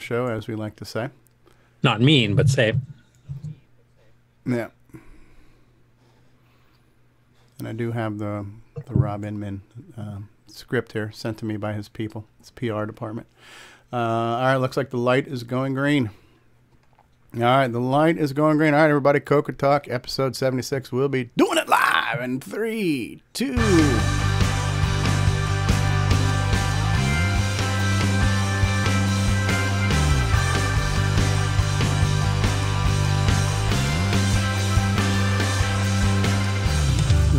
show, as we like to say. Not mean, but safe. Yeah. And I do have the Rob Inman script here sent to me by his people. It's PR department. All right, looks like the light is going green. All right, the light is going green. All right, everybody, CoCoTALK, episode 76. We'll be doing it live in 3, 2...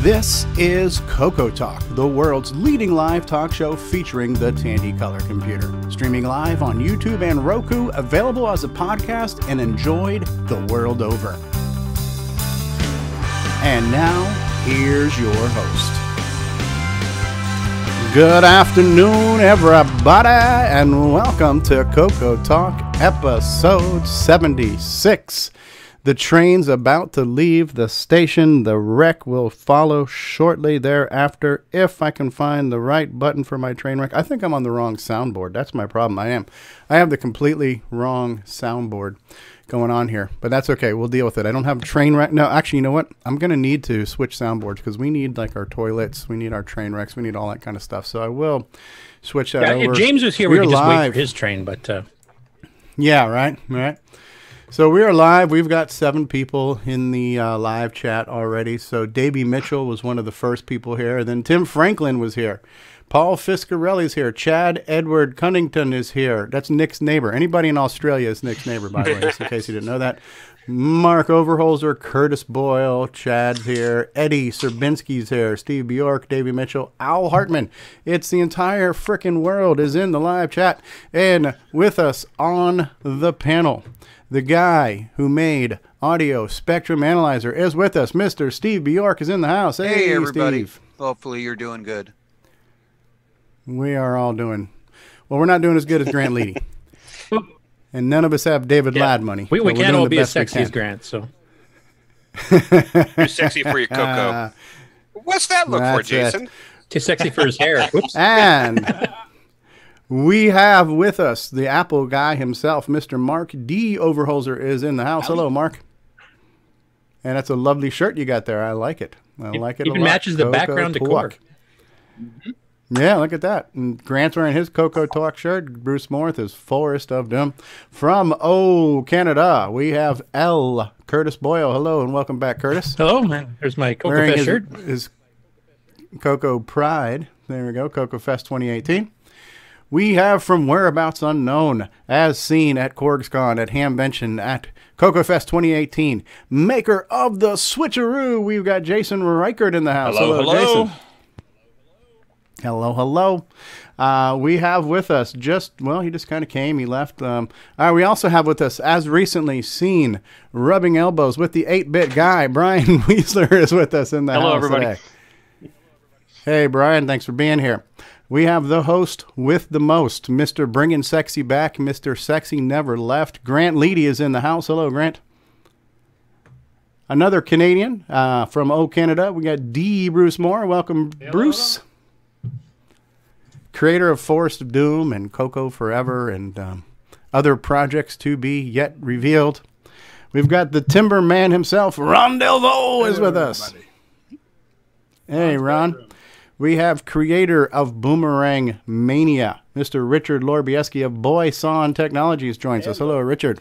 This is CoCoTALK, the world's leading live talk show featuring the Tandy Color Computer. Streaming live on YouTube and Roku, available as a podcast and enjoyed the world over. And now, here's your host. Good afternoon, everybody, and welcome to CoCoTALK, episode 76. The train's about to leave the station. The wreck will follow shortly thereafter if I can find the right button for my train wreck. I think I'm on the wrong soundboard. That's my problem. I have the completely wrong soundboard going on here, but that's okay. We'll deal with it. I don't have train wreck. No, actually, you know what? I'm going to need to switch soundboards because we need like our toilets. We need our train wrecks. We need all that kind of stuff. So I will switch that over. If James was here, we could just wait for his train, but... Yeah, right. So we are live. We've got 7 people in the live chat already. So Davey Mitchell was one of the first people here. Then Tim Franklin was here. Paul Fiscarelli's here. Chad Edward Cunnington is here. That's Nick's neighbor. Anybody in Australia is Nick's neighbor, by the way, just in case you didn't know that. Mark Overholzer, Curtis Boyle, Chad's here. Eddie Serbinsky's here. Steve Bjork, Davey Mitchell, Al Hartman. It's the entire frickin' world is in the live chat. And with us on the panel, the guy who made Audio Spectrum Analyzer is with us. Mr. Steve Bjork is in the house. Hey everybody. Steve. Hopefully you're doing good. We are all doing... Well, we're not doing as good as Grant Leighty. And none of us have David Ladd money. We can't all be as sexy as Grant, so... Too sexy for your CoCo. What's that look for, Jason? Too sexy for his hair. Whoops. And... we have with us the Apple guy himself, Mr. Mark D. Overholzer is in the house. Hello, Mark. And that's a lovely shirt you got there. I like it. I like it a lot. Even matches the background decor. Yeah, look at that. And Grant's wearing his CoCoTALK shirt. Bruce Moore with his Forest of Doom. From Canada, we have L. Curtis Boyle. Hello, and welcome back, Curtis. Hello, man. There's my CoCo Fest shirt. His CoCo Pride. There we go, CoCo Fest 2018. We have from whereabouts unknown, as seen at CorgsCon, at Hamvention, at CoCoFest 2018, maker of the Switcheroo. We've got Jason Reichert in the house. Hello. Jason. Hello. We have with us he just kind of came, he left. We also have with us, as recently seen, rubbing elbows with the 8-bit guy, Brian Weisler is with us in the house. Hello, everybody. Today. Hey, Brian, thanks for being here. We have the host with the most, Mr. Bringing Sexy Back, Mr. Sexy Never Left. Grant Leighty is in the house. Hello, Grant. Another Canadian from Canada. We got D. Bruce Moore. Welcome, hello, Bruce. Hello. Creator of Forest of Doom and CoCo Forever and other projects to be yet revealed. We've got the Timber Man himself, Ron Delvaux is with us. Hey, Ron. We have creator of Boomerang Mania, Mr. Richard Lorbieski of Boyson Technologies joins us. Hello, Richard.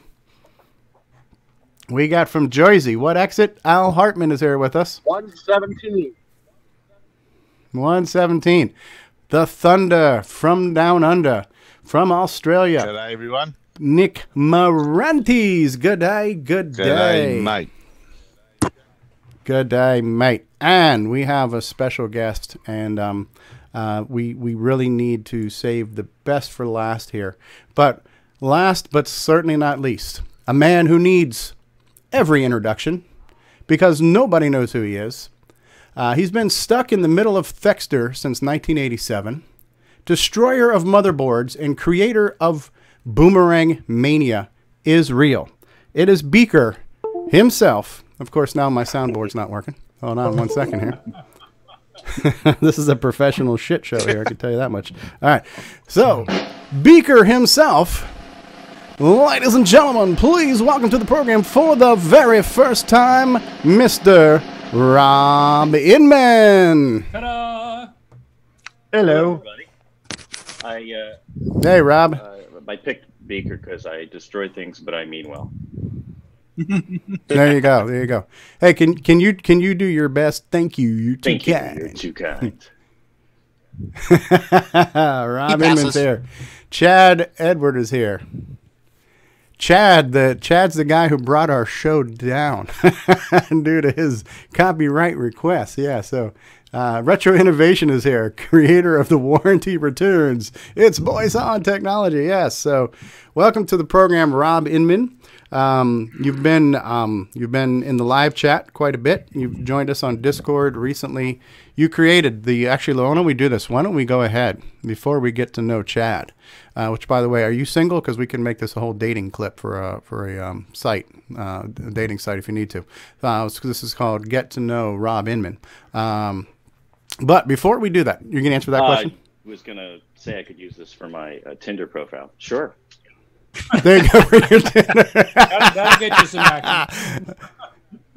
We got from Jersey, what exit? Al Hartman is here with us. 117. 117. The Thunder from Down Under, from Australia. Good day, everyone. Nick Marentes. Good day, good day. Good day, mate. Good day, mate. And we have a special guest, and we really need to save the best for last here. But last, but certainly not least, a man who needs every introduction because nobody knows who he is. He's been stuck in the middle of Thexter since 1987, destroyer of motherboards and creator of Boomerang Mania is real. It is Beaker himself. Of course, now my soundboard's not working. Hold on 1 second here. This is a professional shit show here, I can tell you that much. All right. So, Beaker himself, Ladies and gentlemen, please welcome to the program for the very first time, Mr. Rob Inman. Ta-da! Hello. Everybody. Hey, Rob. I picked Beaker because I destroy things, but I mean well. There you go. There you go. Hey, can you do your best? Thank you. You're too kind. You're too kind. Rob Inman's here. Chad Edward is here. Chad's the guy who brought our show down due to his copyright request. Yeah, so Retro Innovation is here, creator of the warranty returns. It's Voice On Technology. Yes, so welcome to the program, Rob Inman. You've been in the live chat quite a bit. You've joined us on Discord recently. You created actually, why don't we do this? Why don't we go ahead before we get to know Chad? Which, by the way, are you single? Because we can make this a whole dating clip for a site, a dating site if you need to. This is called Get to Know Rob Inman. But before we do that, you're going to answer that question? I was going to say I could use this for my Tinder profile. Sure. There you go for your Tinder. That'll get you some action.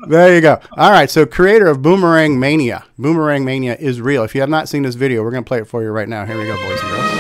There you go. All right, so creator of Boomerang Mania. Boomerang Mania is real. If you have not seen this video, we're going to play it for you right now. Here we go, boys and girls.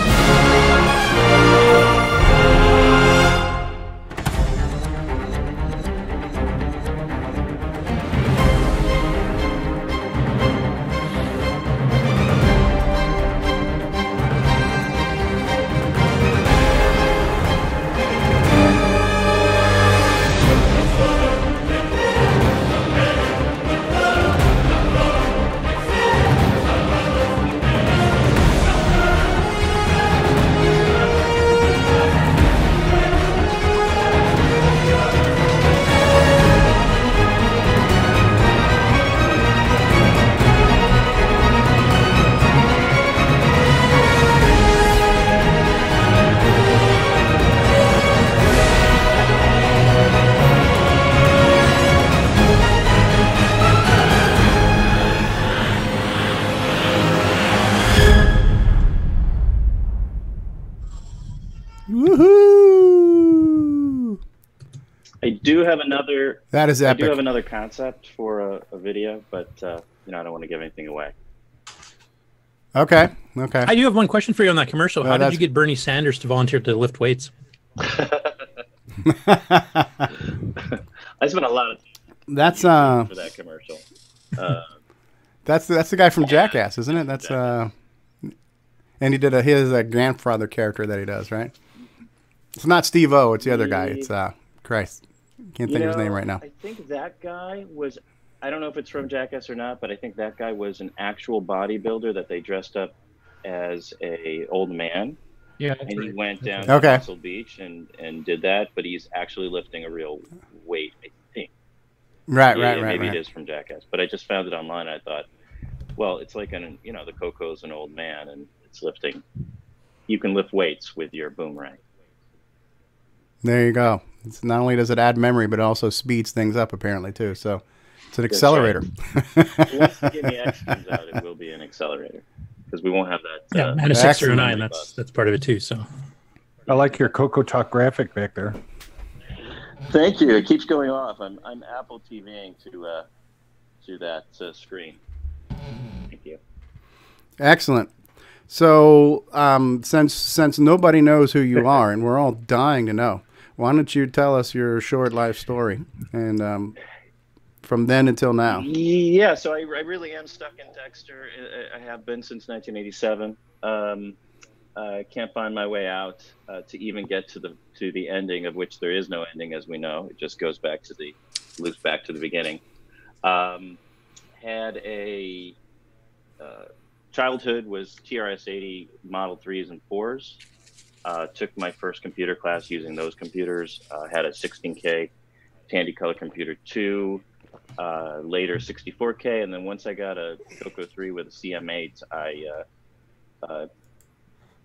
Woohoo! I do have another. That is epic. I do have another concept for a video, but I don't want to give anything away. Okay. Okay. I do have one question for you on that commercial. How did you get Bernie Sanders to volunteer to lift weights? I spent a lot of time for that commercial. That's the guy from Jackass, isn't it? That's and he did his grandfather character that he does, right? It's not Steve O. It's the other guy. It's Christ. Can't think of his name right now. I think that guy was. I don't know if it's from Jackass or not, but I think that guy was an actual bodybuilder that they dressed up as a old man. Yeah, and he went down to Castle Beach and did that, but he's actually lifting a real weight, I think. Right. Maybe it is from Jackass, but I just found it online. And I thought, well, it's like the CoCo's an old man and it's lifting. You can lift weights with your boomerang. There you go. Not only does it add memory, but it also speeds things up apparently too. So it's an accelerator. Right. Once the Gimme X comes out, it will be an accelerator because we won't have that. Yeah, and a 609. That's part of it too. So I like your CoCoTALK graphic back there. Thank you. It keeps going off. I'm Apple TVing to that screen. Thank you. Excellent. So since nobody knows who you are, and we're all dying to know, why don't you tell us your short life story and from then until now? Yeah, so I really am stuck in Dexter. I have been since 1987. I can't find my way out to even get to the ending, of which there is no ending, as we know. It just goes back to loops back to the beginning. Had a childhood was TRS-80 Model 3s and 4s. Took my first computer class using those computers. Had a 16K Tandy Color Computer 2, later 64K, and then once I got a CoCo 3 with a CM8, I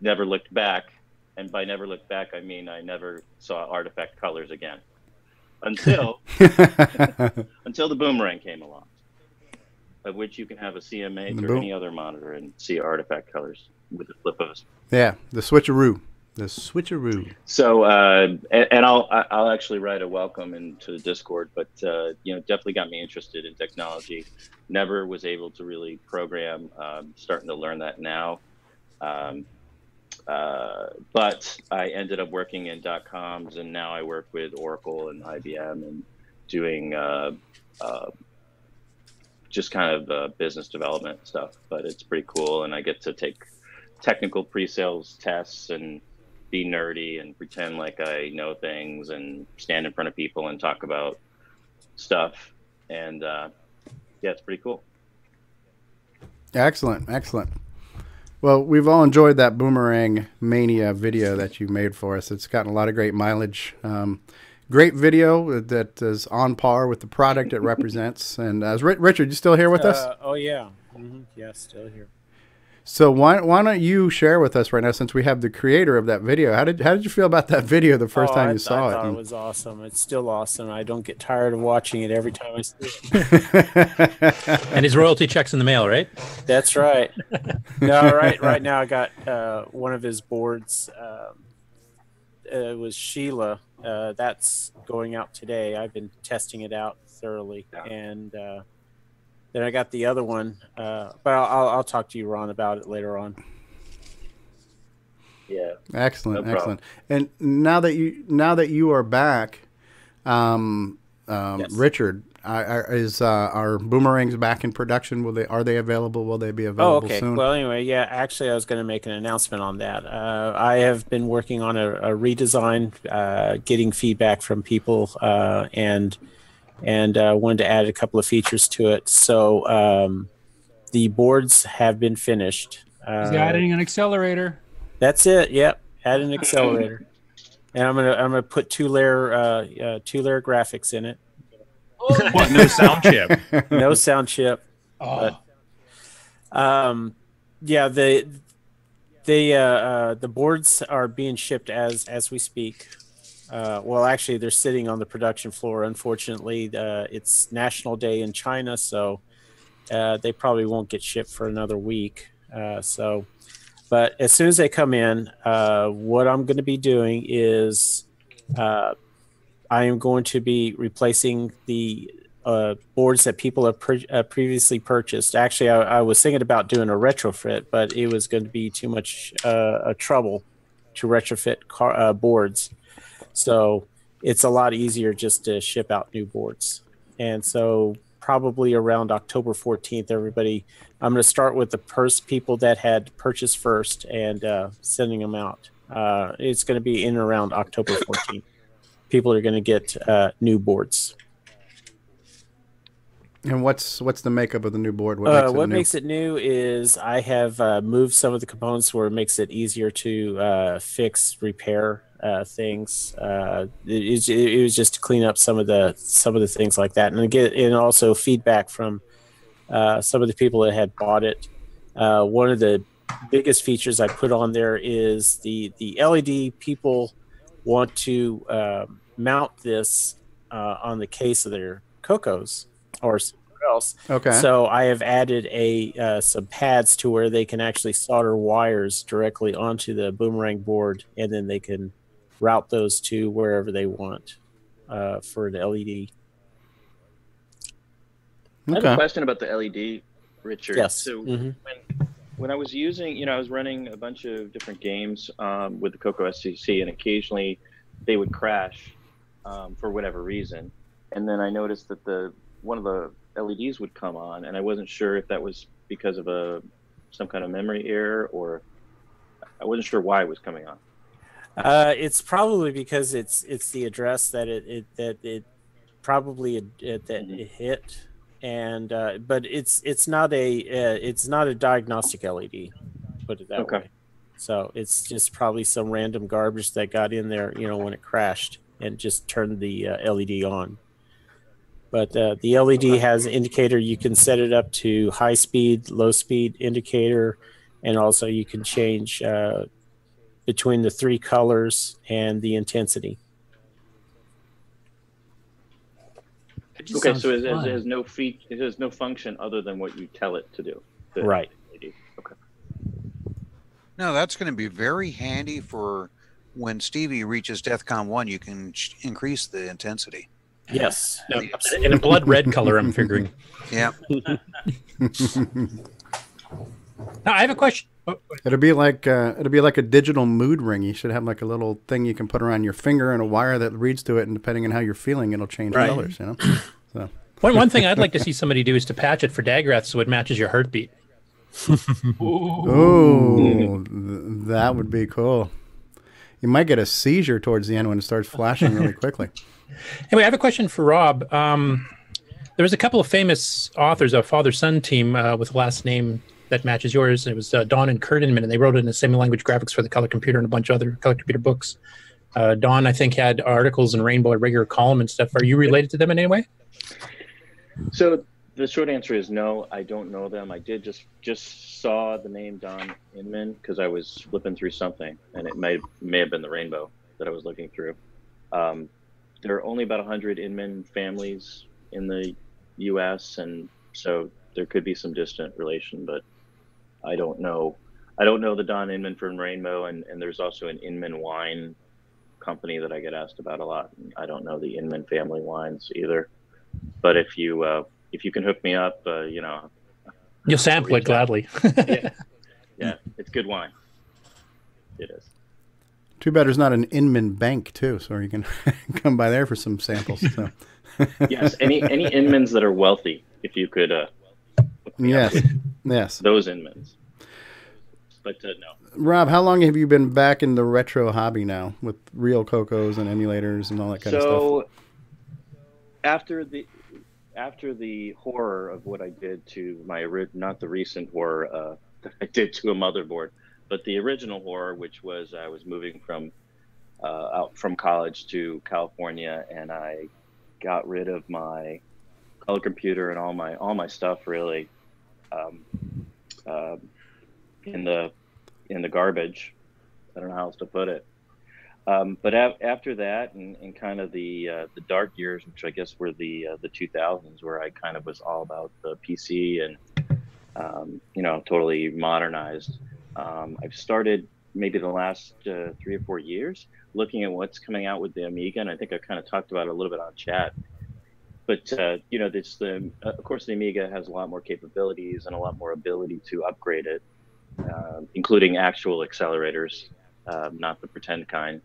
never looked back. And by never looked back, I mean I never saw artifact colors again until until the Boomerang came along, of which you can have a CM8 or any other monitor and see artifact colors with the flip of a... Yeah, the switcheroo. The switcheroo. So, and I'll actually write a welcome into the Discord, but definitely got me interested in technology. Never was able to really program. Starting to learn that now. But I ended up working in .coms, and now I work with Oracle and IBM and doing just kind of business development stuff. But it's pretty cool, and I get to take technical pre-sales tests and be nerdy and pretend like I know things and stand in front of people and talk about stuff. And yeah, it's pretty cool. Excellent, excellent. Well, we've all enjoyed that Boomerang Mania video that you made for us. It's gotten a lot of great mileage. Great video that is on par with the product it represents. And Richard, you still here with us? Oh, yeah. Yeah, still here. So why don't you share with us right now, since we have the creator of that video? How did you feel about that video the first time you saw it? I thought it was awesome. It's still awesome. I don't get tired of watching it every time I see it. And his royalty check's in the mail, right? That's right. No, right now I got one of his boards. It was Sheila. That's going out today. I've been testing it out thoroughly, and then I got the other one, but I'll talk to you, Ron, about it later on. Yeah. Excellent, No excellent. And now that you are back, Yes. Richard, is our boomerangs back in production? Are they available? Will they be available soon? Well, anyway, yeah. Actually, I was going to make an announcement on that. I have been working on a redesign, getting feedback from people, and wanted to add a couple of features to it. So the boards have been finished. He's adding an accelerator. That's it. Yep, add an accelerator, and I'm gonna put two-layer graphics in it. What? No sound chip. No sound chip. Oh. But, yeah, the boards are being shipped as we speak. Well, actually, they're sitting on the production floor. Unfortunately, it's National Day in China, so they probably won't get shipped for another week. But as soon as they come in, what I'm going to be doing is I am going to be replacing the boards that people have previously purchased. Actually, I was thinking about doing a retrofit, but it was going to be too much trouble to retrofit boards. So it's a lot easier just to ship out new boards. And so probably around October 14th, I'm going to start with the people that had purchased first and sending them out. It's going to be in and around October 14th. People are going to get new boards. And what's the makeup of the new board? What makes it new is I have moved some of the components where it makes it easier to fix, repair things. It was just to clean up some of the things like that, and also feedback from some of the people that had bought it. One of the biggest features I put on there is the LED. People want to mount this on the case of their CoCos or somewhere else. Okay. So I have added some pads to where they can actually solder wires directly onto the boomerang board, and then they can route those to wherever they want for the LED. I have a question about the LED, Richard. Yes. So when I was using, I was running a bunch of different games with the CoCo SCC, and occasionally they would crash for whatever reason. And then I noticed that one of the LEDs would come on, and I wasn't sure if that was because of some kind of memory error, or I wasn't sure why it was coming on. It's probably because it's the address that it hit, and but it's not a diagnostic LED, put it that way. So it's just probably some random garbage that got in there, when it crashed, and just turned the LED on. But the LED has an indicator. You can set it up to high speed, low speed indicator, and also you can change between the 3 colors and the intensity. Okay, so it has no it has no function other than what you tell it to do. Right. Okay. No, that's going to be very handy for when Stevie reaches DEFCON 1, you can increase the intensity. Yes. No, in a blood red color, I'm figuring. Yeah. Now, I have a question. Oh, it'll be like a digital mood ring. You should have like a little thing you can put around your finger and a wire that reads to it, and depending on how you're feeling, it'll change colors. You know. So one thing I'd like to see somebody do is to patch it for Dagrath so it matches your heartbeat. Oh, that would be cool. You might get a seizure towards the end when it starts flashing really quickly. Anyway, I have a question for Rob. There was a couple of famous authors, a father-son team with a last name that matches yours. It was Don and Kurt Inman, and they wrote it in assembly language graphics for the Color Computer and a bunch of other Color Computer books. Don, I think, had articles in Rainbow, a regular column and stuff. Are you related to them in any way? So the short answer is no, I don't know them. I did just saw the name Don Inman because I was flipping through something, and it may have been the Rainbow that I was looking through. There are only about 100 Inman families in the U.S., and so there could be some distant relation, but I don't know. I don't know the Don Inman from Rainbow, and there's also an Inman wine company that I get asked about a lot. I don't know the Inman family wines either, but if you can hook me up, you know, you'll sample it gladly. yeah, it's good wine. It is. Too bad there's not an Inman bank too, so you can come by there for some samples. So. Yes, any Inmans that are wealthy, if you could. Yes. Those Inmans. But no. Rob, how long have you been back in the retro hobby now with real CoCos and emulators and all that kind of stuff? So after the horror of what I did to not the recent horror that I did to a motherboard, but the original horror, which was I was moving from out from college to California, and I got rid of my color computer and all my stuff really in the garbage. I don't know how else to put it. But after that, and kind of the dark years, which I guess were the 2000s, where I kind of was all about the PC and you know, totally modernized. I've started maybe the last 3 or 4 years looking at what's coming out with the Amiga, and I think I kind of talked about it a little bit on chat. But you know, of course, the Amiga has a lot more capabilities and a lot more ability to upgrade it, including actual accelerators, not the pretend kind.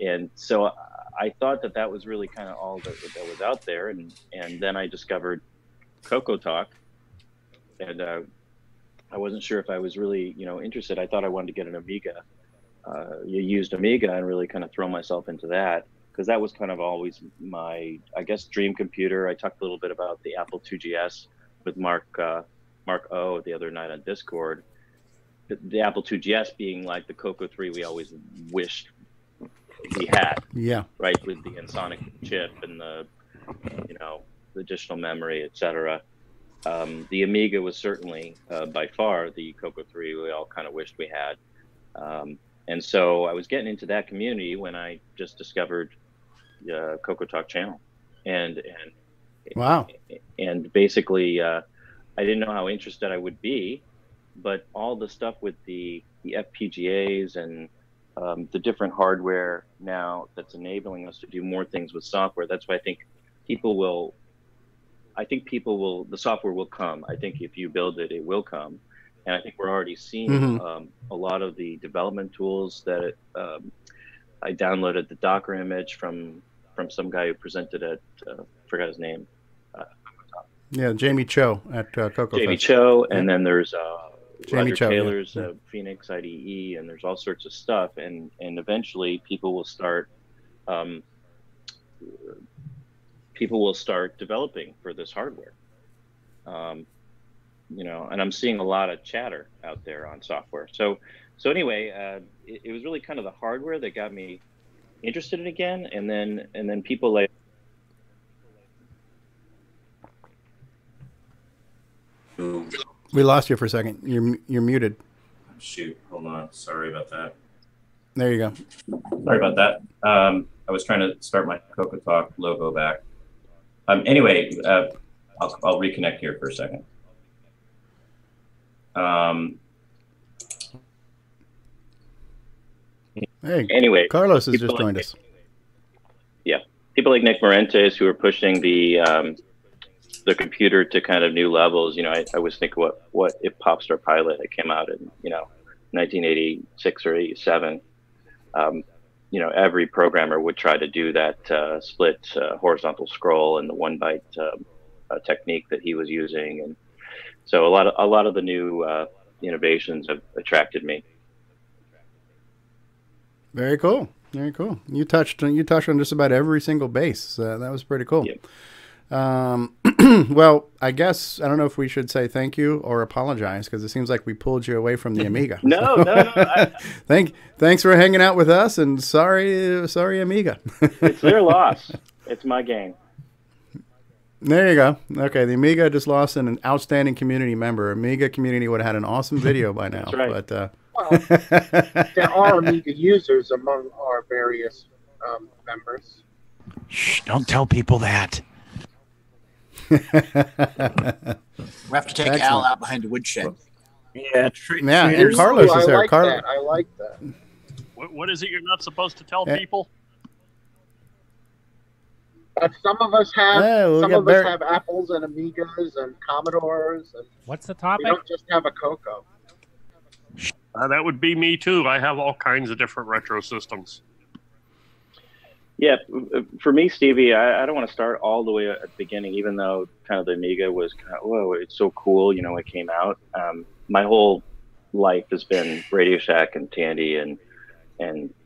And so I thought that was really kind of all that was out there, and then I discovered CoCoTALK, and I wasn't sure if I was really, you know, interested. I thought I wanted to get an Amiga, used Amiga, and really kind of throw myself into that, because that was kind of always my, I guess, dream computer. I talked a little bit about the Apple IIgs with Mark O the other night on Discord. The Apple IIgs being like the CoCo 3 we always wished we had. Yeah. Right, with the Ensoniq chip and the, you know, the additional memory, etc. The Amiga was certainly by far the CoCo 3 we all kind of wished we had. And so I was getting into that community when I just discovered the CoCoTALK channel, and wow. And basically, I didn't know how interested I would be, but all the stuff with the FPGAs and the different hardware now that's enabling us to do more things with software. That's why I think the software will come. I think if you build it, it will come. And I think we're already seeing a lot of the development tools that I downloaded the Docker image from some guy who presented at, forgot his name. Yeah, Jamie Cho at CoCo. Jamie Cho, and then there's Jamie Roger Cho, Taylor's Phoenix IDE, and there's all sorts of stuff. And eventually people will start developing for this hardware. You know, and I'm seeing a lot of chatter out there on software. So anyway, it was really kind of the hardware that got me interested in it again, and then people like. We lost you for a second. You're muted. Shoot, hold on. Sorry about that. There you go. Sorry about that. I was trying to start my CoCoTALK logo back. Anyway, I'll reconnect here for a second. Hey, anyway, Carlos has just joined us. Yeah, people like Nick Marentes who are pushing the computer to kind of new levels. You know, I was thinking, what if Popstar Pilot had came out in 1986 or 87? You know, every programmer would try to do that split horizontal scroll and the 1 byte technique that he was using, and so a lot of the new innovations have attracted me. Very cool. Very cool. You touched on just about every single base. That was pretty cool. Yep. Well, I guess I don't know if we should say thank you or apologize, because it seems like we pulled you away from the Amiga. No. Thanks for hanging out with us, and sorry, Amiga. It's their loss. It's my game. There you go. Okay, the Amiga just lost an outstanding community member. Amiga community would have had an awesome video by now. That's right. But well, there are Amiga users among our various members. Shh! Don't tell people that. We have to take Al out behind the woodshed. Yeah, and Carlos is there. I like that. What is it you're not supposed to tell people? Some of us have us have Apples and Amigas and Commodores. And what's the topic? We don't just have a CoCo. That would be me too. I have all kinds of different retro systems. Yeah, for me, Stevie, I don't want to start all the way at the beginning, even though kind of the Amiga was kind of, whoa, it's so cool, you know, when it came out. My whole life has been Radio Shack and Tandy and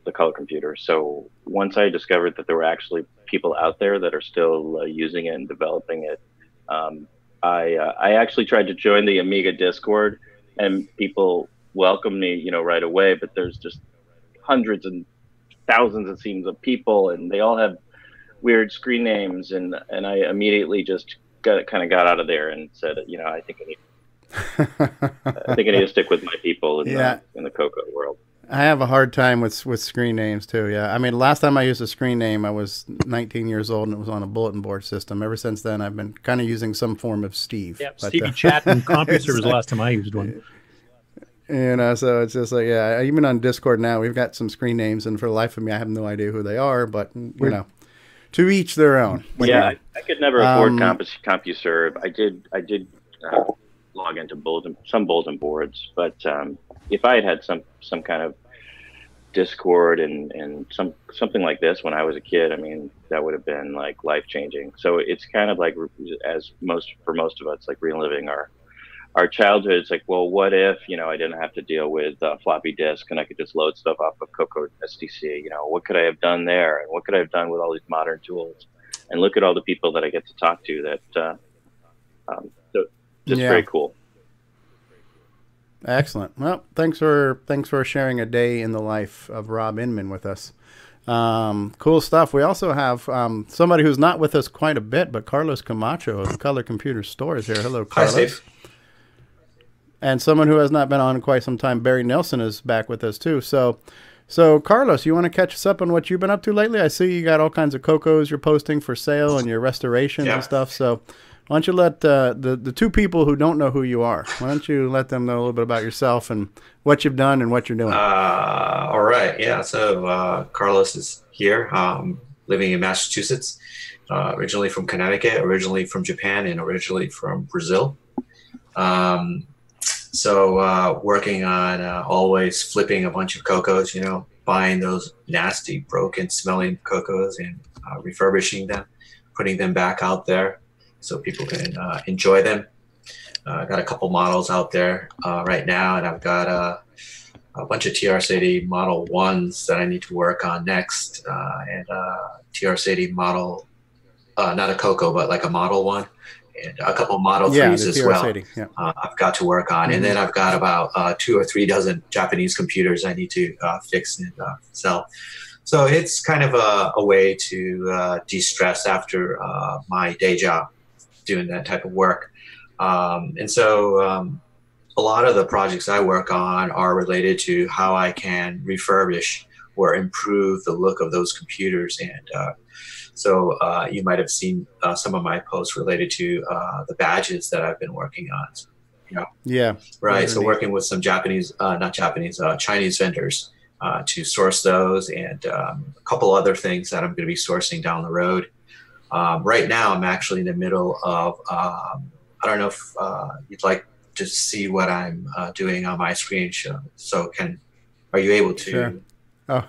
the color computer. So once I discovered that there were actually people out there that are still using it and developing it, I actually tried to join the Amiga Discord, and people welcomed me, you know, right away. But there's just hundreds and thousands, it seems, of people, and they all have weird screen names, and I immediately just got out of there and said, you know, I think I need to stick with my people in the CoCo world. I have a hard time with screen names too. Yeah, I mean, last time I used a screen name, I was 19 years old, and it was on a bulletin board system. Ever since then, I've been kind of using some form of Steve. Yeah, Stevie Chat and CompuServe was the last time I used one. You know, so it's just like, yeah, even on Discord now, we've got some screen names, and for the life of me, I have no idea who they are, but, you know, to each their own. Yeah, I could never afford CompuServe. I did log into some bulletin boards, but if I had some kind of Discord and something like this when I was a kid, I mean, that would have been like life-changing. So it's kind of like, for most of us, like reliving our childhood. It's like, well, what if, you know, I didn't have to deal with floppy disk and I could just load stuff off of CoCo SDC? You know, what could I have done there? And what could I have done with all these modern tools? And look at all the people that I get to talk to that, so just very cool. Excellent. Well, thanks for sharing a day in the life of Rob Inman with us. Cool stuff. We also have somebody who's not with us quite a bit, but Carlos Camacho of the Color Computer Store is here. Hello, Carlos. Hi, Steve. And someone who has not been on in quite some time, Barry Nelson, is back with us too. So Carlos, you want to catch us up on what you've been up to lately? I see you got all kinds of CoCos you're posting for sale and your restorations and stuff. So why don't you let the two people who don't know who you are, why don't you let them know a little bit about yourself and what you've done and what you're doing? All right. Yeah. So Carlos is here, living in Massachusetts, originally from Connecticut, originally from Japan, and originally from Brazil. So working on always flipping a bunch of CoCos, you know, buying those nasty, broken, smelling CoCos and refurbishing them, putting them back out there so people can enjoy them. I got a couple models out there right now, and I've got a bunch of TRS-80 Model 1s that I need to work on next, and TRS-80 Model, not a CoCo, but like a Model 1. And a couple Model 3s as well. Yeah. I've got to work on. And then I've got about 2 or 3 dozen Japanese computers I need to fix and sell. So it's kind of a way to de-stress after my day job doing that type of work. And so a lot of the projects I work on are related to how I can refurbish or improve the look of those computers. And so you might have seen some of my posts related to the badges that I've been working on. You know, yeah, right. So working with some Chinese vendors to source those, and a couple other things that I'm going to be sourcing down the road. Right now, I'm actually in the middle of, I don't know if you'd like to see what I'm doing on my screen. So are you able to? Sure. Oh,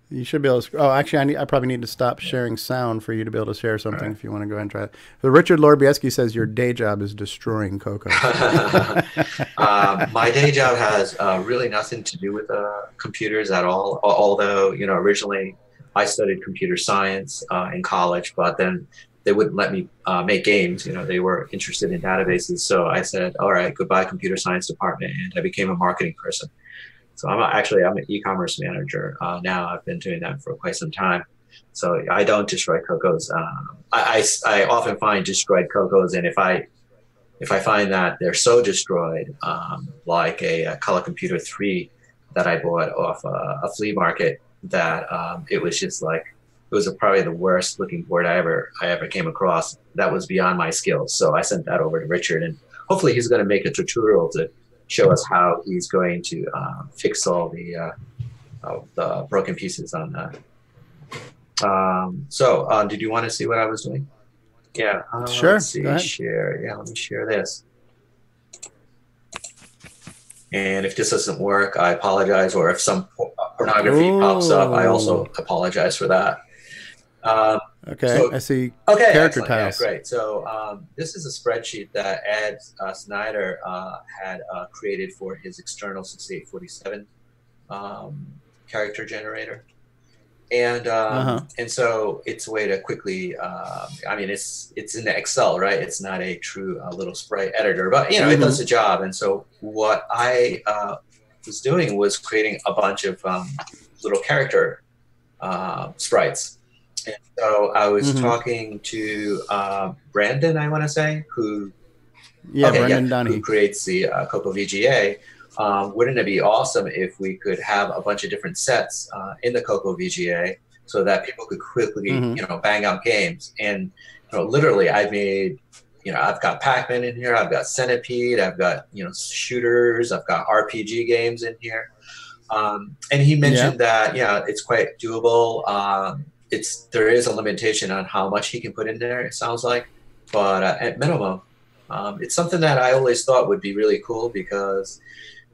you should be able to. Oh, actually, I probably need to stop sharing sound for you to be able to share something if you want to go ahead and try it. So Richard Lorbieski says your day job is destroying CoCo. My day job has really nothing to do with computers at all. Although, originally I studied computer science in college, but then they wouldn't let me make games. They were interested in databases. So I said, all right, goodbye computer science department. And I became a marketing person. So I'm an e-commerce manager now. I've been doing that for quite some time. So I don't destroy CoCos. I often find destroyed CoCos, and if I find that they're so destroyed, like a Color Computer 3 that I bought off a flea market, that it was just like, it was probably the worst looking board I ever came across. That was beyond my skills. So I sent that over to Richard, and hopefully he's going to make a tutorial to show us how he's going to fix all the broken pieces on that. Did you want to see what I was doing? Yeah. Sure. Let's see. Share. Yeah, let me share this. And if this doesn't work, I apologize. Or if some pornography pops up, I also apologize for that. Okay, I see. Okay, character excellent. tiles. Yeah, great. So this is a spreadsheet that Ed Snyder had created for his external 6847 character generator, and so it's a way to quickly. I mean, it's in the Excel, right? It's not a true little sprite editor, but it does the job. And so what I was doing was creating a bunch of little character sprites. And so I was talking to Brandon, I want to say, who creates the CoCo VGA. Wouldn't it be awesome if we could have a bunch of different sets in the CoCo VGA so that people could quickly, bang out games? And literally, I made, I've got Pac-Man in here, I've got Centipede, I've got shooters, I've got RPG games in here. And he mentioned that it's quite doable. There is a limitation on how much he can put in there, it sounds like, but at minimum, it's something that I always thought would be really cool because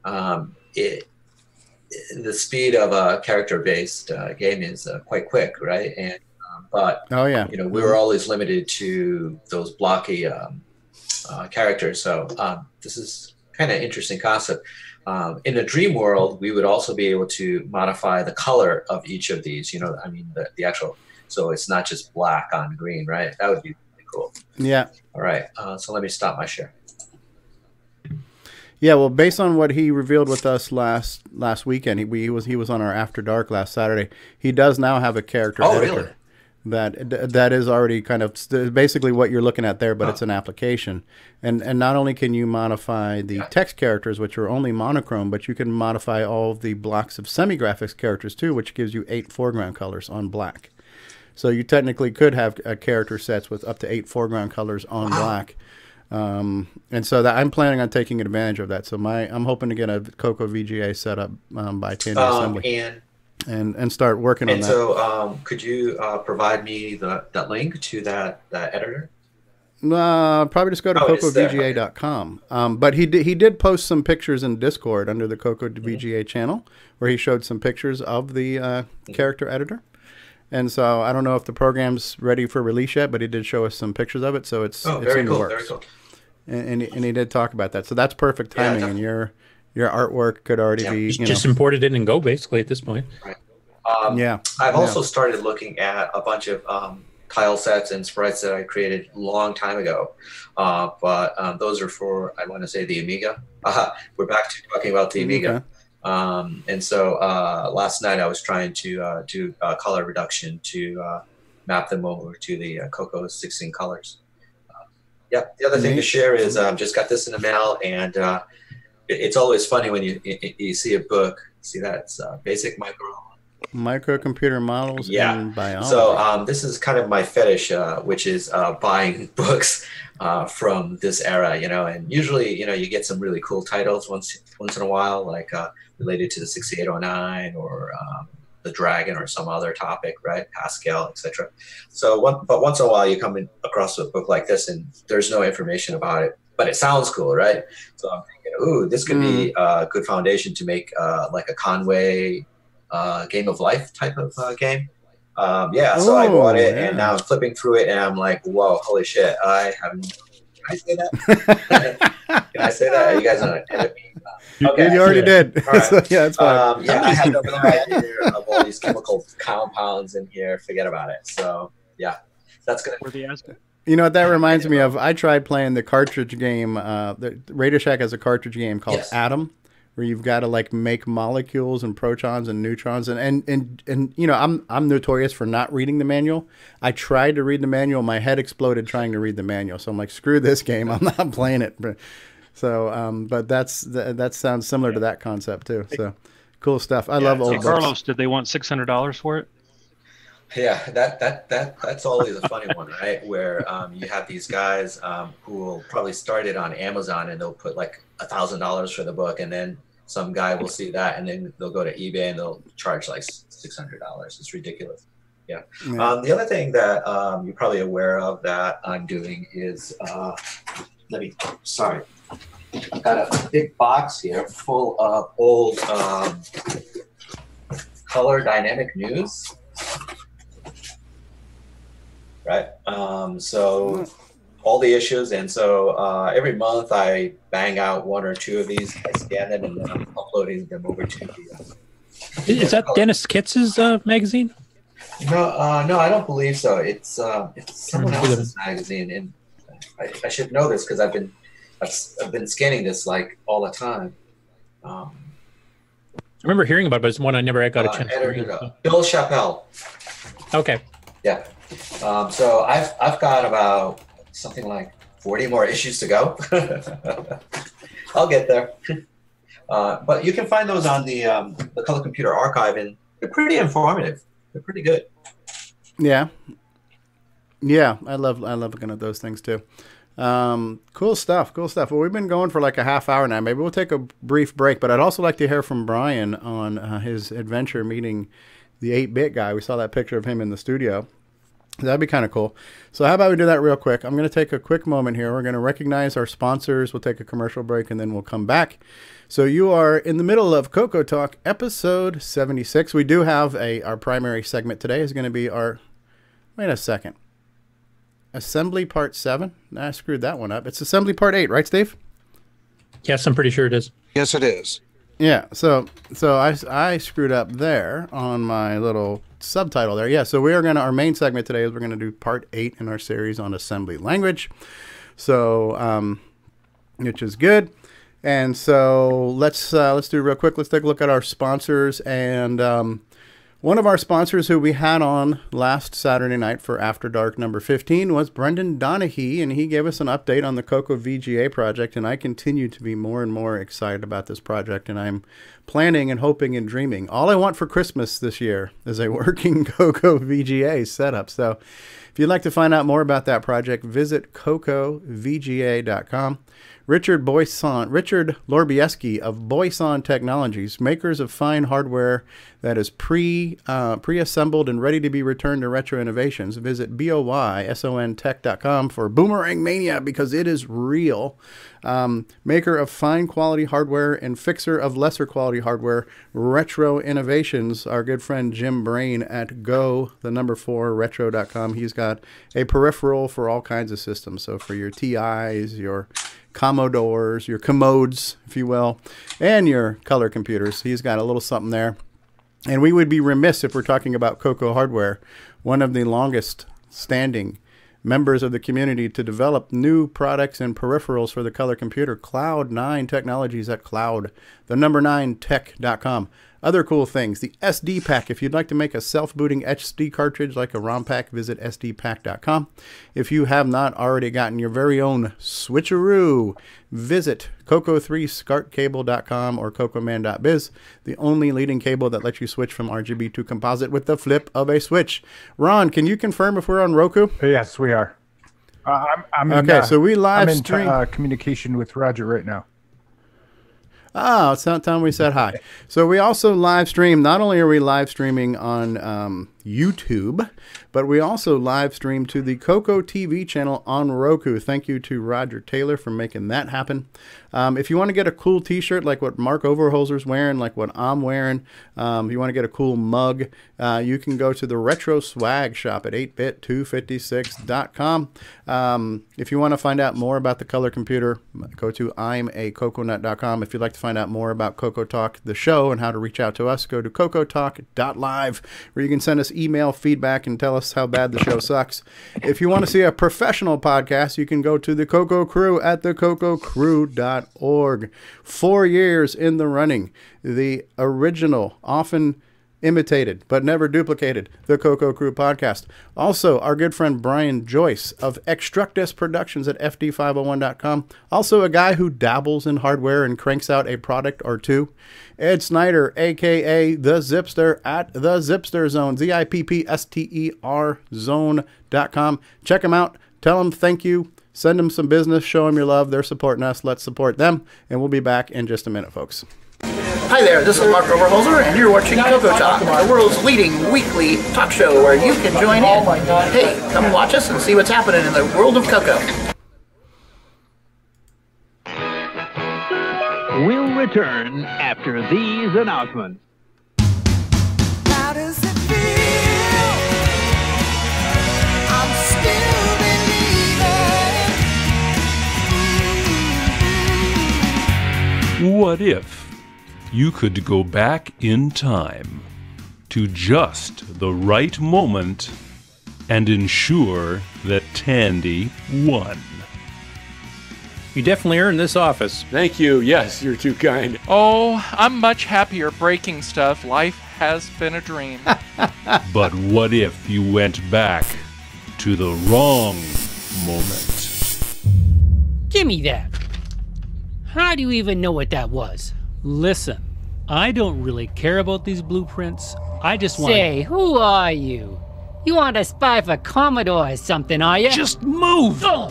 the speed of a character-based game is quite quick, right? And but we were always limited to those blocky characters. So this is kind of interesting concept. In the dream world, we would also be able to modify the color of each of these, the actual, so it's not just black on green, right? That would be really cool. Yeah. All right. So let me stop my share. Yeah. Well, based on what he revealed with us last weekend, he was on our After Dark last Saturday. He does now have a character editor. Really? That is already kind of basically what you're looking at there, but it's an application. And not only can you modify the text characters, which are only monochrome, but you can modify all of the blocks of semi-graphics characters too, which gives you 8 foreground colors on black. So you technically could have character sets with up to 8 foreground colors on black. And so I'm planning on taking advantage of that. So I'm hoping to get a CoCo VGA set up by Tandy Assembly. And start working on that. And so could you provide me that link to that editor? Probably just go to CoCoVGA.com. But he did post some pictures in Discord under the CoCo VGA channel where he showed some pictures of the character editor. And so I don't know if the program's ready for release yet, but he did show us some pictures of it. So it's in the works. Very cool. And he did talk about that. So that's perfect timing, and your artwork could already be just imported in and go basically at this point. Right. I've also started looking at a bunch of tile sets and sprites that I created a long time ago, but those are for, I want to say, the Amiga. We're back to talking about the Amiga. And so last night I was trying to do color reduction to map them over to the CoCo 16 colors. The other thing to share is just got this in the mail, and it's always funny when you see a book. See that? It's Basic Micro Microcomputer models and biology. So this is kind of my fetish, which is buying books from this era, and usually, you get some really cool titles once in a while, like related to the 6809 or the Dragon or some other topic, right? Pascal, etc. So, but once in a while, you come across a book like this, and there's no information about it, but it sounds cool, right? So I'm thinking, ooh, this could be a good foundation to make like a Conway Game of Life type of game. So I bought it, and now I'm flipping through it, and I'm like, whoa, holy shit! I haven't. Can I say that? Can I say that? Are you guys on an enemy? Okay, you already did. All right. So, yeah, it's fine. I had no idea of all these chemical compounds in here. Forget about it. So yeah, that's good. You know what that reminds me of? I tried playing the cartridge game. The Radio Shack has a cartridge game called Atom, where you've got to like make molecules and protons and neutrons, and I'm notorious for not reading the manual. I tried to read the manual, my head exploded trying to read the manual. So I'm like, screw this game, I'm not playing it. But that sounds similar to that concept too. So cool stuff. I love old books. Carlos, did they want $600 for it? Yeah, that's always a funny one, right? Where you have these guys who will probably start it on Amazon, and they'll put like $1,000 for the book, and then some guy will see that, and then they'll go to eBay and they'll charge like $600. It's ridiculous. Yeah. The other thing that you're probably aware of that I'm doing is I've got a big box here full of old color dynamic news. Right. So all the issues, and so every month I bang out one or two of these. I scan them, and then I'm uploading them over to the. Is that Dennis Kitz's magazine? No, I don't believe so. It's someone else's magazine, and I should know this because I've been scanning this like all the time. I remember hearing about it, but it's one I never got a chance to read. Bill Chappelle. Okay. Yeah. So I've got about something like 40 more issues to go. I'll get there. But you can find those on the Color Computer archive, and they're pretty informative. They're pretty good. Yeah. I love looking at those things too. Cool stuff. Well, we've been going for like a half hour now. Maybe we'll take a brief break, but I'd also like to hear from Brian on his adventure meeting the 8-bit guy. We saw that picture of him in the studio. That'd be kind of cool. So how about we do that real quick? I'm going to take a quick moment here. We're going to recognize our sponsors. We'll take a commercial break, and then we'll come back. So you are in the middle of CoCoTALK episode 76. We do have our primary segment today is going to be wait a second. Assembly part 7? I screwed that one up. It's assembly part 8, right, Steve? Yes, I'm pretty sure it is. Yes, it is. Yeah, so I screwed up there on my little subtitle there. Yeah, so our main segment today is we're gonna do part 8 in our series on assembly language. So, which is good. And so let's do real quick. Let's take a look at our sponsors, and one of our sponsors who we had on last Saturday night for After Dark number 15 was Brendan Donahue, and he gave us an update on the CoCo VGA project, and I continue to be more and more excited about this project, and I'm planning and hoping and dreaming. All I want for Christmas this year is a working CoCo VGA setup. So if you'd like to find out more about that project, visit CoCoVGA.com. Richard Lorbieski of Boyson Technologies, makers of fine hardware that is pre-assembled and ready to be returned to Retro Innovations. Visit BOYSONTech.com for Boomerang Mania, because it is real. Maker of fine quality hardware and fixer of lesser quality hardware, Retro Innovations. Our good friend Jim Brain at retro.com. He's got a peripheral for all kinds of systems. So for your TIs, your Commodores, your commodes, if you will, and your color computers. He's got a little something there. And we would be remiss if we're talking about CoCo Hardware, one of the longest standing members of the community to develop new products and peripherals for the color computer. Cloud9 Technologies at cloud, the number 9tech.com. Other cool things, the SD pack. If you'd like to make a self-booting SD cartridge like a ROM pack, visit sdpack.com. If you have not already gotten your very own switcheroo, visit CoCo3SCARTcable.com or CoComan.biz, the only leading cable that lets you switch from RGB to composite with the flip of a switch. Ron, can you confirm if we're on Roku? Yes, we are. I'm okay, so we live I'm stream. in communication with Roger right now. Oh, it's not time we said hi. So we also live stream. Not only are we live streaming on YouTube, but we also live stream to the CoCo TV channel on Roku. Thank you to Roger Taylor for making that happen. If you want to get a cool t-shirt like what Mark Overholzer's wearing, like what I'm wearing, if you want to get a cool mug, you can go to the Retro Swag shop at 8bit256.com. If you want to find out more about the color computer, go to I'mACoconut.com. If you'd like to find out more about CoCoTALK, the show, and how to reach out to us, go to CoCoTALK.live, where you can send us email feedback and tell us how bad the show sucks. If you want to see a professional podcast, you can go to the CoCo Crew at thecococrew.org. 4 years in the running. The original, often imitated but never duplicated, the CoCo Crew podcast. Also, our good friend Brian Joyce of Extructus Productions at fd501.com. Also, a guy who dabbles in hardware and cranks out a product or two. Ed Snyder, a.k.a. The Zipster at The Zipster Zone, ZIPPSTER zone.com. Check him out. Tell him thank you. Send them some business. Show them your love. They're supporting us. Let's support them. And we'll be back in just a minute, folks. Hi there, this is Mark Overholzer, and you're watching CoCoTALK, the world's leading weekly talk show where you can join in. Hey, come watch us and see what's happening in the world of CoCo. We'll return after these announcements. How does it feel? I'm still believing. What if you could go back in time to just the right moment and ensure that Tandy won? You definitely earned this office. Thank you. Yes, you're too kind. Oh, I'm much happier breaking stuff. Life has been a dream. But what if you went back to the wrong moment? Give me that. How do you even know what that was? Listen, I don't really care about these blueprints. I just want... Say, who are you? You want to spy for Commodore or something, are you? Just move! Oh.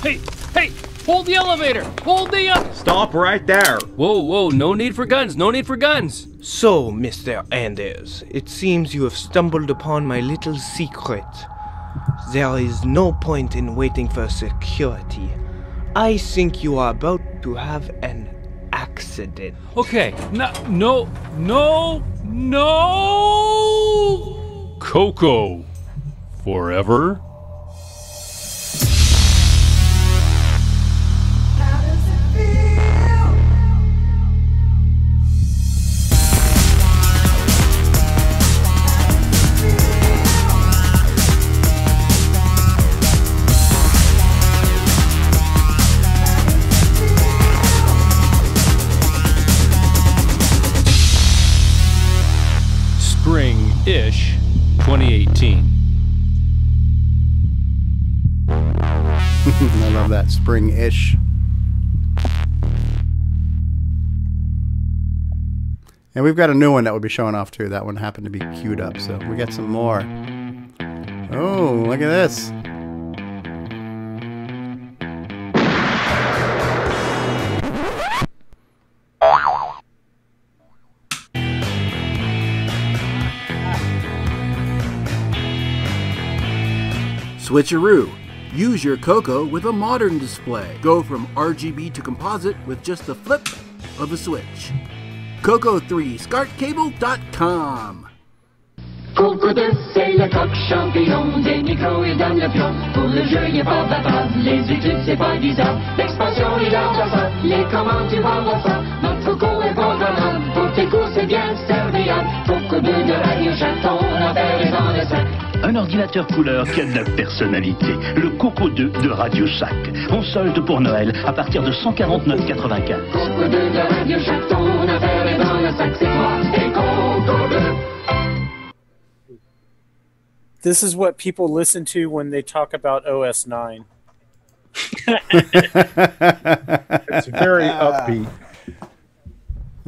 Hey, hold the elevator! Hold the Stop right there! Whoa, no need for guns, no need for guns! So, Mr. Anders, it seems you have stumbled upon my little secret. There is no point in waiting for security. I think you are about to have an accident. Okay, no! CoCo forever? Spring-ish 2018. I love that, spring-ish. And we've got a new one that we'll be showing off too. That one happened to be queued up, so we got some more. Oh, look at this. Switcheroo. Use your CoCo with a modern display. Go from RGB to composite with just the flip of a switch. CoCo3SCARTcable.com. CoCo2, c'est le coq champignon, des micros et donne le pion. Pour le jeu, il est pas battant, les études, c'est pas bizarre. L'expansion, il a ça, les commandes, tu vois ça. Notre CoCo est programmable, pour tes cours, c'est bien serviable. CoCo2 de radio chaton, l'affaire est dans le sac. Un ordinateur couleur qui a de la personnalité. Le CoCo 2 de Radio Shack. On solde pour Noël à partir de 149,95. CoCo 2 de Radio Shack, ton affaire est dans le sac, c'est toi et CoCo 2. This is what people listen to when they talk about OS 9. It's very upbeat.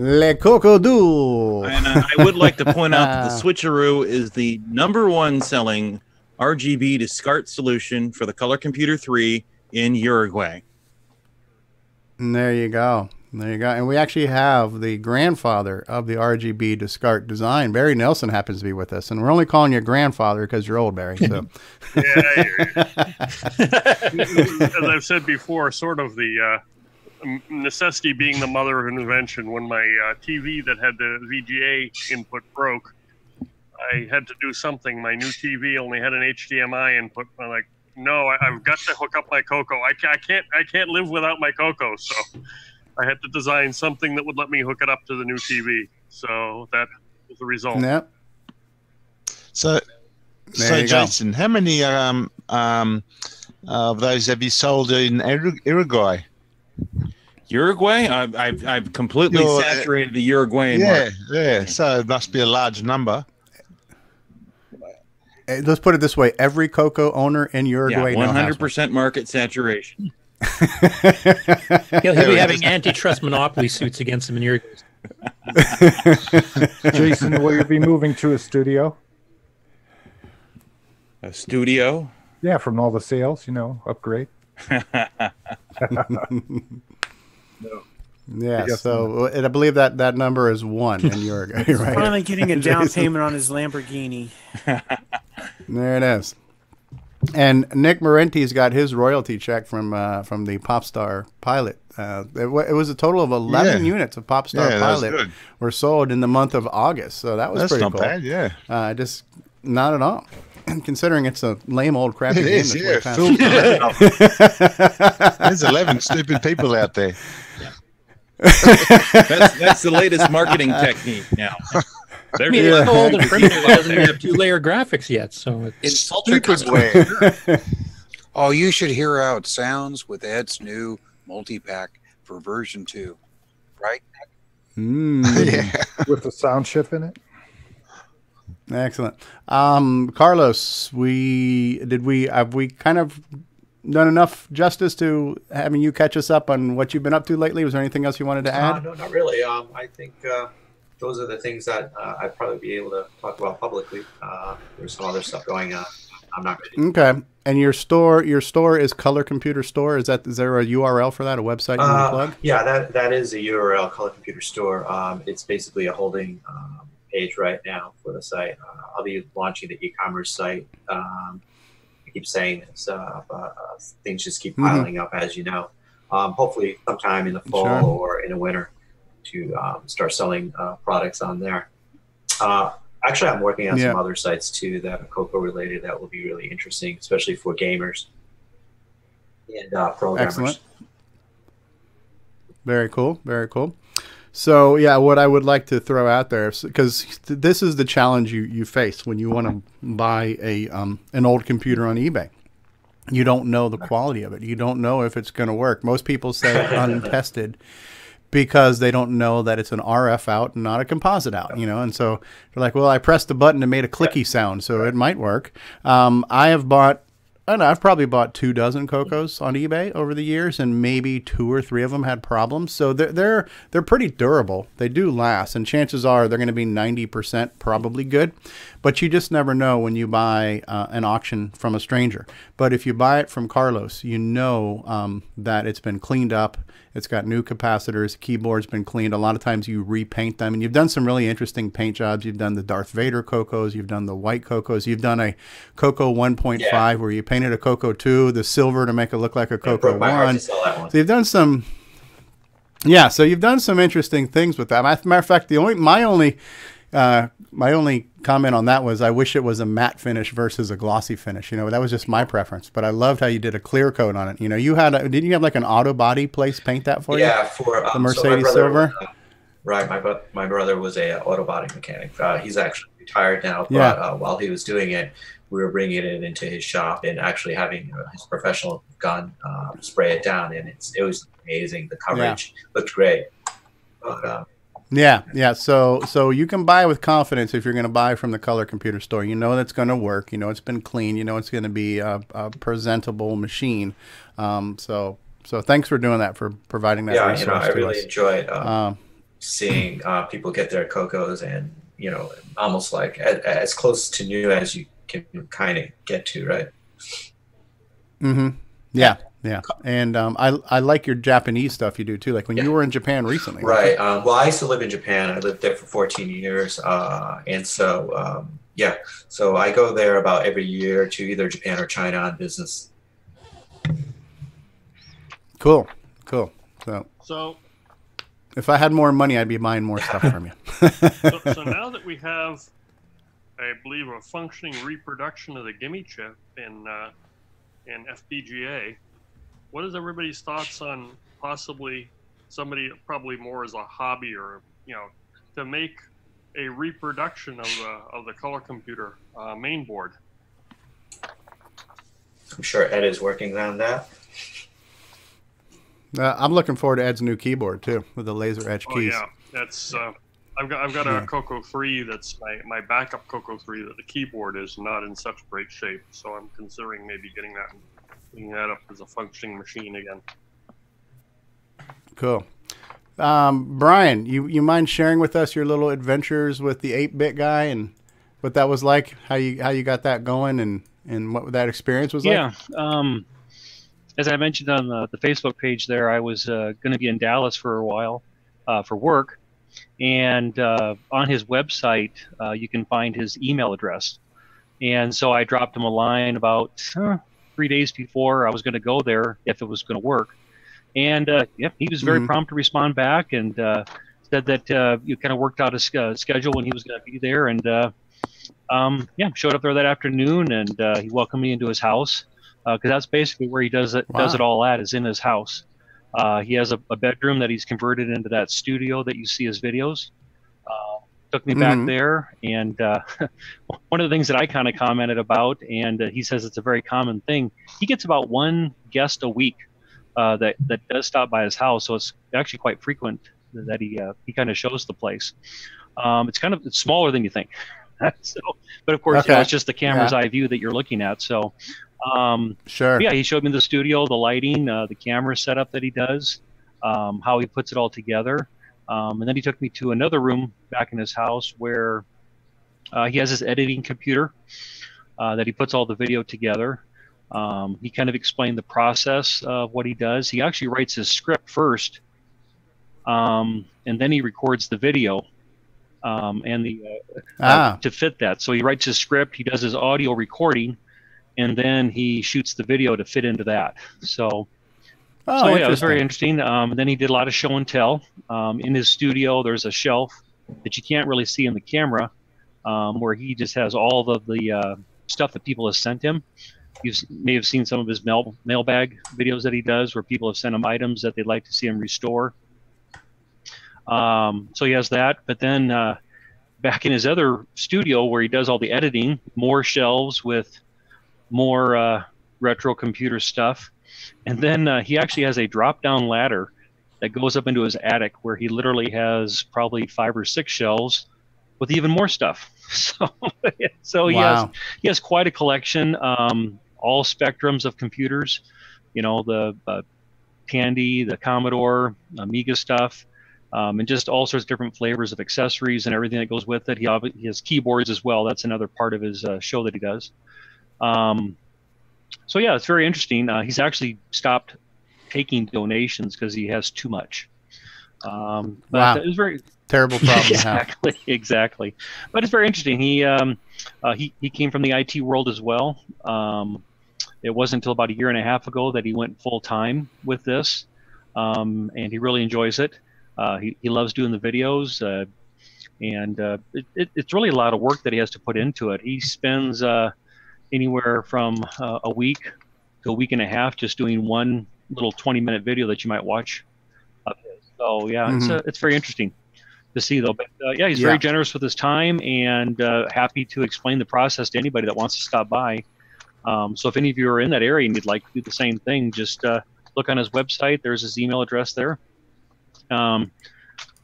Le CoCo-Do. And I would like to point out that the Switcheroo is the #1 selling RGB to SCART solution for the Color Computer 3 in Uruguay. And there you go. There you go. And we actually have the grandfather of the RGB to SCART design. Barry Nelson happens to be with us. And we're only calling you grandfather because you're old, Barry. So. Yeah, as I've said before, sort of the necessity being the mother of invention. When my TV that had the VGA input broke, I had to do something. My new TV only had an HDMI input. I'm like, no, I've got to hook up my CoCo. I can't live without my CoCo. So I had to design something that would let me hook it up to the new TV. So that was the result. Yep. So Jason, how many of those have you sold in Uruguay? Uruguay? I've completely saturated the Uruguayan market. Yeah. So it must be a large number. Let's put it this way: every CoCo owner in Uruguay, 100% market saturation. He'll be having antitrust monopoly suits against him in Uruguay. Jason, will you be moving to a studio? A studio? Yeah, from all the sales, upgrade. No. Yeah, so I believe that number is 1 in Uruguay. Right? Finally getting a down payment on his Lamborghini. There it is. And Nick Marentes got his royalty check from the Popstar Pilot. It was a total of 11 units of Popstar Pilot were sold in the month of August. So that's pretty cool. That's not bad, just not at all. Considering it's a lame old crappy game. It is, yeah. There's 11 stupid people out there. That's the latest marketing technique now. I mean, it's so old and primitive, it doesn't even have 2-layer graphics yet, so it's ultra custom. Oh, you should hear how it sounds with Ed's new multi-pack for version 2, right? Yeah. With the sound chip in it. Excellent. Carlos, have we kind of done enough justice to having you catch us up on what you've been up to lately? Was there anything else you wanted to add? No, not really. I think those are the things that I'd probably be able to talk about publicly. There's some other stuff going on. I'm not ready. Okay. And your store is Color Computer Store. Is there a URL for that? A website you want to plug? Yeah, that is a URL, Color Computer Store. It's basically a holding page right now for the site. I'll be launching the e-commerce site. I keep saying this, but things just keep piling up, as you know. Hopefully sometime in the fall or in the winter to start selling products on there. Actually, I'm working on some other sites too that are CoCo related that will be really interesting, especially for gamers and programmers. Excellent. Very cool. Very cool. So, yeah, what I would like to throw out there, because this is the challenge you face when you want to buy an old computer on eBay. You don't know the quality of it. You don't know if it's going to work. Most people say untested because they don't know that it's an RF out and not a composite out, And so they're like, well, I pressed the button and made a clicky sound, so it might work. I've probably bought 24 CoCos on eBay over the years, and maybe 2 or 3 of them had problems. So they're pretty durable. They do last, and chances are they're going to be 90% probably good. But you just never know when you buy an auction from a stranger. But if you buy it from Carlos, you know that it's been cleaned up. It's got new capacitors. The keyboard's been cleaned. A lot of times you repaint them, and you've done some really interesting paint jobs. You've done the Darth Vader CoCos. You've done the white CoCos. You've done a CoCo 1.5 where you painted a CoCo 2, the silver to make it look like a CoCo 1. So you've done some, so you've done some interesting things with that. As a matter of fact, my only comment on that was I wish it was a matte finish versus a glossy finish. That was just my preference. But I loved how you did a clear coat on it. You had didn't you have like an auto body place paint that for you? Yeah, for the Mercedes Silver. Right, my brother was a auto body mechanic. He's actually retired now, but Yeah. while he was doing it, we were bringing it into his shop and actually having his professional gun spray it down, and it was amazing. The coverage looked great. But, yeah. So you can buy with confidence if you're going to buy from the Color Computer store. You know that's going to work. You know it's been clean. You know it's going to be a presentable machine. So thanks for doing that, for providing that resource to us. I really enjoyed seeing people get their CoCos, and almost like as close to new as you can kind of get to, right? Mm-hmm. Yeah. And I like your Japanese stuff you do too. Like when you were in Japan recently, right? Well, I used to live in Japan. I lived there for 14 years, and so so I go there about every year to either Japan or China on business. Cool. So if I had more money, I'd be buying more stuff from you. so now that we have, I believe, a functioning reproduction of the gimme chip in FPGA, what is everybody's thoughts on possibly somebody, probably more as a hobby, or to make a reproduction of the Color Computer main board? I'm sure Ed is working on that. I'm looking forward to Ed's new keyboard too, with the laser etch keys. Oh yeah, that's I've got a CoCo 3 that's my backup CoCo 3 that the keyboard is not in such great shape, so I'm considering maybe getting that up as a functioning machine again. Cool. Brian, you mind sharing with us your little adventures with the 8-bit guy and what that was like, how you got that going, and what that experience was like? Yeah. As I mentioned on the Facebook page there, I was going to be in Dallas for a while for work, and on his website you can find his email address, and so I dropped him a line about 3 days before I was going to go there if it was going to work, and he was very prompt to respond back, and said that you kind of worked out a schedule when he was going to be there, and showed up there that afternoon, and he welcomed me into his house. Because that's basically where he does it all at, is in his house. He has a bedroom that he's converted into that studio that you see his videos. Took me back there, and one of the things that I kind of commented about, and he says it's a very common thing, he gets about one guest a week that does stop by his house, so it's actually quite frequent that he kind of shows the place. It's smaller than you think. So, but of course, it's just the camera's eye view that you're looking at. So, sure. Yeah, he showed me the studio, the lighting, the camera setup that he does, how he puts it all together, and then he took me to another room back in his house where he has his editing computer that he puts all the video together. He kind of explained the process of what he does. He actually writes his script first, and then he records the video. To fit that. So he writes his script, he does his audio recording, and then he shoots the video to fit into that. So it was very interesting. And then he did a lot of show and tell. In his studio, there's a shelf that you can't really see in the camera, where he just has all of the stuff that people have sent him. You may have seen some of his mailbag videos that he does, where people have sent him items that they'd like to see him restore. So he has that, but then back in his other studio where he does all the editing, more shelves with more retro computer stuff, and then he actually has a drop-down ladder that goes up into his attic where he literally has probably 5 or 6 shelves with even more stuff. So he has quite a collection, all spectrums of computers, the Tandy, the Commodore, Amiga stuff. And just all sorts of different flavors of accessories and everything that goes with it. He has keyboards as well. That's another part of his show that he does. So yeah, it's very interesting. He's actually stopped taking donations because he has too much. But it was very terrible problem. Exactly. But it's very interesting. He came from the IT world as well. It wasn't until about 1.5 years ago that he went full time with this, and he really enjoys it. He loves doing the videos, and it's really a lot of work that he has to put into it. He spends anywhere from a week to 1.5 weeks just doing one little 20-minute video that you might watch of his. So yeah, it's very interesting. see though. But yeah, he's very generous with his time and happy to explain the process to anybody that wants to stop by. So if any of you are in that area and you'd like to do the same thing, just look on his website. There's his email address there.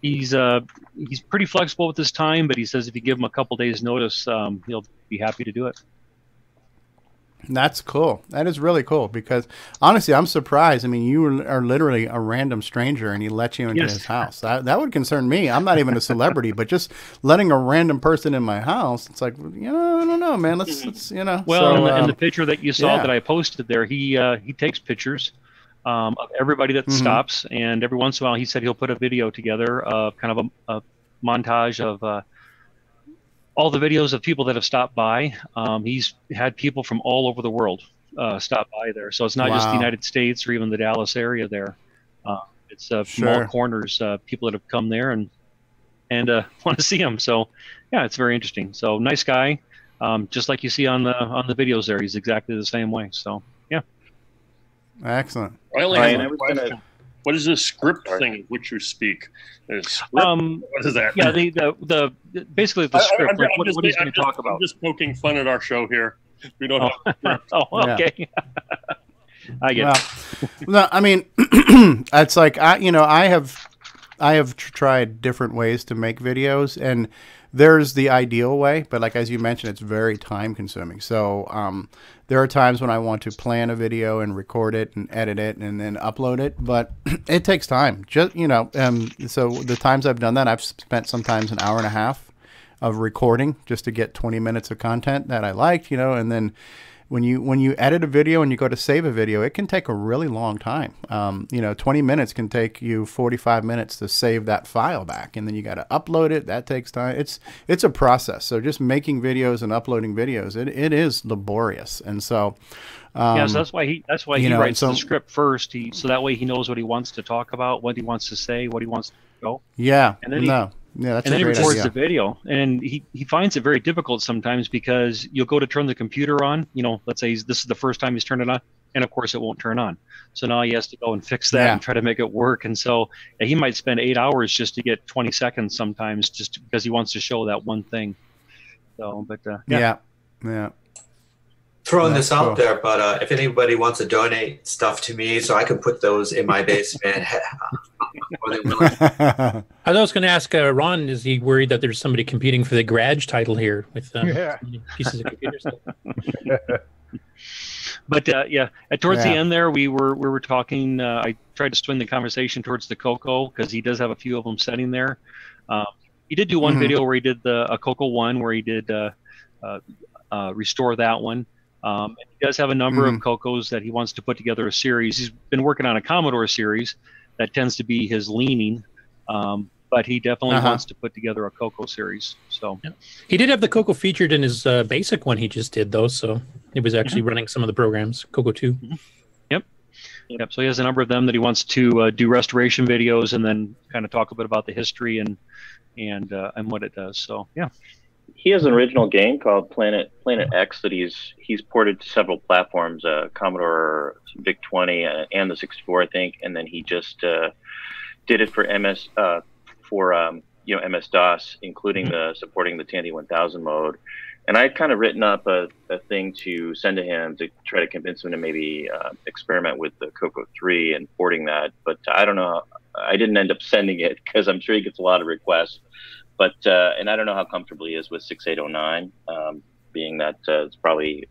He's pretty flexible with his time, but he says if you give him a couple days notice, he'll be happy to do it. That's cool. That is really cool because honestly, I'm surprised. I mean, you are literally a random stranger and he let you into his house. That would concern me. I'm not even a celebrity, but just letting a random person in my house, it's like, I don't know, man. Let's Well, so, in the picture that you saw that I posted there, he takes pictures of everybody that stops, and every once in a while he said he'll put a video together of kind of a montage of all the videos of people that have stopped by. He's had people from all over the world stop by there. So it's not just the United States or even the Dallas area there. It's from all corners, people that have come there and want to see him. So yeah, it's very interesting. So nice guy. Just like you see on the videos there, he's exactly the same way. So yeah. Excellent. I only have one question. What is this script thing of which you speak? What is that? Yeah, the basically the script. What he's going to talk about. I'm just poking fun at our show here. We don't have a script. Oh, okay. I get it. No, I mean, it's like I have tried different ways to make videos, and there's the ideal way, but like as you mentioned, it's very time consuming. So there are times when I want to plan a video and record it and edit it and then upload it, but it takes time. Just so the times I've done that, I've spent sometimes an hour and a half of recording just to get 20 minutes of content that I liked, and then when you edit a video and you go to save a video, it can take a really long time. 20 minutes can take you 45 minutes to save that file back, and then you got to upload it. That takes time. It's a process. So just making videos and uploading videos, it is laborious. And so so that's why he writes the script first. So that way he knows what he wants to talk about, what he wants to say, what he wants to go. Yeah. And then that's and then he great records idea. the video, and he finds it very difficult sometimes because you'll go to turn the computer on. Let's say this is the first time he's turned it on, and of course it won't turn on. So now he has to go and fix that and try to make it work. And so he might spend 8 hours just to get 20 seconds sometimes, just because he wants to show that one thing. So, but yeah. Throwing this out there, but if anybody wants to donate stuff to me so I can put those in my basement, I was going to ask Ron, is he worried that there's somebody competing for the garage title here with pieces of computer stuff? But towards the end there, we were talking. I tried to swing the conversation towards the CoCo because he does have a few of them sitting there. He did do one video where he did a CoCo 1 where he did restore that one. And he does have a number of CoCos that he wants to put together a series. He's been working on a Commodore series that tends to be his leaning, but he definitely wants to put together a CoCo series. So he did have the CoCo featured in his basic one he just did, though. So he was actually running some of the programs, CoCo 2. Yep. So he has a number of them that he wants to do restoration videos and then kind of talk a bit about the history and what it does. So yeah. He has an original game called Planet X that he's ported to several platforms, Commodore VIC-20 and the 64, I think, and then he just did it for MS-DOS, including supporting the Tandy 1000 mode. And I'd kind of written up a thing to send to him to try to convince him to maybe experiment with the CoCo 3 and porting that, but I don't know. I didn't end up sending it because I'm sure he gets a lot of requests. But and I don't know how comfortable he is with 6809, being that it's probably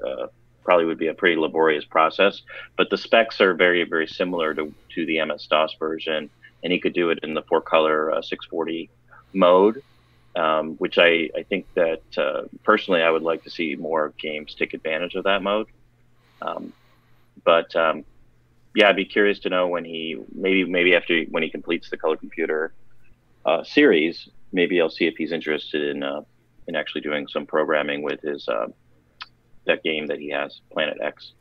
would be a pretty laborious process. But the specs are very, very similar to the MS-DOS version, and he could do it in the 4-color 640 mode, which I think that personally I would like to see more games take advantage of that mode. But I'd be curious to know when he maybe after when he completes the Color Computer series. Maybe I'll see if he's interested in actually doing some programming with his that game that he has, Planet X.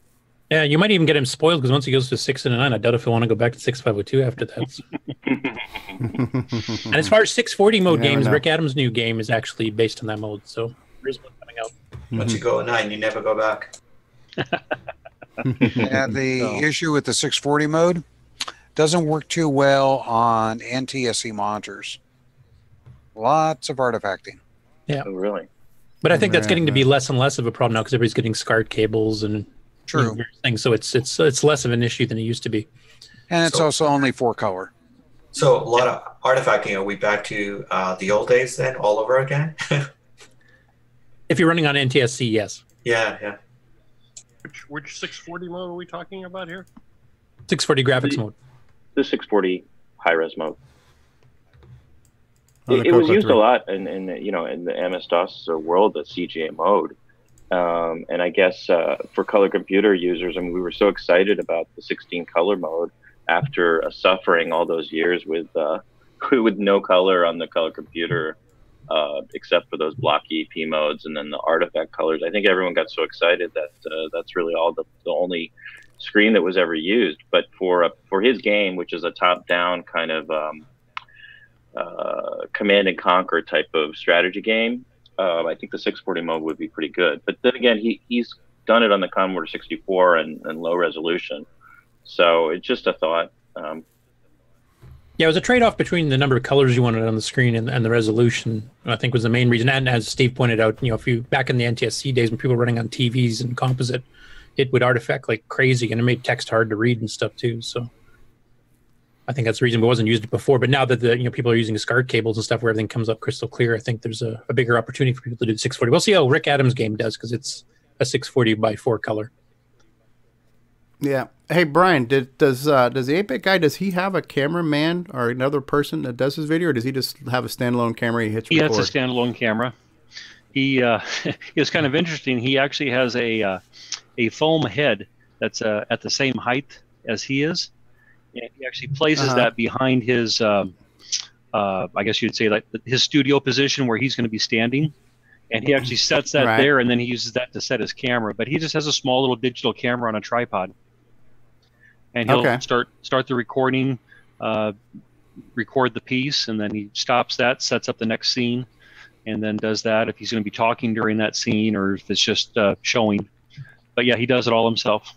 Yeah, you might even get him spoiled because once he goes to 6 and 9, I doubt if he'll want to go back to 6502 after that. And as far as 640 mode games, Rick Adams' new game is actually based on that mode. So there's one coming out. Once you go at 9, you never go back. Yeah, the issue with the 640 mode doesn't work too well on NTSC monitors. Lots of artifacting. Yeah. Oh, really? But I think that's getting to be less and less of a problem now because everybody's getting SCART cables and True. various things. So it's less of an issue than it used to be. And it's also only 4-color. So a lot of artifacting. Are we back to the old days then, all over again? If you're running on NTSC, yes. Yeah. Which 640 mode are we talking about here? 640 graphics mode. The 640 high-res mode. On the It was CoCo used 3. a lot in the MS-DOS world, the CGA mode. And I guess for color computer users, I mean, we were so excited about the 16 color mode after suffering all those years with no color on the color computer, except for those blocky P modes and then the artifact colors. I think everyone got so excited that that's really all the only screen that was ever used. But for his game, which is a top-down kind of command and conquer type of strategy game, I think the 640 mode would be pretty good. But then again, he's done it on the Commodore 64 and low resolution, so it's just a thought. Yeah, it was a trade-off between the number of colors you wanted on the screen and the resolution, I think, was the main reason. And as Steve pointed out, if you back in the NTSC days when people were running on TVs and composite, it would artifact like crazy, and it made text hard to read and stuff too. So I think that's the reason it wasn't used before. But now that people are using SCART cables and stuff where everything comes up crystal clear, I think there's a bigger opportunity for people to do the 640. We'll see how Rick Adams' game does because it's a 640 by 4 color. Yeah. Hey, Brian, does the 8-bit guy, does he have a cameraman or another person that does his video, or does he just have a standalone camera he hits record? He has a standalone camera. He it's kind of interesting. He actually has a foam head that's at the same height as he is. And he actually places that behind his, I guess you'd say, like his studio position where he's going to be standing. And he actually sets that there, and then he uses that to set his camera. But he just has a small little digital camera on a tripod. And he'll start the recording, record the piece, and then he stops that, sets up the next scene, and then does that if he's going to be talking during that scene or if it's just showing. But yeah, he does it all himself.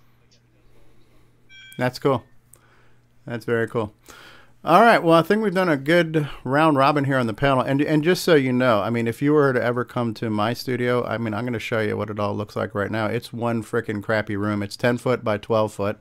That's cool. That's very cool. All right. Well, I think we've done a good round robin here on the panel. And just so you know, I mean, if you were to ever come to my studio, I mean, I'm going to show you what it all looks like right now. It's one freaking crappy room. It's 10 foot by 12 foot.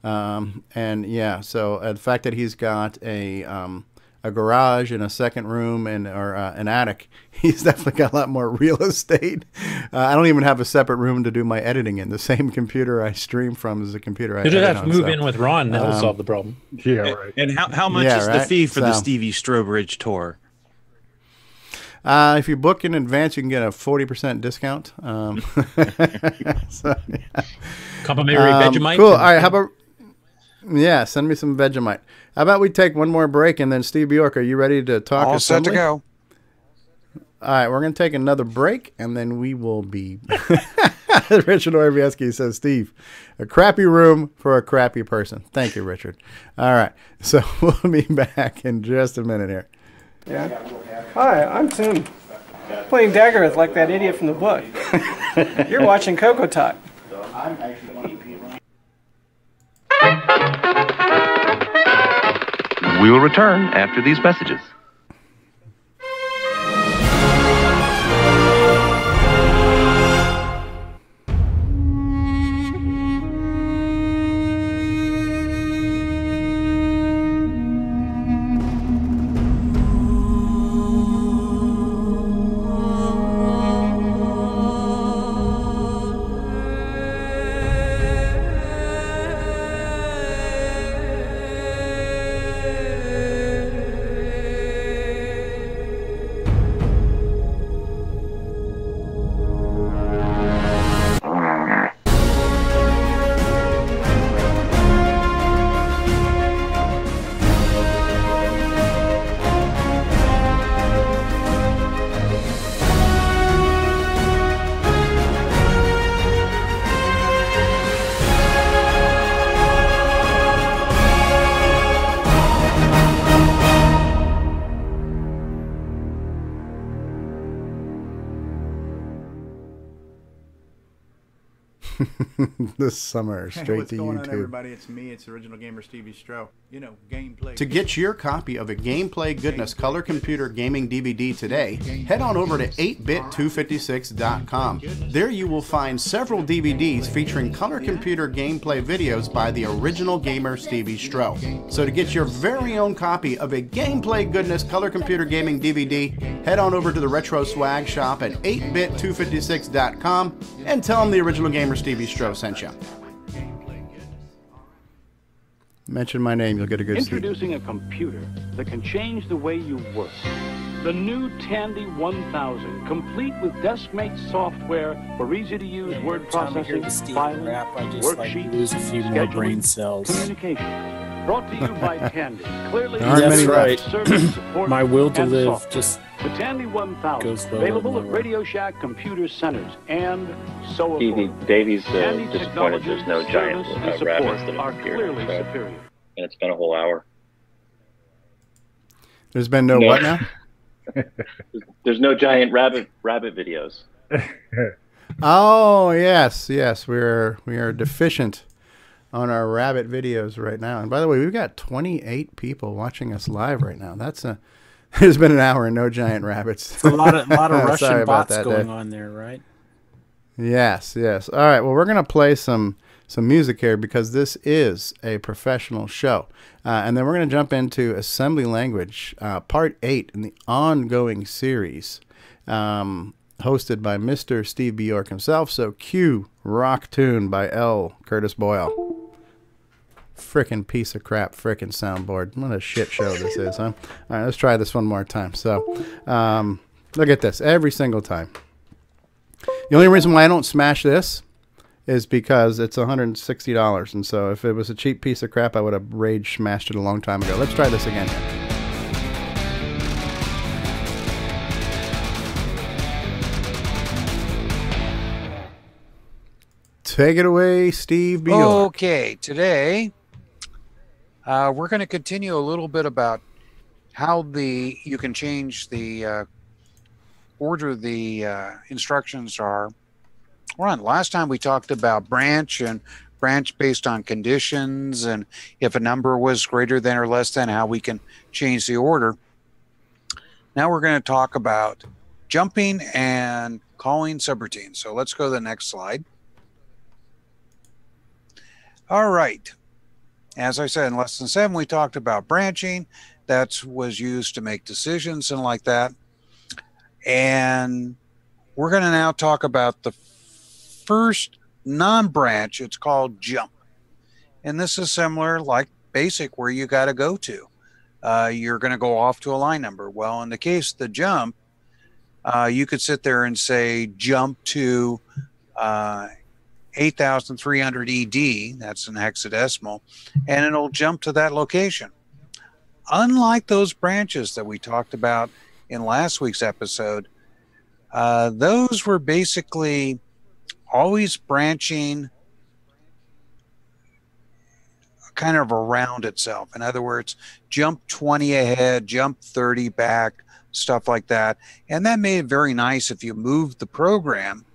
And yeah, so the fact that he's got a garage and a second room or an attic, he's definitely got a lot more real estate. I don't even have a separate room to do my editing in. The same computer I stream from is the computer I edit on. You just have to move in with Ron. That'll solve the problem. Yeah, right. And how much is the fee for the Stevie Strobridge tour? If you book in advance, you can get a 40% discount. So, yeah. Complimentary Vegemite. Cool. All right. How about... Yeah, send me some Vegemite. How about we take one more break, and then Steve Bjork, are you ready to talk? All set to go. All right, we're going to take another break, and then we will be... Richard Orvieski says, Steve, a crappy room for a crappy person. Thank you, Richard. All right, so we'll be back in just a minute here. Yeah. Hi, I'm Tim. Playing Daggerith like that idiot from the book. You're watching CoCoTALK. I'm actually... We will return after these messages. This summer, straight what's to going YouTube. on, everybody? It's me. It's Original Gamer Stevie Stroh. You know, gameplay. To get your copy of a Gameplay Goodness Color Computer Gaming DVD today, head on over to 8bit256.com. There you will find several DVDs featuring color computer gameplay videos by the Original Gamer Stevie Stroh. So to get your very own copy of a Gameplay Goodness Color Computer Gaming DVD, head on over to the Retro Swag Shop at 8bit256.com and tell them the Original Gamer Stevie Stroh sent you. Mention my name, you'll get a good seat. Introducing a computer that can change the way you work. The new Tandy 1000, complete with desk-mate software for easy-to-use word processing, filing, worksheets, lose a few more brain cells. communication. Brought to you by Tandy. Clearly, That's right. service support My will to and live software. just The Tandy 1000, goes lower available and at lower. Radio Shack computer centers and so Davey's Tandy disappointed there's no giant service and rabbits support that are appear. clearly So, superior. and it's been a whole hour. There's been no what now? There's no giant rabbit videos. Oh yes, we are deficient on our rabbit videos right now. And by the way, we've got 28 people watching us live right now. That's a there's been an hour and no giant rabbits. It's a lot of Russian Sorry about bots that, going Dave. on there, right? Yes. All right. Well, we're gonna play some music here because this is a professional show, and then we're gonna jump into assembly language, part 8 in the ongoing series, hosted by Mr. Steve Bjork himself. So cue rock tune by L. Curtis Boyle. Frickin' piece of crap, frickin' soundboard. What a shit show this is, huh? All right, let's try this one more time. So, look at this every single time. The only reason why I don't smash this is because it's $160, and so if it was a cheap piece of crap, I would have rage smashed it a long time ago. Let's try this again. Take it away, Steve Bjork. Okay, today we're going to continue a little bit about how you can change the order the instructions are run. Last time we talked about branch and branch based on conditions, and if a number was greater than or less than, how we can change the order. Now we're going to talk about jumping and calling subroutines. So let's go to the next slide. All right. As I said, in lesson 7, we talked about branching. That was used to make decisions and like that. And we're going to now talk about the first non-branch. It's called jump. And this is similar like basic, where you got to go to. You're going to go off to a line number. Well, in the case of the jump, you could sit there and say jump to 8,300 ED, that's an hexadecimal, and it'll jump to that location. Unlike those branches that we talked about in last week's episode, those were basically always branching kind of around itself. In other words, jump 20 ahead, jump 30 back, stuff like that. And that made it very nice if you moved the program.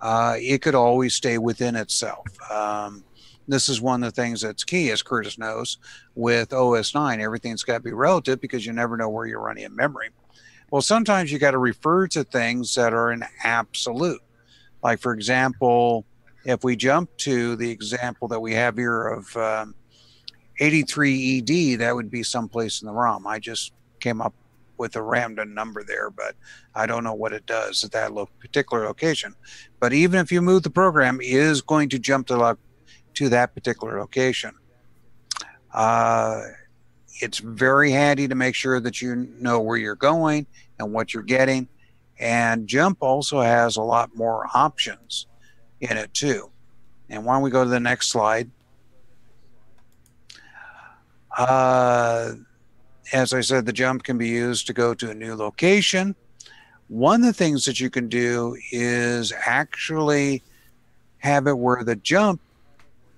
It could always stay within itself. This is one of the things that's key, as Curtis knows, with OS 9. Everything's got to be relative because you never know where you're running in memory. Well, sometimes you got to refer to things that are an absolute. Like, for example, if we jump to the example that we have here of 83 ED, that would be someplace in the ROM. I just came up with a random number there, but I don't know what it does at that particular location. But even if you move the program, it is going to jump to that particular location. It's very handy to make sure that you know where you're going and what you're getting. And jump also has a lot more options in it too. And why don't we go to the next slide? As I said, the jump can be used to go to a new location. One of the things that you can do is actually have it where the jump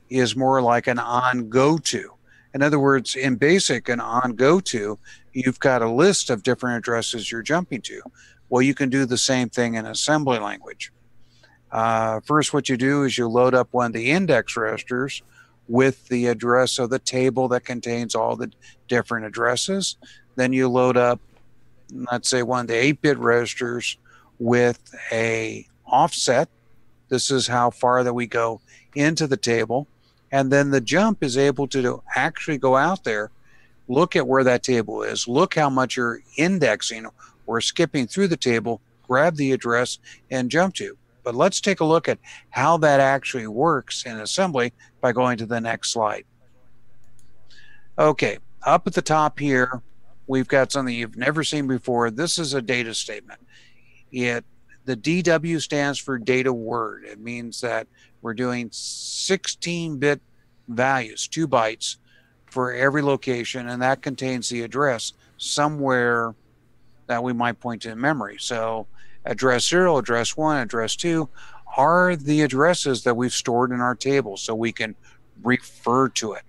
is more like an on go to. In other words, in BASIC, an on go to, you've got a list of different addresses you're jumping to. Well, you can do the same thing in assembly language. First, what you do is you load up one of the index registers with the address of the table that contains all the different addresses. Then you load up, let's say, one of the 8-bit registers with a offset. This is how far that we go into the table. And then the jump is able to actually go out there, look at where that table is, look how much you're indexing or skipping through the table, grab the address, and jump to. But let's take a look at how that actually works in assembly by going to the next slide. Okay, up at the top here, we've got something you've never seen before. This is a data statement. The DW stands for data word. It means that we're doing 16-bit values, 2 bytes for every location, and that contains the address somewhere that we might point to in memory. So address 0, address 1, address 2 are the addresses that we've stored in our table, so we can refer to it.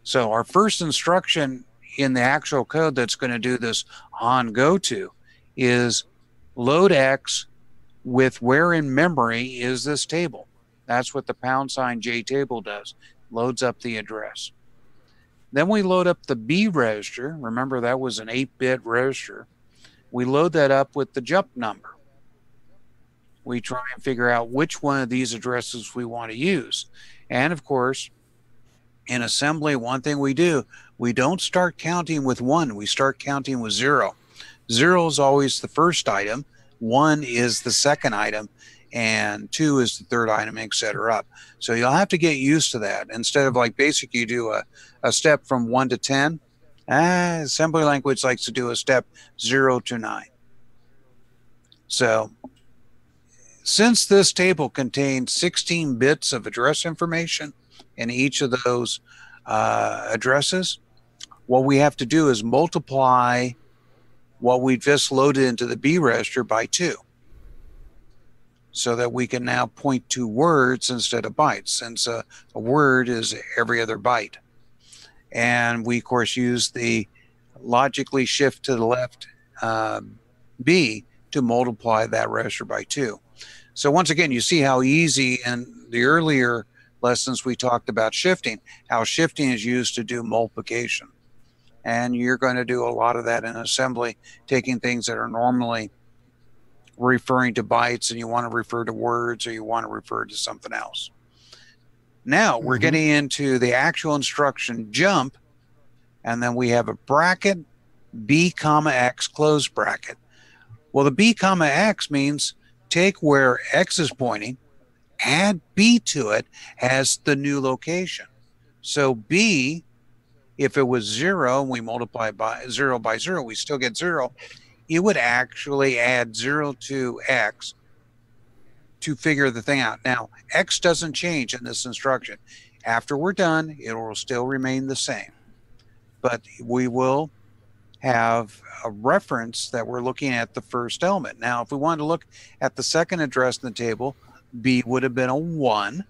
So our first instruction in the actual code that's going to do this on GoTo is load X with where in memory is this table. That's what the #J table does, loads up the address. Then we load up the B register. Remember, that was an 8-bit register. We load that up with the jump number. We try and figure out which one of these addresses we want to use. And of course, in assembly, one thing we do, we don't start counting with 1, we start counting with 0. 0 is always the first item, 1 is the second item, and 2 is the third item, etc. So you'll have to get used to that. Instead of like basic, you do a step from 1 to 10. Assembly language likes to do a step 0 to 9. So since this table contains 16 bits of address information in each of those addresses, what we have to do is multiply what we just loaded into the B register by 2, so that we can now point to words instead of bytes, since a word is every other byte. And we, of course, use the logically shift to the left B to multiply that register by 2. So once again, you see how easy in the earlier lessons we talked about shifting, how shifting is used to do multiplication. And you're going to do a lot of that in assembly, taking things that are normally referring to bytes and you want to refer to words, or you want to refer to something else. Now we're getting into the actual instruction jump, and then we have a bracket, B comma X close bracket. Well, the B comma X means take where X is pointing, add B to it as the new location. So B, if it was 0 and we multiply by 0 by 0, we still get 0. It would actually add 0 to X to figure the thing out. Now, X doesn't change in this instruction. After we're done, it will still remain the same. But we will have a reference that we're looking at the first element. Now, if we wanted to look at the second address in the table, B would have been a 1.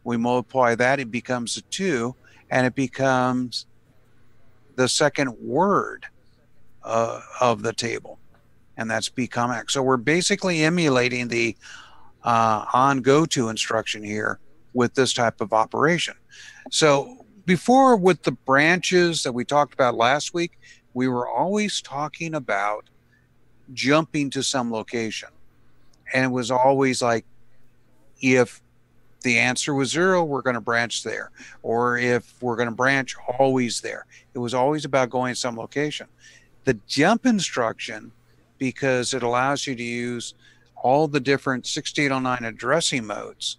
We multiply that, it becomes a 2, and it becomes the second word of the table, and that's B comma X. So we're basically emulating the on GoTo instruction here with this type of operation. So before, with the branches that we talked about last week, we were always talking about jumping to some location, and it was always like, if the answer was 0, we're going to branch there, or if we're going to branch always there. It was always about going to some location. The jump instruction, because it allows you to use all the different 6809 addressing modes,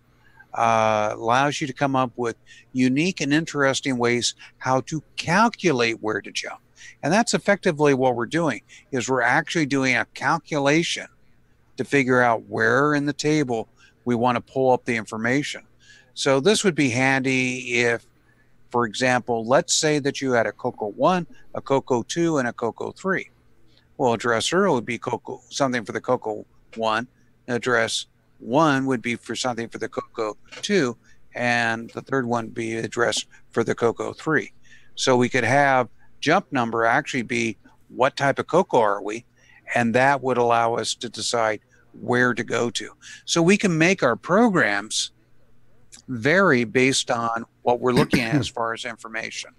allows you to come up with unique and interesting ways how to calculate where to jump. And that's effectively what we're doing, is we're actually doing a calculation to figure out where in the table we want to pull up the information. So this would be handy if, for example, let's say that you had a CoCo 1, a CoCo 2, and a CoCo 3. Well, address 0 would be something for the CoCo 1. Address 1 would be for something for the CoCo 2, and the third one would be address for the CoCo 3. So we could have jump number actually be what type of CoCo are we, and that would allow us to decide where to go to. So we can make our programs vary based on what we're looking at as far as information.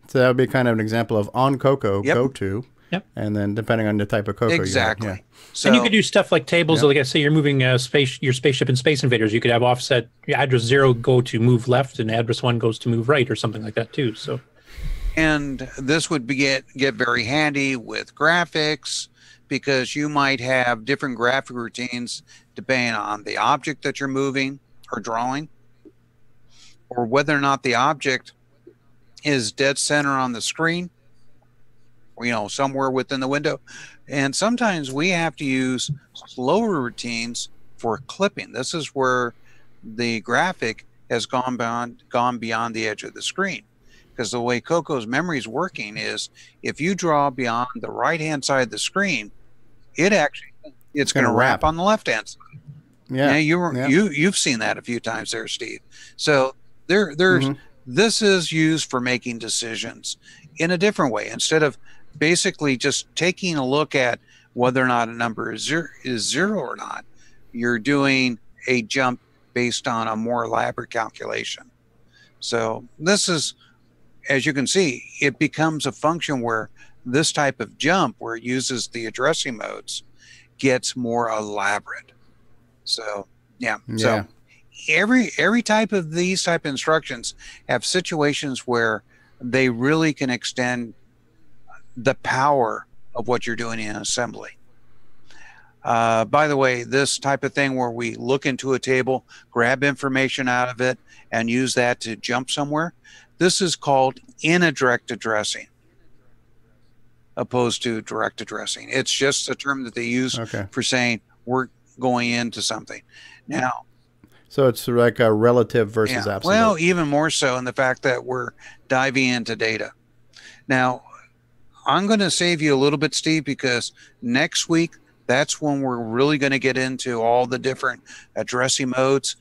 So that would be kind of an example of on CoCo, Yep. go to, and then depending on the type of CoCo Exactly. you have. So, and you could do stuff like tables. Yeah. Like I say, you're moving your spaceship in Space Invaders. You could have offset address 0 go to move left, and address 1 goes to move right, or something like that too. So, and this would get very handy with graphics, because you might have different graphic routines depending on the object that you're moving or drawing, or whether or not the object is dead center on the screen, or, you know, somewhere within the window. And sometimes we have to use slower routines for clipping. This is where the graphic has gone beyond the edge of the screen. Because the way CoCo's memory is working is, if you draw beyond the right-hand side of the screen, it's going to wrap on the left-hand side. Yeah, you've seen that a few times there, Steve. So this is used for making decisions in a different way. Instead of basically just taking a look at whether or not a number is zero or not, you're doing a jump based on a more elaborate calculation. So this is, as you can see, it becomes a function where this type of jump, where it uses the addressing modes, gets more elaborate. So so every type of these type of instructions have situations where they really can extend the power of what you're doing in assembly. By the way, this type of thing where we look into a table, grab information out of it, and use that to jump somewhere, this is called indirect addressing, opposed to direct addressing. It's just a term that they use for saying we're going into something. Now, so it's like a relative versus absolute. Well, even more so in the fact that we're diving into data. Now, I'm going to save you a little bit, Steve, because next week, that's when we're really going to get into all the different addressing modes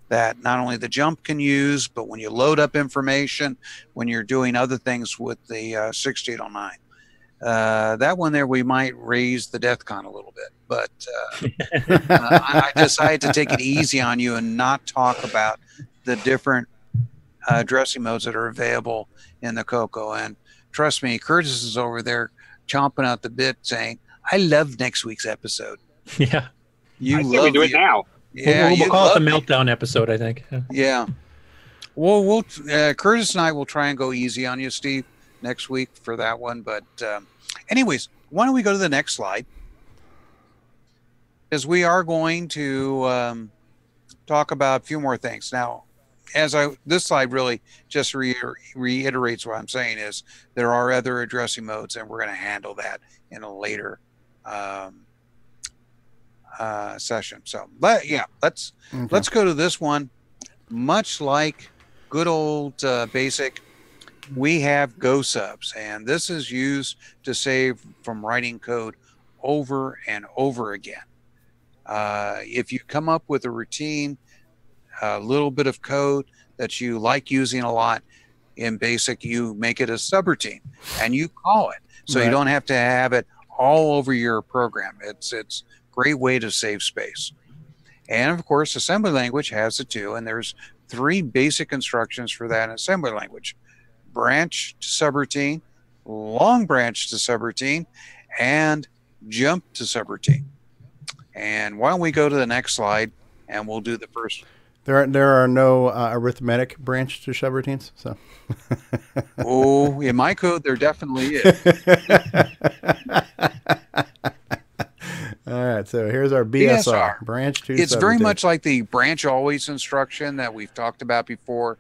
that not only the jump can use, but when you load up information, when you're doing other things with the 6809. That one there, we might raise the death count a little bit, but I decided to take it easy on you and not talk about the different addressing modes that are available in the CoCo. And trust me, Curtis is over there chomping out the bit saying, I love next week's episode. Yeah. You I say we do it now. Yeah, we'll call it the meltdown episode, I think. Yeah. Well, Curtis and I will try and go easy on you, Steve, next week for that one. But anyways, why don't we go to the next slide? Because we are going to talk about a few more things. Now, this slide really just reiterates what I'm saying is there are other addressing modes, and we're going to handle that in a later session. So, let's go to this one. Much like good old BASIC, we have Go subs, and this is used to save from writing code over and over again. If you come up with a routine, a little bit of code that you like using a lot in BASIC, you make it a subroutine and you call it, so you don't have to have it all over your program. It's a great way to save space. And of course, assembly language has it too, and there's 3 basic instructions for that in assembly language: branch to subroutine, long branch to subroutine, and jump to subroutine. And why don't we go to the next slide, and we'll do the first. There are no arithmetic branch to subroutines. So. Oh, in my code, there definitely is. All right, so here's our BSR, branch to It's very subroutine. much like the branch always instruction that we've talked about before.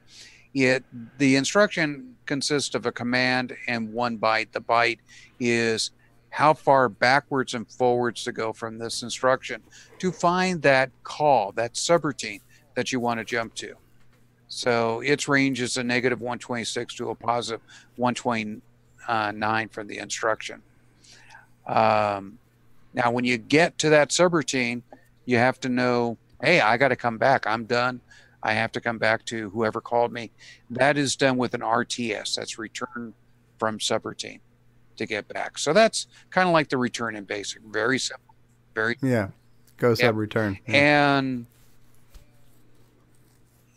The instruction consists of a command and 1 byte. The byte is how far backwards and forwards to go from this instruction to find that call, that subroutine that you want to jump to. So its range is a -126 to a positive 129 from the instruction. Now, when you get to that subroutine, you have to know, hey, I got to come back. I'm done. I have to come back to whoever called me. That is done with an RTS. That's return from subroutine to get back. So that's kind of like the return in BASIC. Very simple. Very Go sub return. And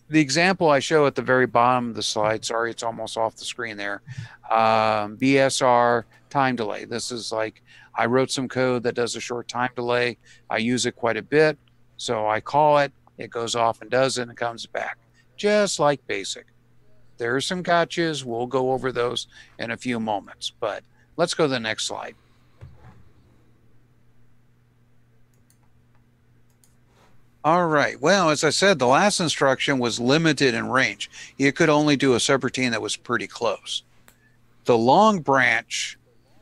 the example I show at the very bottom of the slide, sorry, it's almost off the screen there. BSR time delay. This is like, I wrote some code that does a short time delay. I use it quite a bit. So I call it, it goes off and does it and comes back. Just like BASIC. There are some gotchas. We'll go over those in a few moments, but let's go to the next slide. All right. Well, as I said, the last instruction was limited in range. You could only do a subroutine that was pretty close. The long branch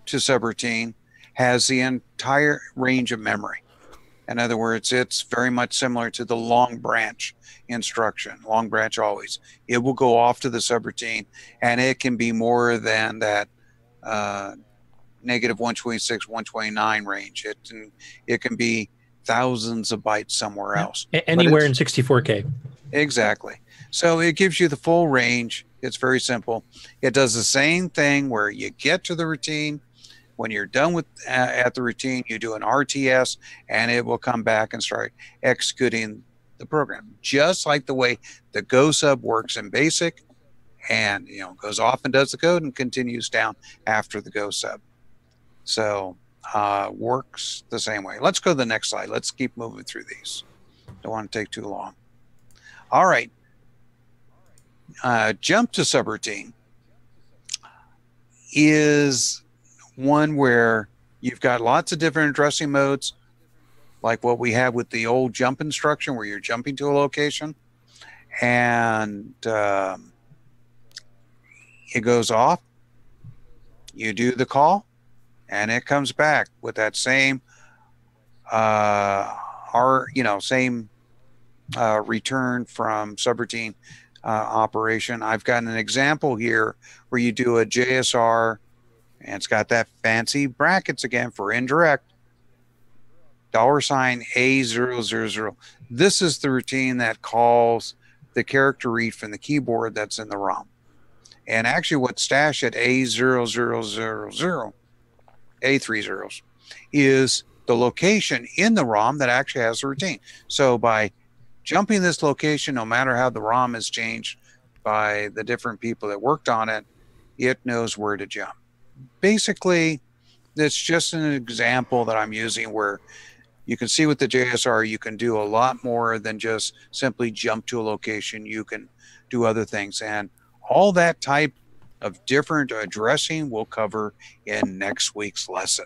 to subroutine has the entire range of memory. In other words, it's very much similar to the long branch instruction. Long branch always. It will go off to the subroutine, and it can be more than that negative 126, 129 range. It can be thousands of bytes somewhere else. Anywhere in 64K. Exactly. So it gives you the full range. It's very simple. It does the same thing where you get to the routine. When you're done with at the routine, you do an RTS, and it will come back and start executing the program, just like the way the Go sub works in BASIC, and goes off and does the code and continues down after the Go sub. So works the same way. Let's go to the next slide. Let's keep moving through these. Don't want to take too long. All right. Jump to subroutine is one where you've got lots of different addressing modes, like what we have with the old jump instruction where you're jumping to a location, and it goes off, you do the call, and it comes back with that same same return from subroutine operation. I've got an example here where you do a JSR, and it's got that fancy brackets again for indirect, $A000. This is the routine that calls the character read from the keyboard that's in the ROM. And actually what's stashed at A0000, A3 zeros, is the location in the ROM that actually has the routine. So by jumping this location, no matter how the ROM is changed by the different people that worked on it, it knows where to jump. Basically, it's just an example that I'm using where you can see with the JSR, you can do a lot more than just simply jump to a location. You can do other things. And all that type of different addressing we'll cover in next week's lesson.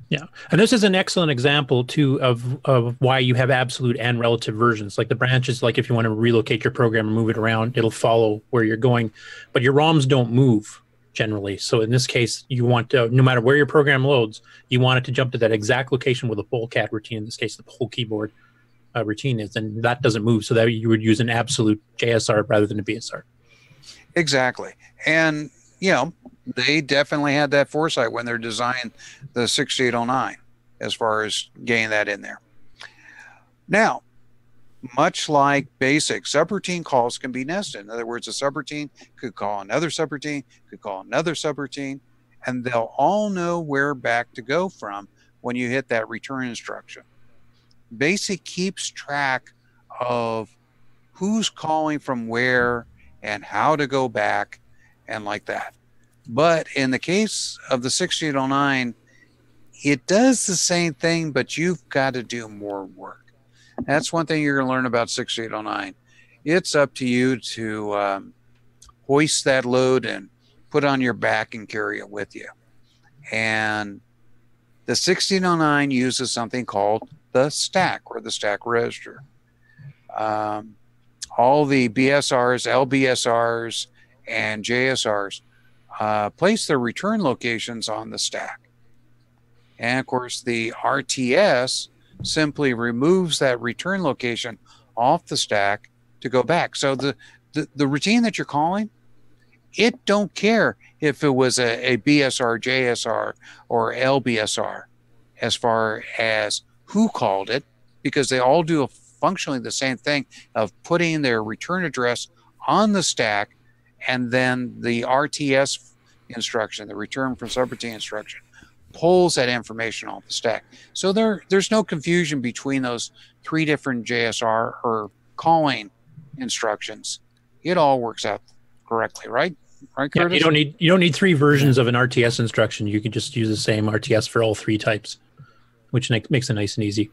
Yeah, and this is an excellent example too of why you have absolute and relative versions. Like the branches, like if you want to relocate your program and move it around, it'll follow where you're going, but your ROMs don't move generally. So in this case, you want to, no matter where your program loads, you want it to jump to that exact location where the polecat routine, in this case, the whole keyboard routine is, and that doesn't move. So that you would use an absolute JSR rather than a BSR. Exactly, and they definitely had that foresight when they're designing the 6809 as far as getting that in there. Now, much like BASIC, subroutine calls can be nested. In other words, a subroutine could call another subroutine, could call another subroutine, and they'll all know where back to go from when you hit that return instruction. BASIC keeps track of who's calling from where and how to go back and like that. But in the case of the 6809, it does the same thing, but you've got to do more work. That's one thing you're going to learn about 6809. It's up to you to hoist that load and put it on your back and carry it with you. And the 6809 uses something called the stack or the stack register. All the BSRs, LBSRs, and JSRs place their return locations on the stack. And of course, the RTS simply removes that return location off the stack to go back. So the routine that you're calling, it don't care if it was a BSR, JSR, or LBSR as far as who called it, because they all do functionally the same thing of putting their return address on the stack, and then the RTS instruction, the return from subroutine instruction, pulls that information off the stack. So there's no confusion between those 3 different JSR or calling instructions. It all works out correctly, right? Right, Yeah, Curtis? you don't need 3 versions of an RTS instruction. You can just use the same RTS for all 3 types, which makes it nice and easy.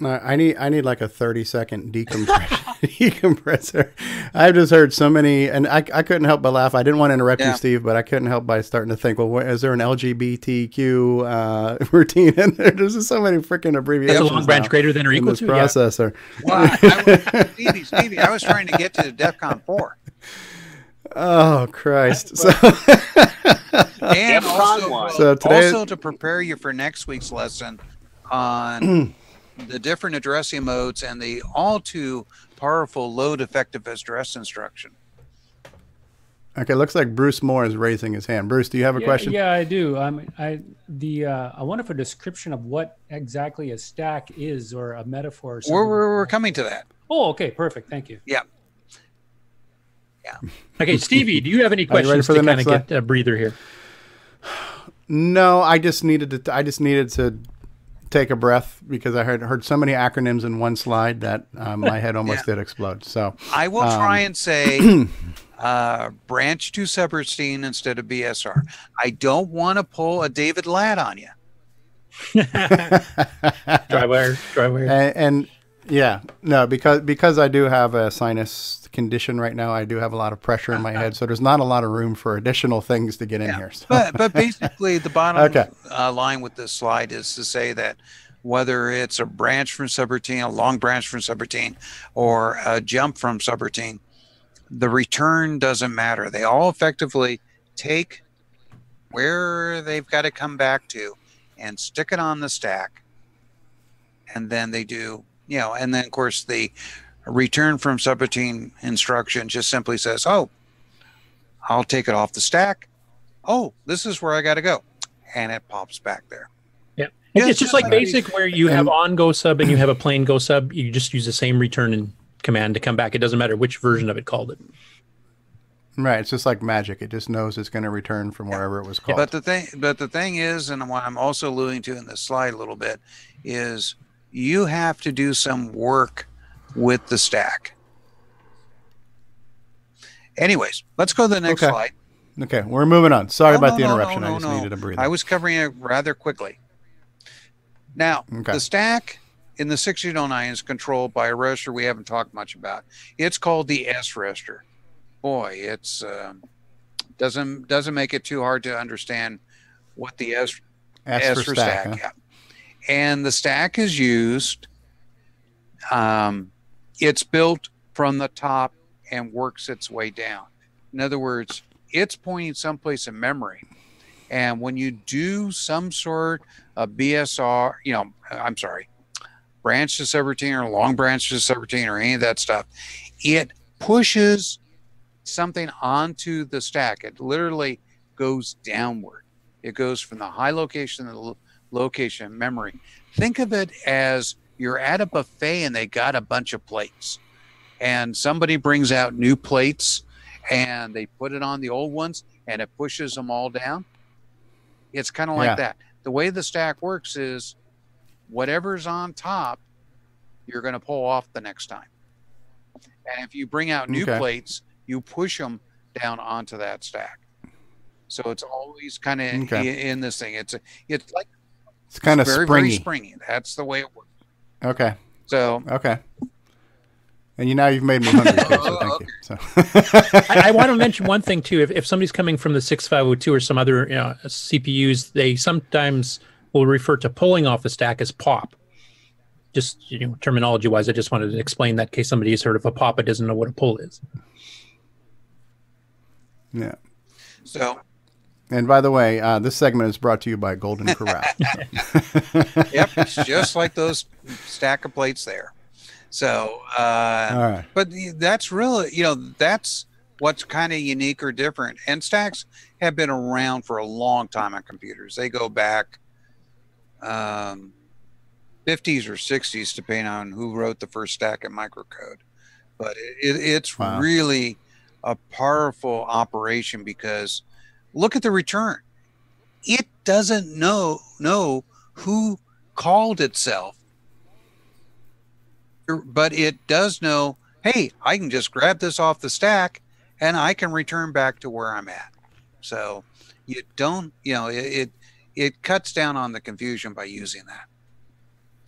I need like a 30-second decompressor. I've just heard so many, and I couldn't help but laugh. I didn't want to interrupt you, Steve, but I couldn't help by starting to think, well, is there an LGBTQ routine in there? There's just so many freaking abbreviations. That's a long branch greater than or equal this to processor. Well, Stevie, I was trying to get to DEFCON 4. Oh, Christ. So, and so today, also to prepare you for next week's lesson on the different addressing modes and the all too powerful load effective address instruction. Okay, looks like Bruce Moore is raising his hand. Bruce, do you have a question? Yeah, I do. I wonder for a description of what exactly a stack is, or a metaphor. Or something. We're coming to that. Oh, okay, perfect. Thank you. Yeah. Okay, Stevie, do you have any questions to kind of get a breather here? No, I just needed to take a breath because I heard so many acronyms in one slide that my head almost did explode. So I will try and say branch to subroutine instead of BSR. I don't want to pull a David Ladd on you. Dry wire. And yeah, no, because I do have a sinus condition right now. I do have a lot of pressure in my head, so there's not a lot of room for additional things to get in here. So. But basically, the bottom line with this slide is to say that whether it's a branch from subroutine, a long branch from subroutine, or a jump from subroutine, the return doesn't matter. They all effectively take where they've got to come back to and stick it on the stack, and then they do. And then of course the return from subroutine instruction just simply says, oh, I'll take it off the stack. Oh, this is where I got to go. And it pops back there. Yeah. It's just like basic where you have on go sub and you have a plain go sub. You just use the same return and command to come back. It doesn't matter which version of it called it. Right. It's just like magic. It just knows it's going to return from wherever it was called. But the thing is, and what I'm also alluding to in this slide a little bit, is you have to do some work with the stack. Anyways, let's go to the next slide. Okay, we're moving on. Sorry about the interruption. I just needed a breather. I was covering it rather quickly. Now, the stack in the 1609 is controlled by a register we haven't talked much about. It's called the S register. Boy, it's doesn't make it too hard to understand what the S for stack. Huh? And the stack is used. It's built from the top and works its way down. In other words, it's pointing someplace in memory. And when you do some sort of BSR, branch to subroutine or long branch to subroutine or any of that stuff, it pushes something onto the stack. It literally goes downward. It goes from the high location to the location memory. Think of it as you're at a buffet and they got a bunch of plates, and somebody brings out new plates and they put it on the old ones and it pushes them all down. It's kind of like that. The way the stack works is whatever's on top, you're going to pull off the next time. And if you bring out new plates, you push them down onto that stack. So it's always kind of in this thing. It's like it's kind of very, springy. very springy. That's the way it works. Okay. So and you've made me hungry, too, so thank you. So. I want to mention one thing too. If somebody's coming from the 6502 or some other CPUs, they sometimes will refer to pulling off the stack as pop. Just terminology wise, I just wanted to explain that in case somebody has heard of a pop but doesn't know what a pull is. Yeah. So. And by the way, this segment is brought to you by Golden Corral. Yep, it's just like those stack of plates there. So, all right. But that's really, that's what's kind of unique or different. And stacks have been around for a long time on computers. They go back 50s or 60s, depending on who wrote the first stack in microcode. But it's really a powerful operation because look at the return. it doesn't know who called itself, but it does know, hey, I can just grab this off the stack and I can return back to where I'm at. So you don't, it cuts down on the confusion by using that.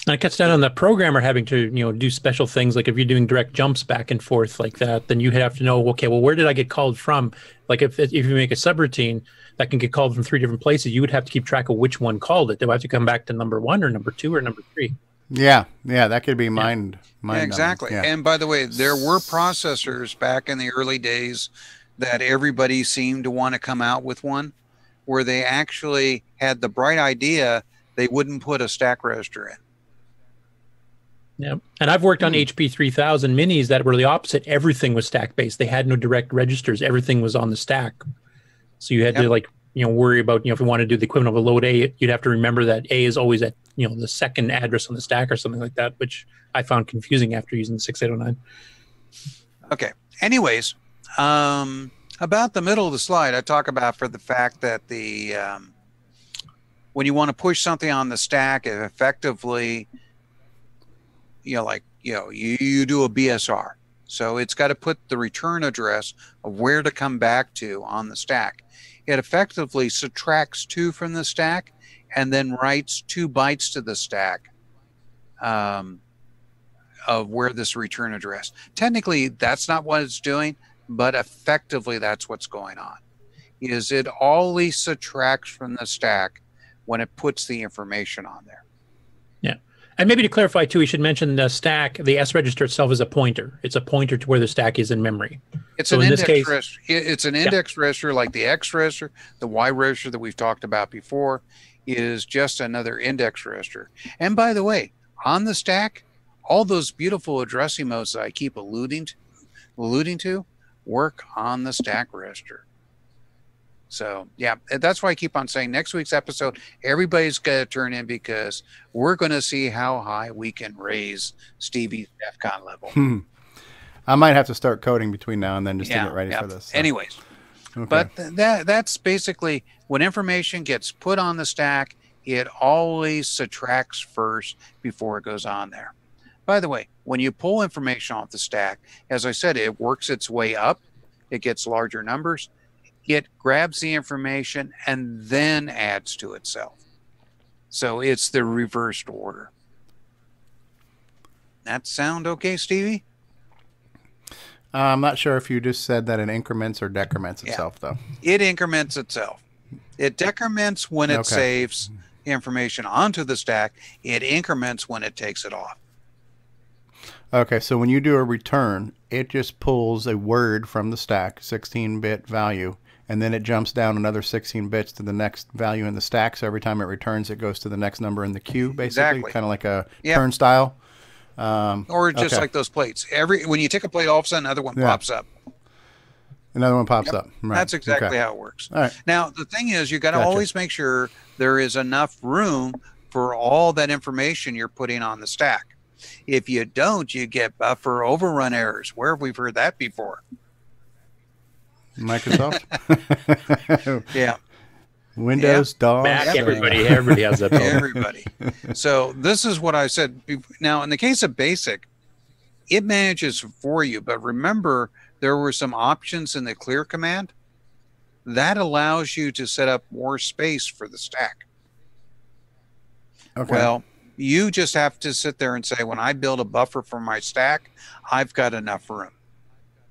And it cuts down on the programmer having to, do special things. Like if you're doing direct jumps back and forth like that, then you have to know, okay, well, where did I get called from? Like if you make a subroutine that can get called from 3 different places, you would have to keep track of which one called it. They would have to come back to number 1 or number 2 or number 3. Yeah, that could be mind. Exactly. Yeah. And by the way, there were processors back in the early days that everybody seemed to want to come out with one, where they actually had the bright idea they wouldn't put a stack register in. Yeah, and I've worked on HP 3000 minis that were the opposite. Everything was stack based. They had no direct registers. Everything was on the stack. So you had to worry about, if you want to do the equivalent of a load A, you'd have to remember that A is always at, the second address on the stack or something like that, which I found confusing after using the 6809. Okay. Anyways, about the middle of the slide, I talk about for the fact that when you want to push something on the stack, it effectively, you do a BSR. So it's got to put the return address of where to come back to on the stack. It effectively subtracts 2 from the stack and then writes 2 bytes to the stack of where this return address. Technically, that's not what it's doing, but effectively that's what's going on. Is it always subtracts from the stack when it puts the information on there. Yeah. And maybe to clarify too, we should mention the stack, the S register itself is a pointer. It's a pointer to where the stack is in memory. It's an index register. It's an index register like the X register, the Y register that we've talked about before is just another index register. And by the way, on the stack, all those beautiful addressing modes that I keep alluding to work on the stack register. So, yeah, that's why I keep on saying next week's episode, everybody's going to turn in because we're going to see how high we can raise Stevie's DEF CON level. I might have to start coding between now and then just to get ready for this. So. Anyways, okay. But that's basically when information gets put on the stack, it always subtracts first before it goes on there. By the way, when you pull information off the stack, as I said, it works its way up. It gets larger numbers. It grabs the information and then adds to itself. So it's the reversed order. That sound okay, Stevie? I'm not sure if you just said that it increments or decrements itself, though. It increments itself. It decrements when it saves information onto the stack. It increments when it takes it off. Okay, so when you do a return, it just pulls a word from the stack, 16-bit value, and then it jumps down another 16 bits to the next value in the stack. So every time it returns, it goes to the next number in the queue, basically, kind of like a turnstile. Or just like those plates. When you take a plate, all of a sudden another one pops up. Another one pops up. Right. That's exactly how it works. All right. Now, the thing is, you got to always make sure there is enough room for all that information you're putting on the stack. If you don't, you get buffer overrun errors. Where have we heard that before? Microsoft. Yeah. Windows, DOS. Mac, everybody has that problem. Everybody. So this is what I said. Now, in the case of BASIC, it manages for you. But remember, there were some options in the clear command that allows you to set up more space for the stack. Okay. Well, you just have to sit there and say, when I build a buffer for my stack, I've got enough room.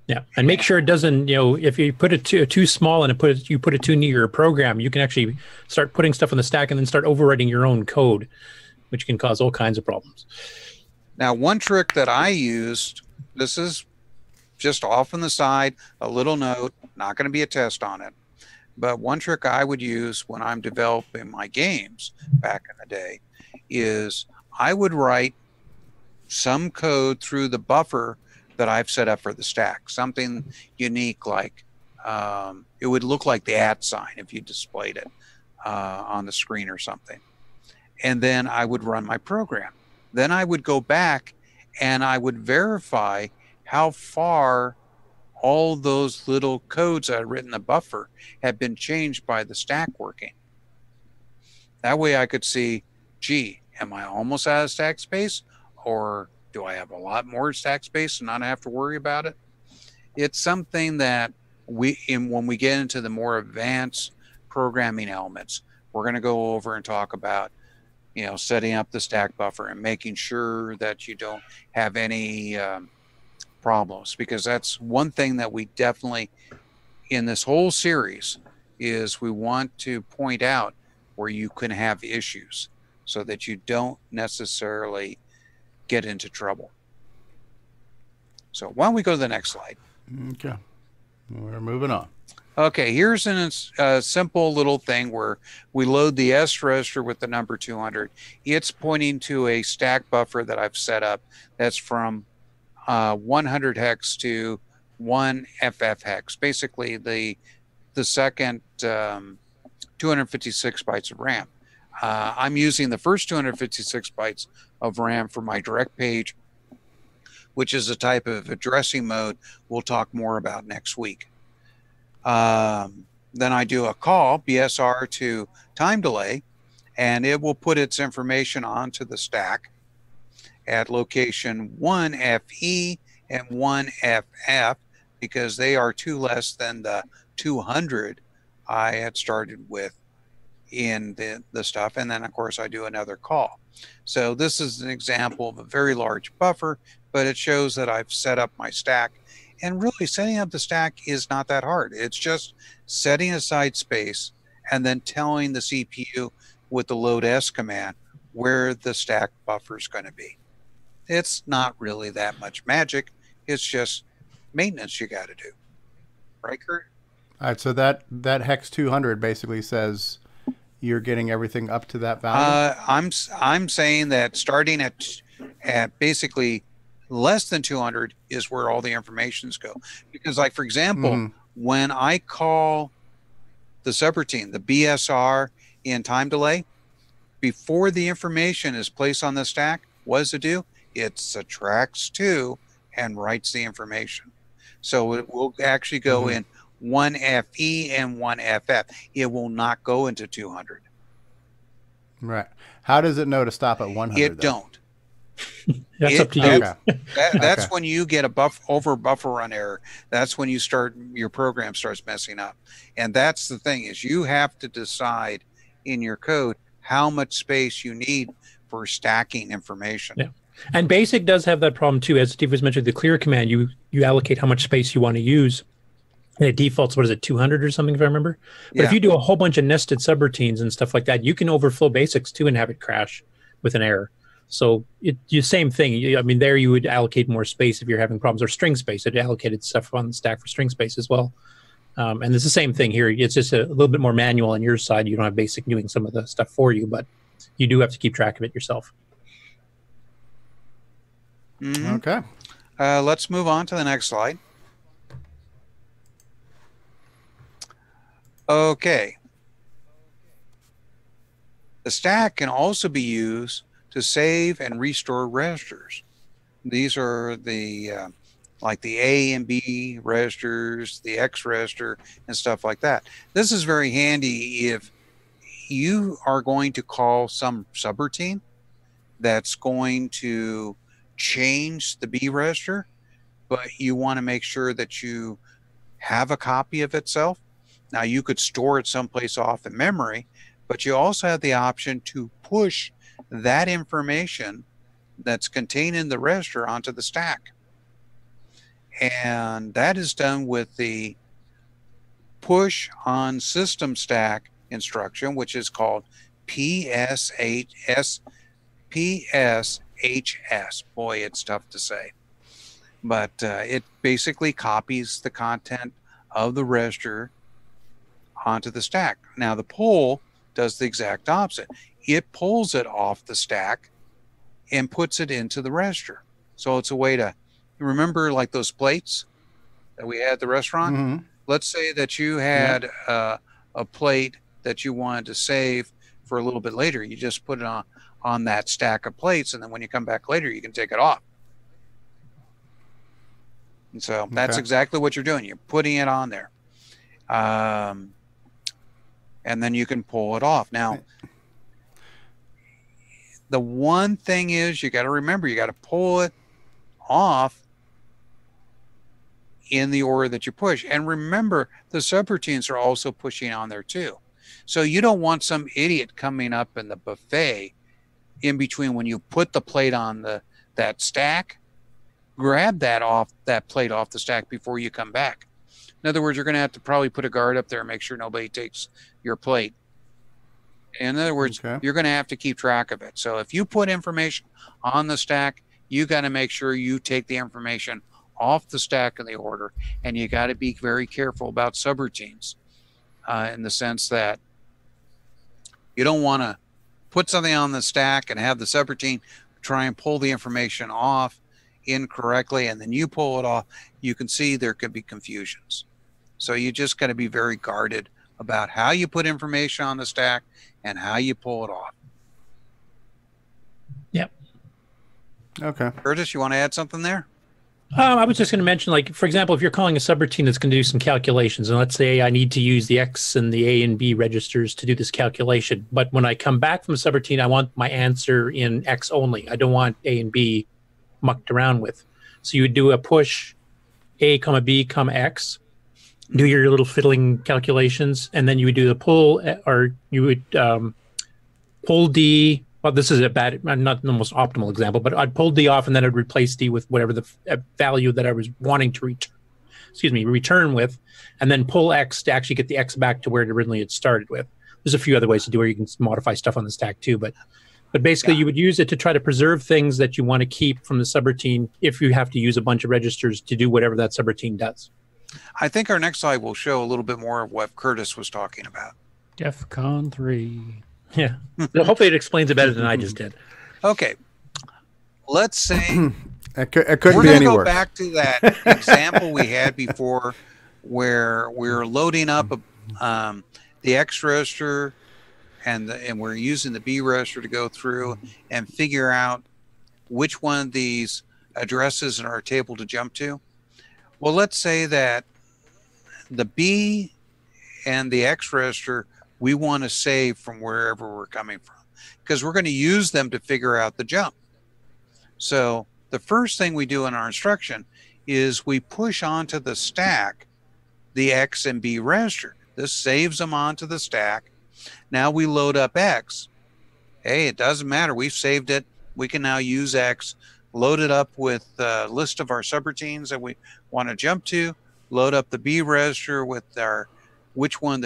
Yeah, and make sure it doesn't, if you put it too small and you put it too near your program, you can actually start putting stuff on the stack and then start overwriting your own code, which can cause all kinds of problems. Now, one trick that I used, this is just off on the side, a little note, not going to be a test on it, but one trick I would use when I'm developing my games back in the day is I would write some code through the buffer that I've set up for the stack, something unique like it would look like the @ sign if you displayed it on the screen or something. And then I would run my program. Then I would go back and I would verify how far all those little codes I had written in the buffer had been changed by the stack working. That way I could see, gee, am I almost out of stack space? Or do I have a lot more stack space and not have to worry about it? It's something that when we get into the more advanced programming elements, we're going to go over and talk about, setting up the stack buffer and making sure that you don't have any problems, because that's one thing that we definitely in this whole series is we want to point out where you can have issues so that you don't necessarily get into trouble. So why don't we go to the next slide? Okay. We're moving on. Okay, here's a simple little thing where we load the S register with the number 200. It's pointing to a stack buffer that I've set up that's from 100 hex to 1 FF hex, basically the second 256 bytes of RAM. I'm using the first 256 bytes of RAM for my direct page, which is a type of addressing mode we'll talk more about next week. Then I do a call, BSR to time delay, and it will put its information onto the stack at location 1FE and 1FF, because they are 2 less than the 200 I had started with in the stuff. And then of course I do another call. So this is an example of a very large buffer, but it shows that I've set up my stack. And really setting up the stack is not that hard. It's just setting aside space and then telling the CPU with the load S command where the stack buffer is going to be. It's not really that much magic. It's just maintenance you got to do. Right, Kurt? All right, so that hex 200 basically says you're getting everything up to that value? I'm saying that starting at basically less than 200 is where all the informations go. Because like, for example, when I call the subroutine, the BSR in time delay, before the information is placed on the stack, what does it do? It subtracts 2 and writes the information. So it will actually go in 1FE and 1FF. It will not go into 200. Right. How does it know to stop at 100? It don't. That's up to you. That's when you get a over buffer run error. That's when your program starts messing up. And that's the thing, is you have to decide in your code how much space you need for stacking information. Yeah. And BASIC does have that problem too. As Steve was mentioning, the clear command, you allocate how much space you want to use. And it defaults, what is it, 200 or something, if I remember? But if you do a whole bunch of nested subroutines and stuff like that, you can overflow BASICs too and have it crash with an error. So the same thing. I mean, there you would allocate more space if you're having problems, or string space. It allocated stuff on the stack for string space as well. And it's the same thing here. It's just a little bit more manual on your side. You don't have BASIC doing some of the stuff for you, but you do have to keep track of it yourself. Okay. Let's move on to the next slide. Okay. The stack can also be used to save and restore registers. These are the like the A and B registers, the X register, and stuff like that. This is very handy if you are going to call some subroutine that's going to change the B register, but you want to make sure that you have a copy of itself. Now you could store it someplace off in memory, but you also have the option to push that information that's contained in the register onto the stack. And that is done with the push on system stack instruction, which is called PSHS. Boy, it's tough to say. But it basically copies the content of the register onto the stack. Now the pull does the exact opposite. It pulls it off the stack and puts it into the register. So it's a way to remember, like those plates that we had at the restaurant. Let's say that you had a plate that you wanted to save for a little bit later. You just put it on that stack of plates, and then when you come back later, you can take it off. And so that's exactly what you're doing. You're putting it on there. And then you can pull it off. Now, The one thing is you got to remember, you got to pull it off in the order that you push. And remember, the subroutines are also pushing on there too. So you don't want some idiot coming up in the buffet in between when you put the plate on that stack. Grab that plate off the stack before you come back. In other words, you're going to have to probably put a guard up there and make sure nobody takes your plate. In other words, you're going to have to keep track of it. So if you put information on the stack, you got to make sure you take the information off the stack in the order, and you got to be very careful about subroutines in the sense that you don't want to put something on the stack and have the subroutine try and pull the information off incorrectly, and then you pull it off. You can see there could be confusions. So you just got to be very guarded about how you put information on the stack and how you pull it off. Yep. Okay. Curtis, you want to add something there? I was just going to mention, like, for example, if you're calling a subroutine that's going to do some calculations, and let's say I need to use the X and the A and B registers to do this calculation, but when I come back from a subroutine, I want my answer in X only. I don't want A and B mucked around with. So you would do a push A, comma B, comma X, do your little fiddling calculations, and then you would do the pull, or you would pull D. Well, this is a bad, not the most optimal example, but I'd pull D off and then I'd replace D with whatever the value that I was wanting to return with, and then pull X to actually get the X back to where it originally had started with. There's a few other ways to do it. You can modify stuff on the stack too, but basically you would use it to try to preserve things that you want to keep from the subroutine if you have to use a bunch of registers to do whatever that subroutine does. I think our next slide will show a little bit more of what Curtis was talking about. DEFCON 3. Yeah. Hopefully it explains it better than I just did. Okay. Let's say it couldn't we're be going to any go worse. back to that example we had before where we're loading up the X register and we're using the B register to go through and figure out which one of these addresses in our table to jump to. Well, let's say that the B and the X register we want to save from wherever we're coming from, because we're going to use them to figure out the jump. So the first thing we do in our instruction is we push onto the stack the X and B register. This saves them onto the stack. Now we load up X. Hey, it doesn't matter. We've saved it. We can now use X, load it up with a list of our subroutines that we want to jump to, load up the B register with our which one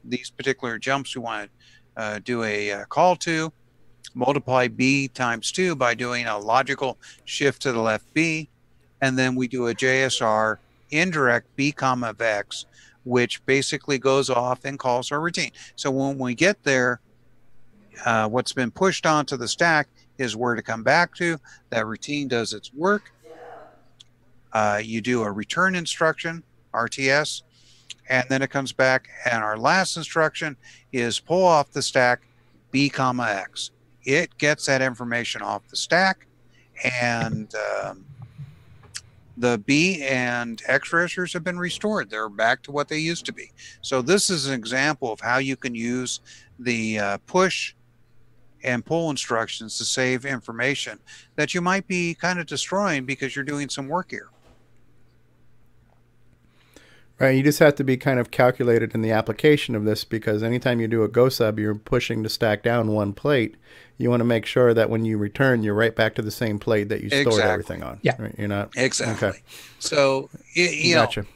these particular jumps we want to do a call to, multiply B times 2 by doing a logical shift to the left B, and then we do a JSR indirect B comma of X, which basically goes off and calls our routine. So when we get there, what's been pushed onto the stack is where to come back to. That routine does its work. You do a return instruction, RTS, and then it comes back, and our last instruction is pull off the stack B comma X. It gets that information off the stack, and the B and X registers have been restored. They're back to what they used to be. So this is an example of how you can use the push and pull instructions to save information that you might be kind of destroying because you're doing some work here. Right, you just have to be kind of calculated in the application of this, because anytime you do a go sub, you're pushing to stack down one plate. You want to make sure that when you return, you're right back to the same plate that you stored everything on. Yeah, right? You're not exactly. Okay. So you Gotcha. know,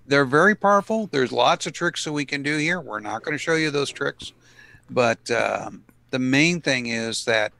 they're very powerful. There's lots of tricks that we can do here. We're not going to show you those tricks, but the main thing is that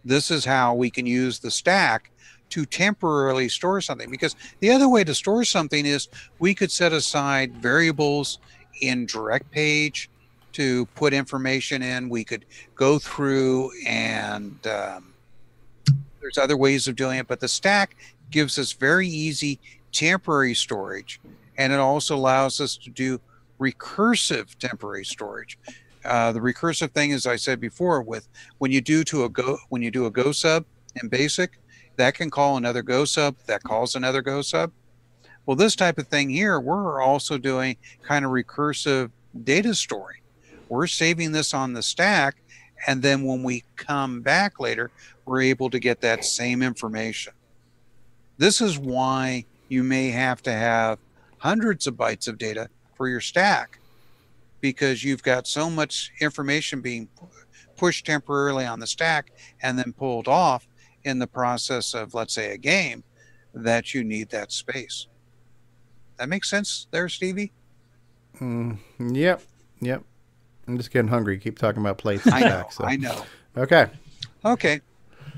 this is how we can use the stack to temporarily store something, because the other way to store something is we could set aside variables in direct page to put information in. We could go through and there's other ways of doing it, but the stack gives us very easy temporary storage, and it also allows us to do recursive temporary storage. The recursive thing, as I said before, with when you do a go sub in BASIC, that can call another go sub that calls another go sub. Well, this type of thing here, we're also doing kind of recursive data storing. We're saving this on the stack, And then when we come back later, we're able to get that same information. This is why you may have to have hundreds of bytes of data for your stack, because you've got so much information being pushed temporarily on the stack and then pulled off in the process of, let's say, a game, that you need that space. That makes sense there, Stevie? Yep. I'm just getting hungry. Keep talking about plates and stacks. I know. Okay. Okay.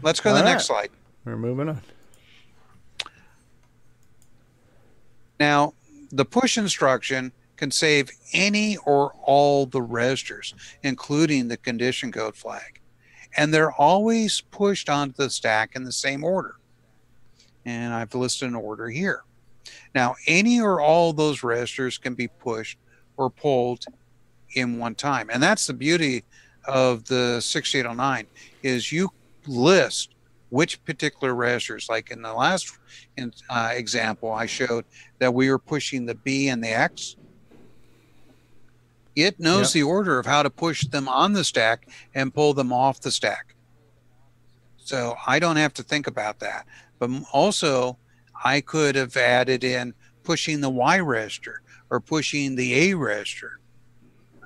Let's go to the next slide. We're moving on. Now, the push instruction can save any or all the registers, including the condition code flag. And they're always pushed onto the stack in the same order. And I've listed an order here. Now, any or all those registers can be pushed or pulled in one time. And that's the beauty of the 6809, is you list which particular registers. Like in the last example, I showed that we were pushing the B and the X. It knows the order of how to push them on the stack and pull them off the stack. So I don't have to think about that. But also, I could have added in pushing the Y register or pushing the A register.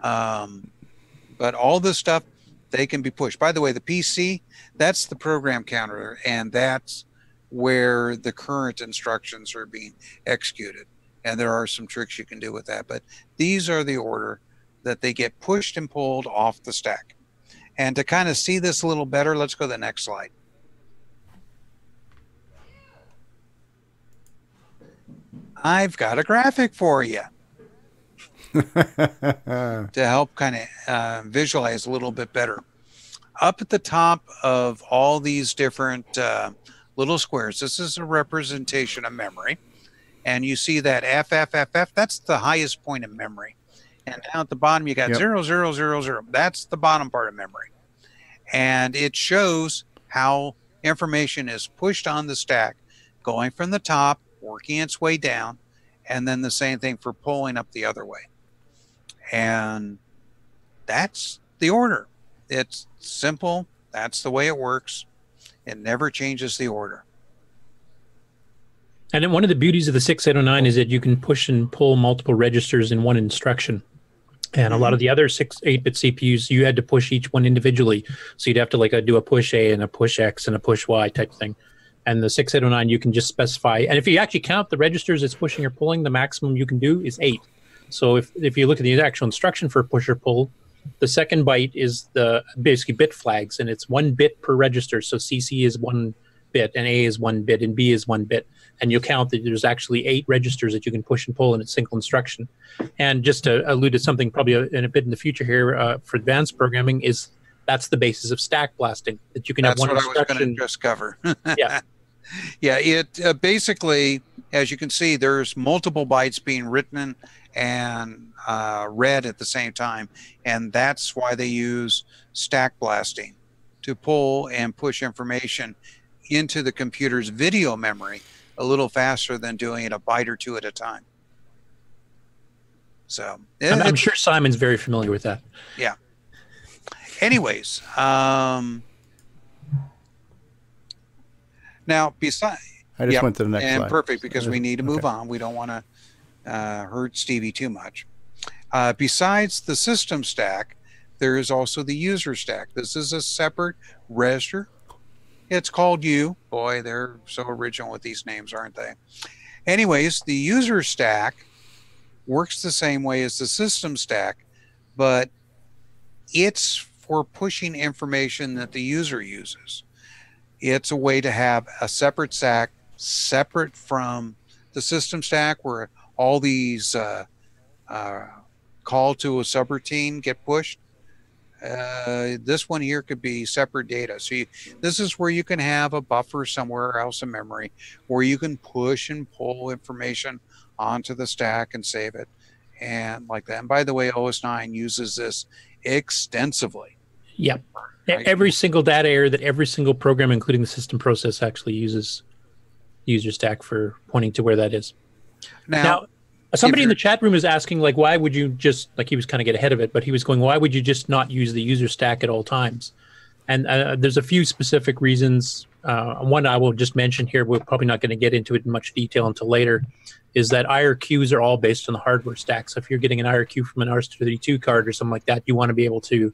But all this stuff, they can be pushed. By the way, the PC, that's the program counter, and that's where the current instructions are being executed. And there are some tricks you can do with that. But these are the order that they get pushed and pulled off the stack. And to kind of see this a little better, let's go to the next slide. I've got a graphic for you to help kind of visualize a little bit better. Up at the top of all these different little squares, this is a representation of memory. And you see that FFFF, that's the highest point of memory. And down at the bottom, you got 0, 0, 0, 0. That's the bottom part of memory. And it shows how information is pushed on the stack, going from the top, working its way down, and then the same thing for pulling up the other way. And that's the order. It's simple. That's the way it works. It never changes the order. And then one of the beauties of the 6809 is that you can push and pull multiple registers in one instruction. And a lot of the other 8-bit CPUs, you had to push each one individually. So you'd have to like do a push A and a push X and a push Y type thing. And the 6809, you can just specify. And if you actually count the registers it's pushing or pulling, the maximum you can do is 8. So if you look at the actual instruction for push or pull, the second byte is the basically bit flags, and it's 1 bit per register. So CC is 1 bit, and A is 1 bit, and B is 1 bit. And you count that there's actually 8 registers that you can push and pull in a single instruction. And just to allude to something probably in a bit in the future here for advanced programming, is that's the basis of stack blasting, that you can have one instruction. That's what I was going to just cover. Yeah. Yeah, it basically, as you can see, there's multiple bytes being written and read at the same time. And that's why they use stack blasting to pull and push information into the computer's video memory a little faster than doing it a byte or two at a time. So I'm sure Simon's very familiar with that. Yeah. Anyways, now besides, I just went to the next slide. Perfect, because we need to move on. We don't want to hurt Stevie too much. Besides the system stack, there is also the user stack. This is a separate register. It's called U. Boy, they're so original with these names, aren't they? Anyways, the user stack works the same way as the system stack, but it's for pushing information that the user uses. It's a way to have a separate stack, separate from the system stack, where all these call to a subroutine get pushed. This one here could be separate data. So this is where you can have a buffer somewhere else in memory where you can push and pull information onto the stack and save it and like that. And by the way, OS 9 uses this extensively. Yep. Right? Every single data area that every single program, including the system process, actually uses user stack for pointing to where that is. Now Somebody in the chat room is asking, like, why would you just, like, he was kind of get ahead of it, but he was going, why would you just not use the user stack at all times? And there's a few specific reasons. One I will just mention here, we're probably not going to get into it in much detail until later, is that IRQs are all based on the hardware stack. So if you're getting an IRQ from an RS-232 card or something like that, you want to be able to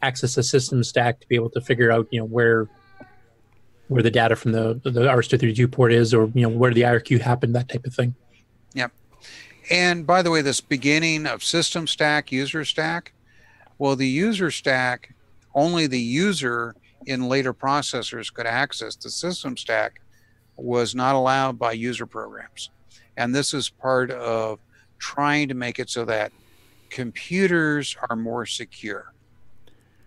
access the system stack to be able to figure out, where the data from the RS-232 port is, or, where the IRQ happened, that type of thing. Yep. And by the way, this beginning of system stack, user stack, well, the user stack, only the user in later processors could access. The system stack was not allowed by user programs. And this is part of trying to make it so that computers are more secure.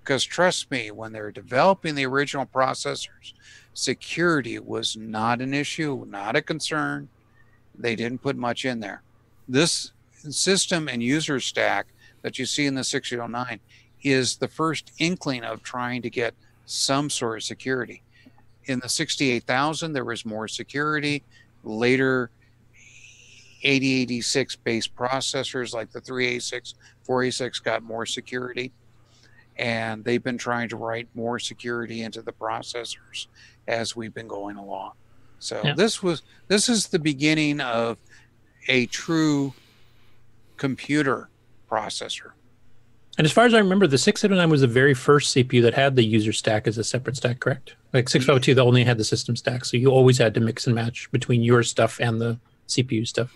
Because trust me, when they're developing the original processors, security was not an issue, not a concern. They didn't put much in there. This system and user stack that you see in the 6809 is the first inkling of trying to get some sort of security. In the 68000, there was more security. Later, 8086 based processors like the 386, 486 got more security. And they've been trying to write more security into the processors as we've been going along. So yeah. This is the beginning of a true computer processor. And as far as I remember, the 689 was the very first CPU that had the user stack as a separate stack, correct? Like 652, they only had the system stack, so you always had to mix and match between your stuff and the CPU stuff.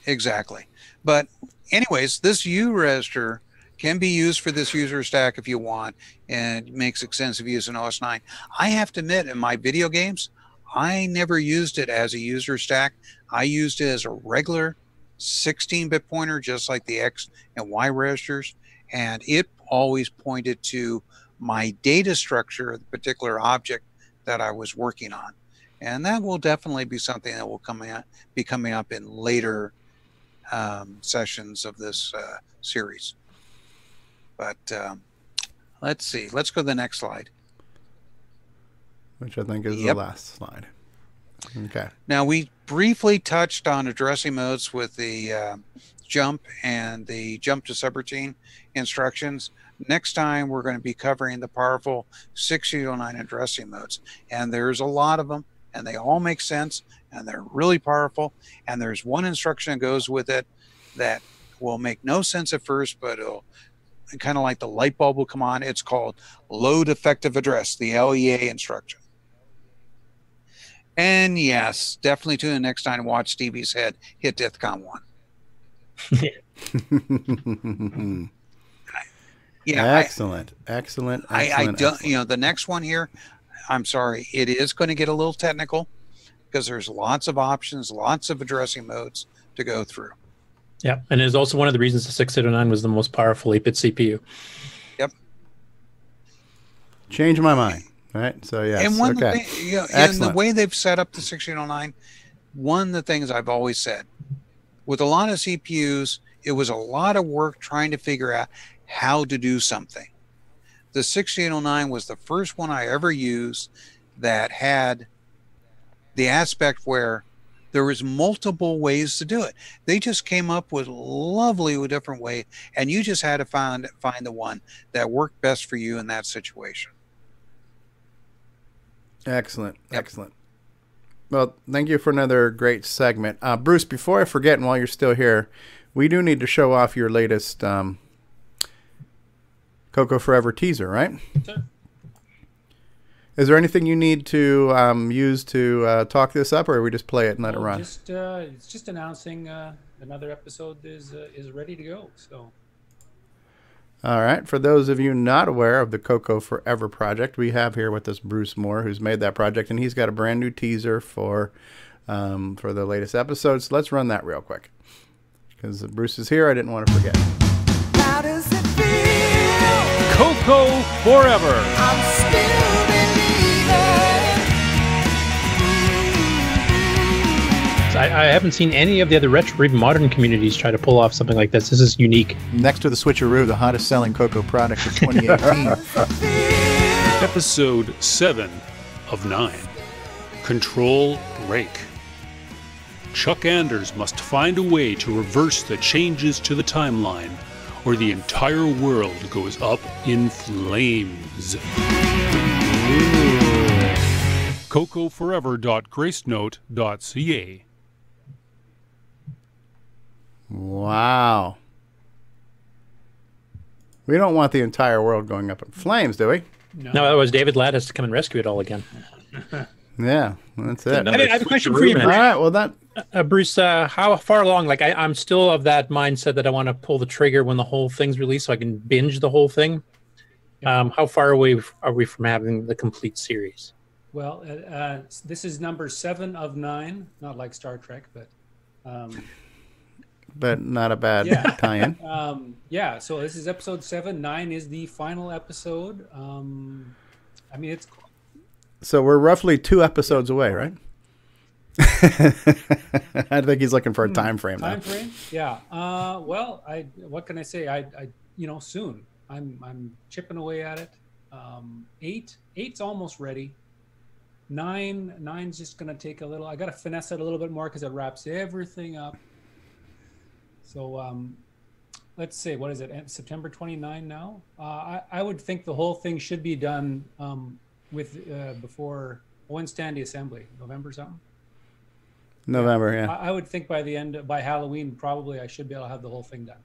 Exactly. But anyways, this U register can be used for this user stack if you want, and it makes extensive use in OS 9. I have to admit, in my video games, I never used it as a user stack. I used it as a regular 16-bit pointer, just like the X and Y registers, and it always pointed to my data structure of the particular object that I was working on. And that will definitely be something that will be coming up in later sessions of this series. But let's see. Let's go to the next slide. Which I think is the last slide. Okay. Now, we briefly touched on addressing modes with the jump and the jump to subroutine instructions. Next time, we're going to be covering the powerful 6809 addressing modes. And there's a lot of them, and they all make sense, and they're really powerful. And there's one instruction that goes with it that will make no sense at first, but it'll kind of like the light bulb will come on. It's called load effective address, the LEA instruction. And yes, definitely tune in next time to watch Stevie's head hit DEFCON 1. Yeah, excellent. I don't, the next one here, I'm sorry, it is going to get a little technical because there's lots of options, lots of addressing modes to go through. Yeah, and it's also one of the reasons the 6809 was the most powerful 8-bit CPU. Yep. Change my mind. Right. So yeah. And one thing, and the way they've set up the 6809, one of the things I've always said, with a lot of CPUs, it was a lot of work trying to figure out how to do something. The 6809 was the first one I ever used that had the aspect where there was multiple ways to do it. They just came up with lovely different ways, and you just had to find the one that worked best for you in that situation. Excellent. Excellent. Well, thank you for another great segment. Bruce, before I forget, and while you're still here, we do need to show off your latest CoCo Forever teaser, right? Sure. Is there anything you need to use to talk this up, or we just play it and let it run? It's just announcing another episode is ready to go. So. All right. For those of you not aware of the CoCo Forever project, we have here with us Bruce Moore, who's made that project, and he's got a brand new teaser for the latest episode. So let's run that real quick. Because Bruce is here, I didn't want to forget. How does it feel? CoCo Forever. I'm still I haven't seen any of the other retro or even modern communities try to pull off something like this. This is unique. Next to the Switcheroo, the hottest selling CoCo product of 2018. Episode 7 of 9. Control Break. Chuck Anders must find a way to reverse the changes to the timeline, or the entire world goes up in flames. CoCoForever.gracenote.ca. Wow. We don't want the entire world going up in flames, do we? No, otherwise David Ladd has to come and rescue it all again. Yeah, that's it. I have a question for you, Bruce. All right, well, Bruce, how far along? Like, I'm still of that mindset that I want to pull the trigger when the whole thing's released so I can binge the whole thing. How far away are we from having the complete series? Well, this is number 7 of 9, not like Star Trek, but not a bad tie-in. Yeah, so this is episode 7. 9 is the final episode. I mean, it's cool. So we're roughly 2 episodes away, right? I think he's looking for a time frame. Time frame? Yeah. Well, what can I say? I soon. I'm chipping away at it. 8's almost ready. 9's just gonna take a little. I gotta finesse it a little bit more because it wraps everything up. So let's say, what is it? September 29 now. I would think the whole thing should be done before when's Tandy Assembly? November something. November, yeah. I would think by Halloween, probably I should be able to have the whole thing done.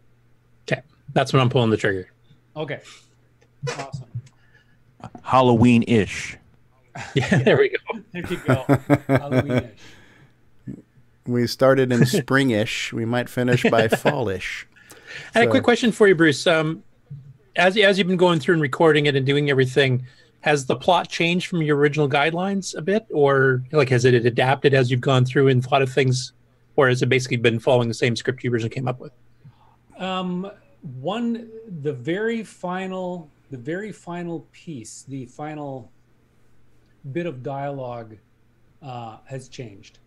Okay, that's when I'm pulling the trigger. Okay, awesome. Halloween-ish. Yeah, there we go. There you go. Halloween-ish. We started in springish. We might finish by fallish. I had a quick question for you, Bruce. As you've been going through and recording it and doing everything, has the plot changed from your original guidelines a bit, or like has it adapted as you've gone through and thought of things, or has it basically been following the same script you originally came up with? The very final piece, the final bit of dialogue has changed.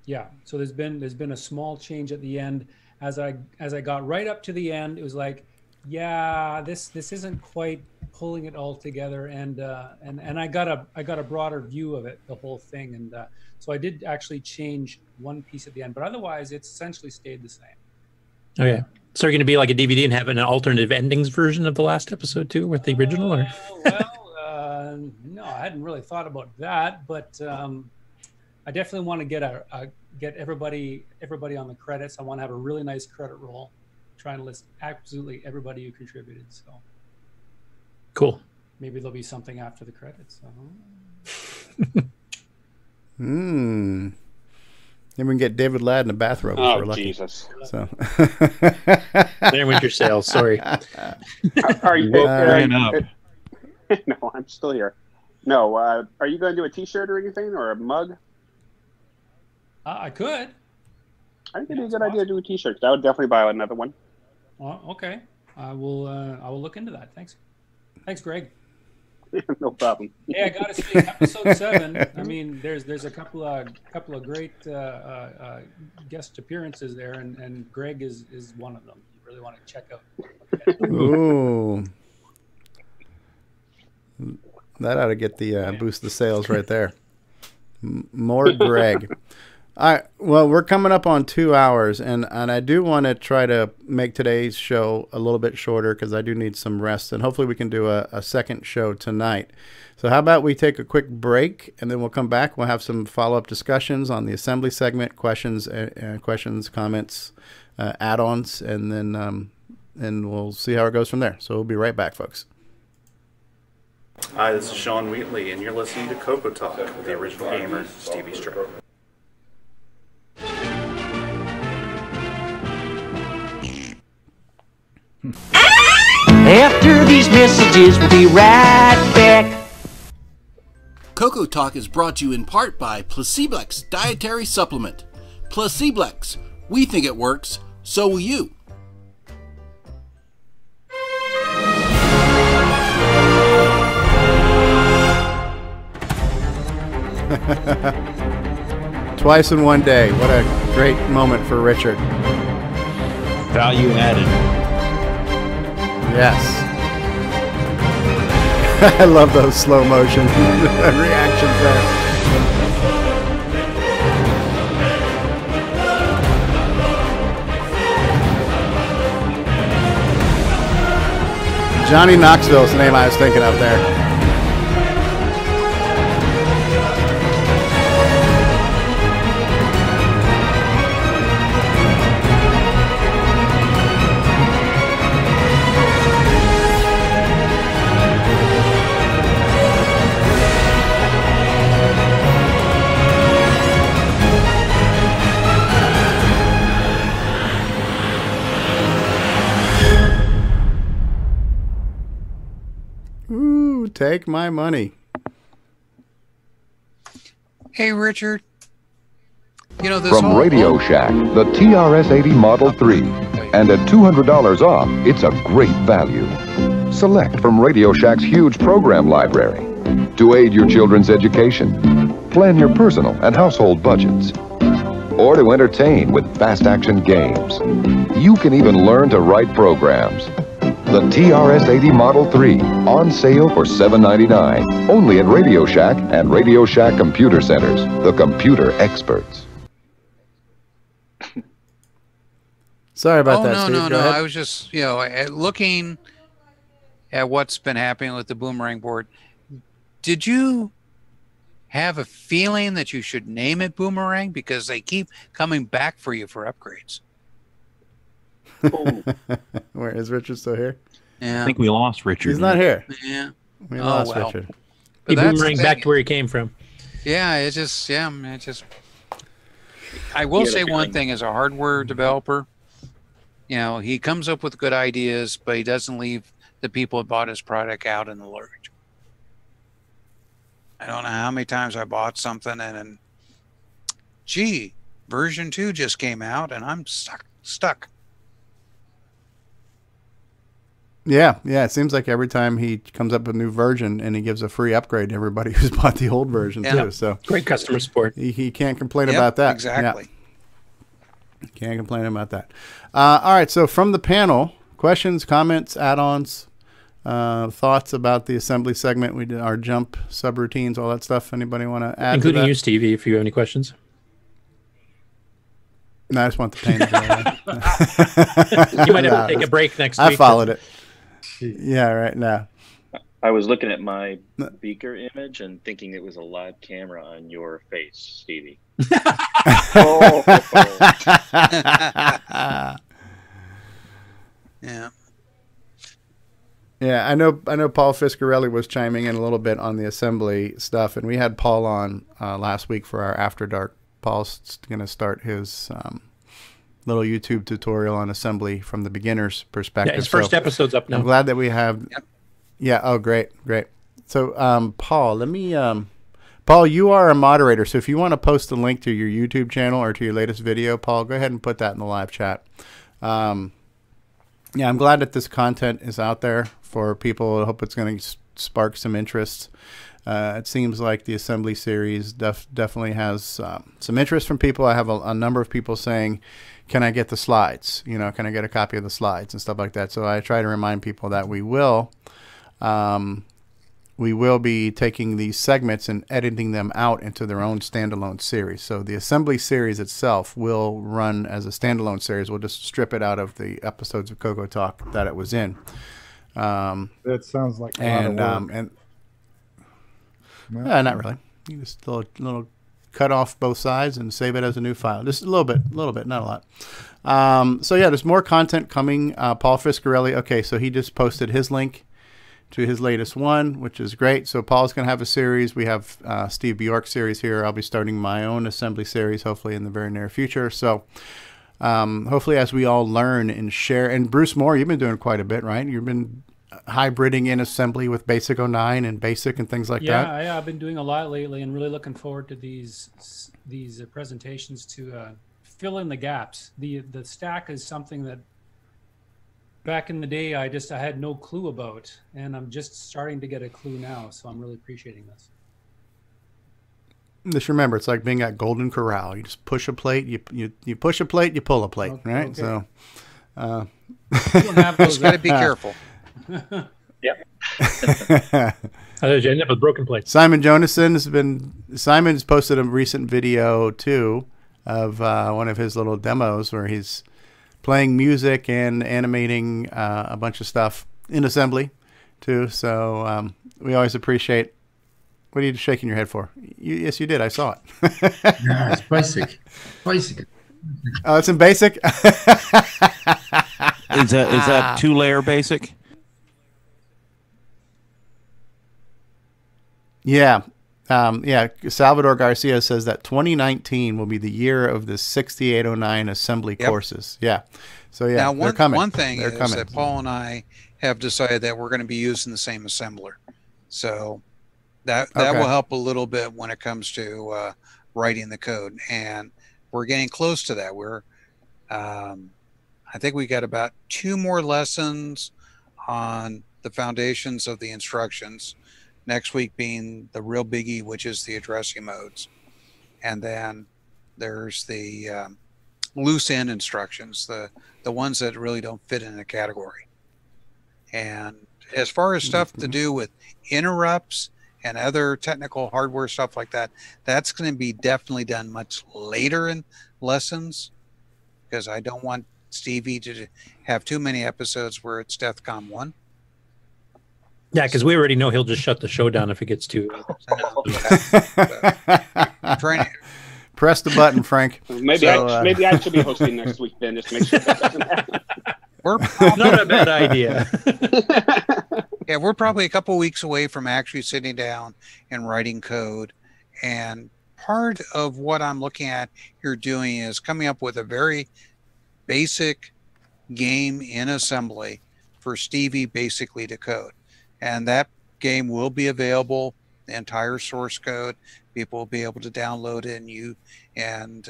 Yeah, so there's been a small change at the end. As I got right up to the end, it was like, yeah, this isn't quite pulling it all together, and I got a broader view of it, the whole thing, and so I did actually change one piece at the end, but otherwise it's essentially stayed the same. Okay, so you're going to be like a DVD and have an alternative endings version of the last episode too, with the original, or? No, I hadn't really thought about that, but I definitely want to get everybody on the credits. I want to have a really nice credit roll, trying to list absolutely everybody who contributed. So cool. Maybe there'll be something after the credits. Then we can get David Ladd in a bathrobe. If we're lucky. Jesus! So there went your sales. Sorry. Are you? up. No, I'm still here. No, are you going to do a T-shirt or anything, or a mug? I could. I think it'd be a good idea to do a T-shirt. I would definitely buy another one. Oh, okay. I will look into that. Thanks, Greg. No problem. Hey, I gotta say, episode 7. I mean, there's a couple of great guest appearances there, and Greg is one of them. You really want to check out. Ooh, that ought to get the boost the sales right there. More Greg. All right. Well, we're coming up on 2 hours, and I do want to try to make today's show a little bit shorter because I do need some rest, and hopefully we can do a second show tonight. So how about we take a quick break, and then we'll come back. We'll have some follow-up discussions on the assembly segment, questions, comments, add-ons, and then we'll see how it goes from there. So we'll be right back, folks. Hi, this is Sean Wheatley, and you're listening to CoCoTALK with the original gamer, Steve Bjork. After these messages, we'll be right back. CoCoTALK is brought to you in part by Placeblex Dietary Supplement. Placeblex, we think it works, so will you. Twice in one day. What a great moment for Richard. Value added. Yes. I love those slow motion reactions there. Johnny Knoxville is the name I was thinking of there. Take my money. Hey, Richard. You know, this From Radio Shack, the TRS-80 Model 3. And at $200 off, it's a great value. Select from Radio Shack's huge program library to aid your children's education, plan your personal and household budgets, or to entertain with fast-action games. You can even learn to write programs. The TRS-80 Model 3, on sale for $7.99, only at Radio Shack and Radio Shack Computer Centers, the computer experts. Sorry about that, no, Steve. no, Go no. ahead. I was just, looking at what's been happening with the Boomerang board. Did you have a feeling that you should name it Boomerang? Because they keep coming back for you for upgrades. Where is Richard still here? Yeah. I think we lost Richard. He's not here. Yeah. We lost Richard. He But that's boomeranged the back thing. to where he came from. Yeah, I will say one thing as a hardware developer, he comes up with good ideas, but he doesn't leave the people who bought his product out in the lurch. I don't know how many times I bought something and then, gee, version 2 just came out and I'm stuck. Yeah, it seems like every time he comes up with a new version and he gives a free upgrade to everybody who's bought the old version too. So great customer support. He can't complain about that. Exactly. Yeah. Can't complain about that. All right, so from the panel, questions, comments, add-ons, thoughts about the assembly segment. We did our jump subroutines, all that stuff. Anybody want to add Including to that? you, Stevie, if you have any questions. No, I just want the pain. You might have to take a break next week. I followed it. Yeah, right now. I was looking at my beaker image and thinking it was a live camera on your face, Stevie. Yeah. Yeah, I know Paul Fiscarelli was chiming in a little bit on the assembly stuff, and we had Paul on last week for our After Dark. Paul's going to start his little YouTube tutorial on assembly from the beginner's perspective. Yeah, his first episode's up now. I'm glad that we have... Yep. Yeah, oh, great. So, Paul, let me... Paul, you are a moderator, so if you want to post a link to your YouTube channel or to your latest video, Paul, go ahead and put that in the live chat. Yeah, I'm glad that this content is out there for people. I hope it's going to spark some interest. It seems like the assembly series definitely has some interest from people. I have a number of people saying, can I get the slides? Can I get a copy of the slides and stuff like that? So I try to remind people that we will be taking these segments and editing them out into their own standalone series. So the assembly series itself will run as a standalone series. We'll just strip it out of the episodes of CoCoTALK that it was in. That sounds like a lot of work. Not really. You just little cut off both sides and save it as a new file. Just a little bit, not a lot. So yeah, there's more content coming. Paul Fiscarelli. Okay, so he just posted his link to his latest one, which is great. So Paul's going to have a series. We have Steve Bjork series here. I'll be starting my own assembly series, hopefully in the very near future. So hopefully as we all learn and share, and Bruce Moore, you've been doing quite a bit, right? You've been hybriding in assembly with Basic 09 and Basic and things like that. Yeah, I've been doing a lot lately and really looking forward to these presentations to fill in the gaps. The stack is something that back in the day I had no clue about, and I'm just starting to get a clue now, so I'm really appreciating this. Just remember, it's like being at Golden Corral. You just push a plate, you push a plate, you pull a plate, right? Okay. So you don't have those. Got to be careful. Yep. Otherwise you end up with broken plates. Simon's posted a recent video too of one of his little demos where he's playing music and animating a bunch of stuff in assembly. too. So we always appreciate. What are you shaking your head for? Yes, you did. I saw it. No, it's basic. Basic. Oh, it's in basic. Is that 2-layer basic? Yeah. Salvador Garcia says that 2019 will be the year of the 6809 assembly courses. Yeah. So yeah, now they're coming. One thing they're is coming. that Paul and I have decided that we're going to be using the same assembler, so that will help a little bit when it comes to writing the code, and we're getting close to that. We're I think we got about 2 more lessons on the foundations of the instructions. Next week being the real biggie, which is the addressing modes. And then there's the loose end instructions, the ones that really don't fit in a category. And as far as stuff to do with interrupts and other technical hardware stuff like that, that's going to be definitely done much later in lessons, because I don't want Stevie to have too many episodes where it's DEFCON 1. Yeah, because we already know he'll just shut the show down if it gets too. Press the button, Frank. Maybe I should be hosting next week then, just to make sure that doesn't happen. Not a bad idea. Yeah, we're probably a couple weeks away from actually sitting down and writing code. And part of what I'm looking at here doing is coming up with a very basic game in assembly for Stevie basically to code. And that game will be available, the entire source code. People will be able to download it and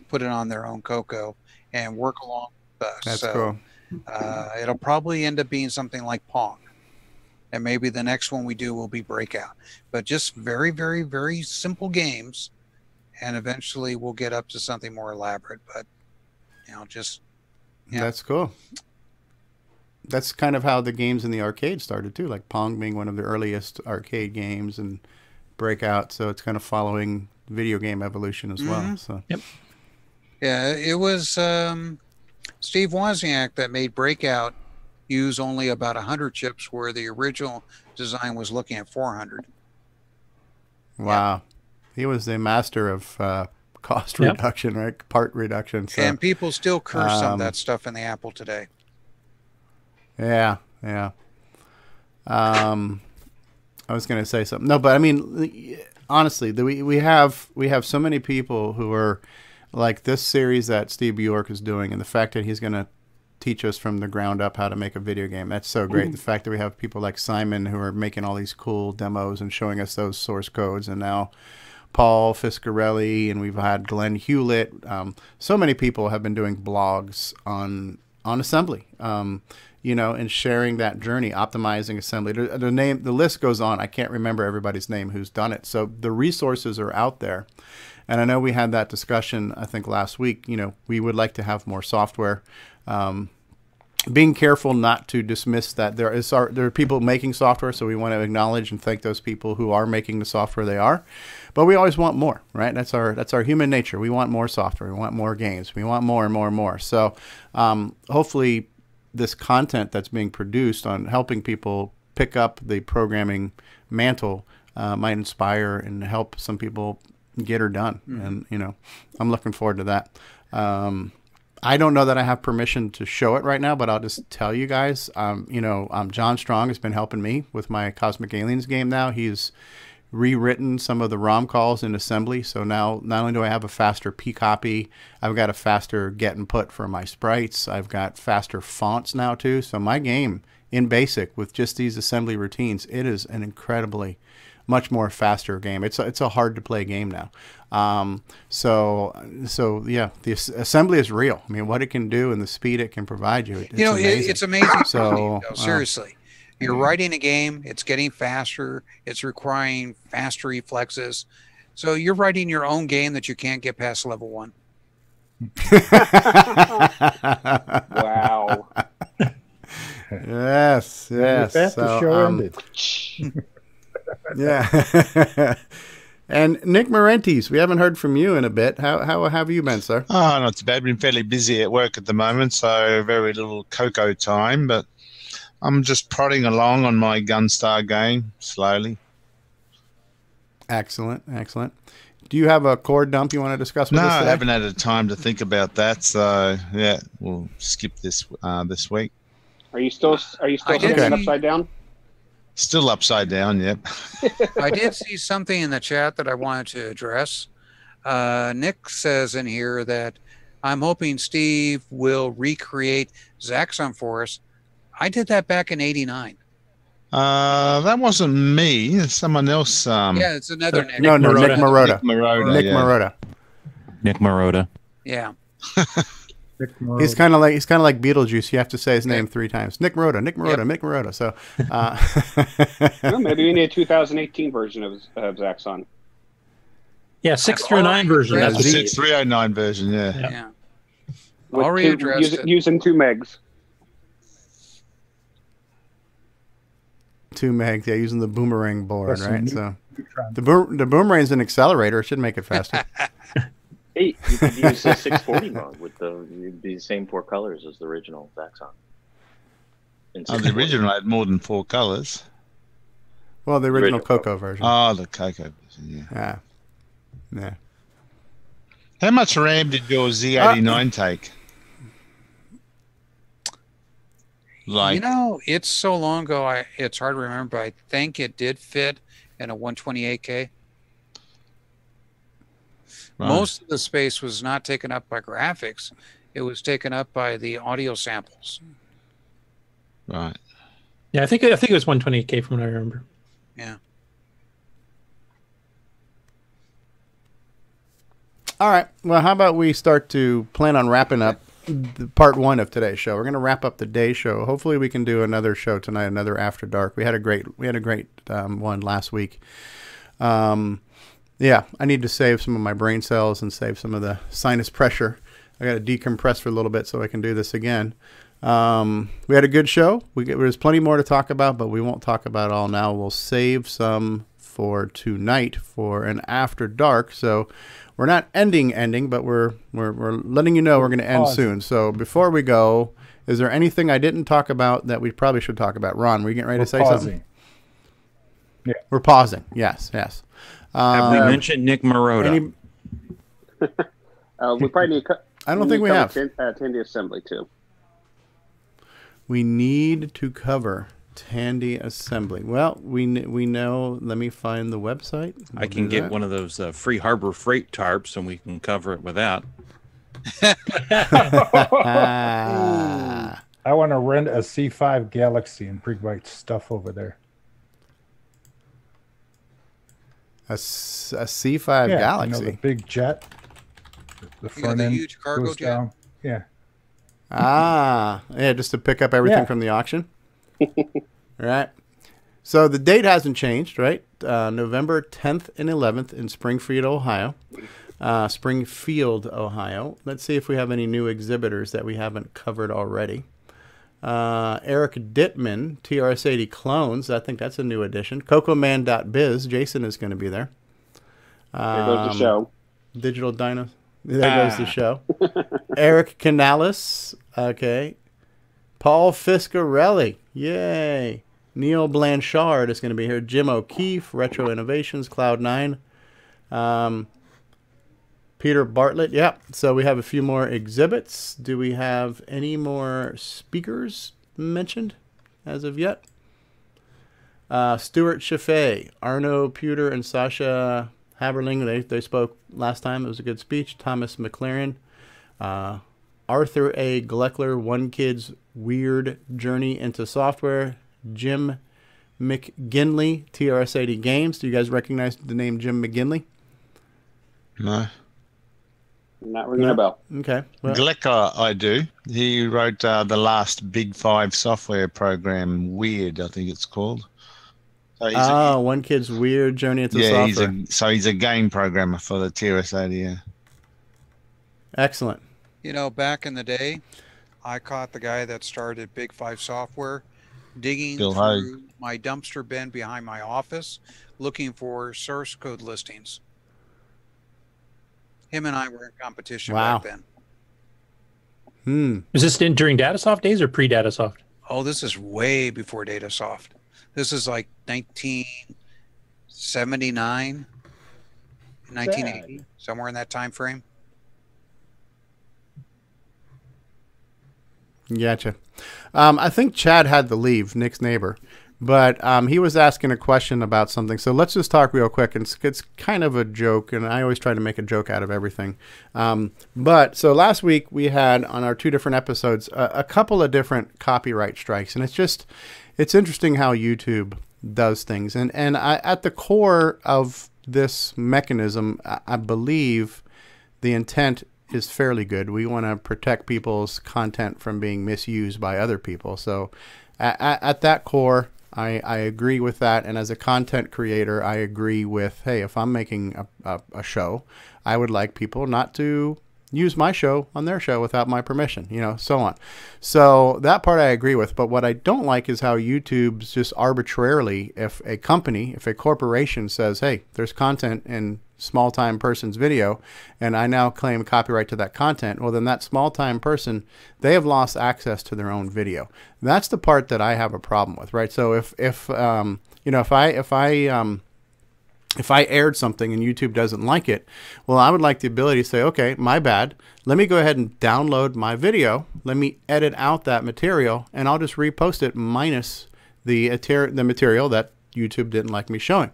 put it on their own CoCo and work along with us. That's cool. It'll probably end up being something like Pong. And maybe the next one we do will be Breakout. But just very, very, very simple games. And eventually we'll get up to something more elaborate. But, just... Yeah. That's cool. That's kind of how the games in the arcade started too, like Pong being one of the earliest arcade games and Breakout. So it's kind of following video game evolution as well. So yep. Yeah, it was Steve Wozniak that made Breakout use only about 100 chips, where the original design was looking at 400. Wow. Yeah. He was the master of cost reduction, right? Part reduction. So, and people still curse some of that stuff in the Apple today. Yeah. I was going to say something. No, but I mean, honestly, we have so many people who are like this series that Steve Bjork is doing, and the fact that he's going to teach us from the ground up how to make a video game. That's so great. The fact that we have people like Simon who are making all these cool demos and showing us those source codes, and now Paul Fiscarelli, and we've had Glenn Hewlett. So many people have been doing blogs on assembly. And sharing that journey, optimizing assembly. The list goes on. I can't remember everybody's name who's done it. So the resources are out there. And I know we had that discussion, I think, last week. We would like to have more software. Being careful not to dismiss that there are people making software, so we want to acknowledge and thank those people who are making the software they are. But we always want more, right? That's our human nature. We want more software. We want more games. We want more and more and more. So hopefully this content that's being produced on helping people pick up the programming mantle might inspire and help some people get her done. And, I'm looking forward to that. I don't know that I have permission to show it right now, but I'll just tell you guys, John Strong has been helping me with my Cosmic Aliens game now. He's rewritten some of the ROM calls in assembly. So now not only do I have a faster P copy, I've got a faster get and put for my sprites. I've got faster fonts now too. So my game in BASIC with just these assembly routines, it is an incredibly much more faster game. It's a hard to play game now. So yeah, the assembly is real. I mean, what it can do and the speed it can provide you. It's amazing. So seriously. You're writing a game, it's getting faster, it's requiring faster reflexes. So you're writing your own game that you can't get past level 1. Wow. Yes. That's the show ended. Yeah. And Nick Marentes, we haven't heard from you in a bit. How have you been, sir? Oh, not too bad. Been fairly busy at work at the moment, so very little CoCo time, but I'm just prodding along on my Gunstar game slowly. Excellent, excellent. Do you have a core dump you want to discuss with us today? I haven't had a time to think about that, so yeah, we'll skip this this week. Are you still standing upside down? Still upside down, yep. I did see something in the chat that I wanted to address. Nick says in here that I'm hoping Steve will recreate Zaxxon for us. I did that back in '89. That wasn't me. It's someone else. Yeah, it's another Nick. No, Nick Marotta. Nick Marotta. Yeah. He's kind of like Beetlejuice. You have to say his name 3 times. Nick Marotta, Nick Marotta, Nick Marotta. So, well, maybe we need a 2018 version of Zaxxon. Yeah, 609 version. That's the 6309 version. Yeah. Already addressed it. Using 2 megs. 2 megs, yeah, using the boomerang board, right? So the boomerang's an accelerator. It should make it faster. Hey, you could use the 640 mode with the same 4 colors as the original Zaxxon. The original had more than 4 colors. Well, the original CoCo version. Oh, the CoCo version, yeah. Yeah. How much RAM did your Z89 take? You know, it's so long ago, it's hard to remember, but I think it did fit in a 128K. Right. Most of the space was not taken up by graphics. It was taken up by the audio samples. Right. Yeah, I think it was 128K from what I remember. Yeah. All right. Well, how about we start to plan on wrapping up part 1 of today's show. We're going to wrap up the day show. Hopefully we can do another show tonight, another After Dark. We had a great one last week. Yeah, I need to save some of my brain cells and save some of the sinus pressure. I got to decompress for a little bit so I can do this again. We had a good show. There's plenty more to talk about, but we won't talk about it all now. We'll save some for tonight for an After Dark. So we're not ending, but we're letting you know we're going to end soon. So before we go, is there anything I didn't talk about that we probably should talk about? Ron, were you getting ready to say something? Yeah. We're pausing. Yes. Have we mentioned Nick Marotta? We probably need. I don't think we have. Tandy Assembly too. We need to cover Tandy Assembly. Well, we know. Let me find the website. I can get one of those free Harbor Freight tarps, and we can cover it with that. I want to rent a C5 Galaxy and bring my stuff over there. A C5 Galaxy? You know, the big jet. The front end huge cargo jet? Down. Yeah. Yeah, just to pick up everything from the auction. Right. So the date hasn't changed, right? November 10th and 11th in Springfield, Ohio. Let's see if we have any new exhibitors that we haven't covered already. Eric Dittman, TRS-80 Clones. I think that's a new addition. CocoMan.biz. Jason is going to be there. There goes the show. Digital Dino. There goes the show. Eric Canales. Okay. Paul Fiscarelli. Yay. Neil Blanchard is going to be here. Jim O'Keefe. Retro Innovations. Cloud9. Peter Bartlett. Yeah. So we have a few more exhibits. Do we have any more speakers mentioned as of yet? Stuart Chaffee, Arno Puter, and Sasha Haberling. They spoke last time. It was a good speech. Thomas McLaren. Arthur A. Gleckler, One Kid's Weird Journey into Software. Jim McGinley, TRS-80 Games. Do you guys recognize the name Jim McGinley? No. Not ringing a bell. Okay. Well, Glecker, I do. He wrote the last Big 5 software program, Weird, I think it's called. So One Kid's Weird Journey into Software. He's a game programmer for the TRS-80. Yeah. Excellent. You know, back in the day, I caught the guy that started Big 5 Software digging through my dumpster bin behind my office looking for source code listings. Him and I were in competition back then. Was this during Datasoft days or pre-Datasoft? Oh, this is way before Datasoft. This is like 1979, 1980, somewhere in that time frame. Gotcha. I think Chad had to leave, Nick's neighbor, but he was asking a question about something. So let's just talk real quick. And it's kind of a joke, and I always try to make a joke out of everything. But so last week we had on our 2 different episodes a couple of different copyright strikes, and it's interesting how YouTube does things. And at the core of this mechanism, I believe the intent is fairly good. We want to protect people's content from being misused by other people. So at that core, I agree with that. And as a content creator, I agree with, hey, if I'm making a show, I would like people not to use my show on their show without my permission, you know, so on. So that part I agree with. But what I don't like is how YouTube's just arbitrarily, if a company, if a corporation says, hey, there's content in small-time person's video, and I now claim copyright to that content, well, then that small-time person, they have lost access to their own video. That's the part that I have a problem with, right? So if you know, if I aired something and YouTube doesn't like it, well, I would like the ability to say, okay, my bad. Let me go ahead and download my video. Let me edit out that material, and I'll just repost it minus the material that YouTube didn't like me showing.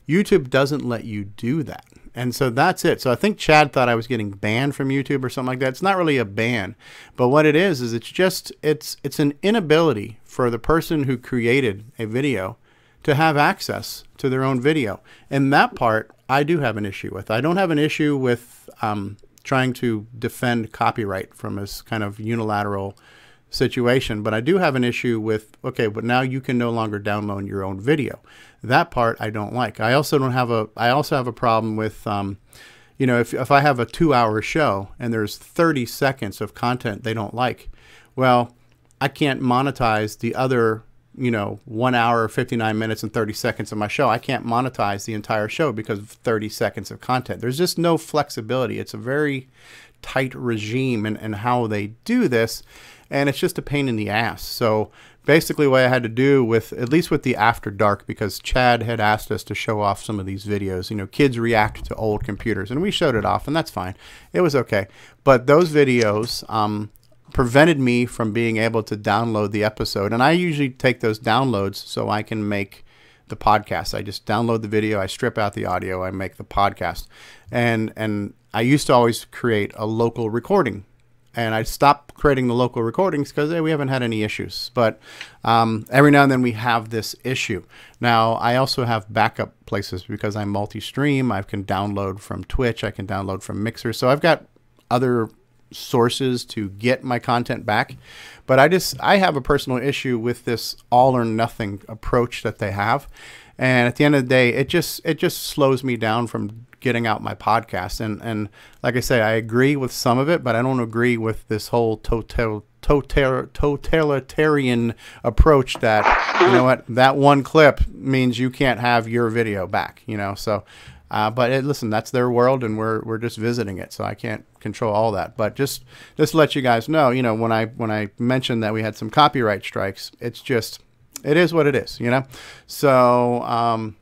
YouTube doesn't let you do that. And so that's it. So I think Chad thought I was getting banned from YouTube or something like that. It's not really a ban, but what it is it's just, it's an inability for the person who created a video to have access to their own video. And that part I do have an issue with. I don't have an issue with trying to defend copyright from this kind of unilateral situation, but I do have an issue with, okay, but now you can no longer download your own video. That part I don't like. I also have a problem with, you know, if I have a 2-hour show and there's 30 seconds of content they don't like, well, I can't monetize the other, you know, 1 hour, 59 minutes and 30 seconds of my show. I can't monetize the entire show because of 30 seconds of content. There's just no flexibility. It's a very tight regime in how they do this, and it's just a pain in the ass. So basically what I had to do with, at least with the After Dark, because Chad had asked us to show off some of these videos, you know, kids react to old computers, and we showed it off, and that's fine. It was okay. But those videos prevented me from being able to download the episode, and I usually take those downloads so I can make the podcast. I just download the video, I strip out the audio, I make the podcast. And I used to always create a local recording, and I stopped creating the local recordings because we haven't had any issues. But every now and then we have this issue. Now, I also have backup places because I'm multi-stream. I can download from Twitch. I can download from Mixer. So I've got other sources to get my content back. But I have a personal issue with this all or nothing approach that they have. And at the end of the day, it just slows me down from getting out my podcast. And like I say, I agree with some of it, but I don't agree with this whole totalitarian approach that, you know what, that one clip means you can't have your video back, you know. So but listen, that's their world, and we're just visiting it, so I can't control all that. But just to let you guys know, you know, when I mentioned that we had some copyright strikes, it's just, it is what it is, you know. So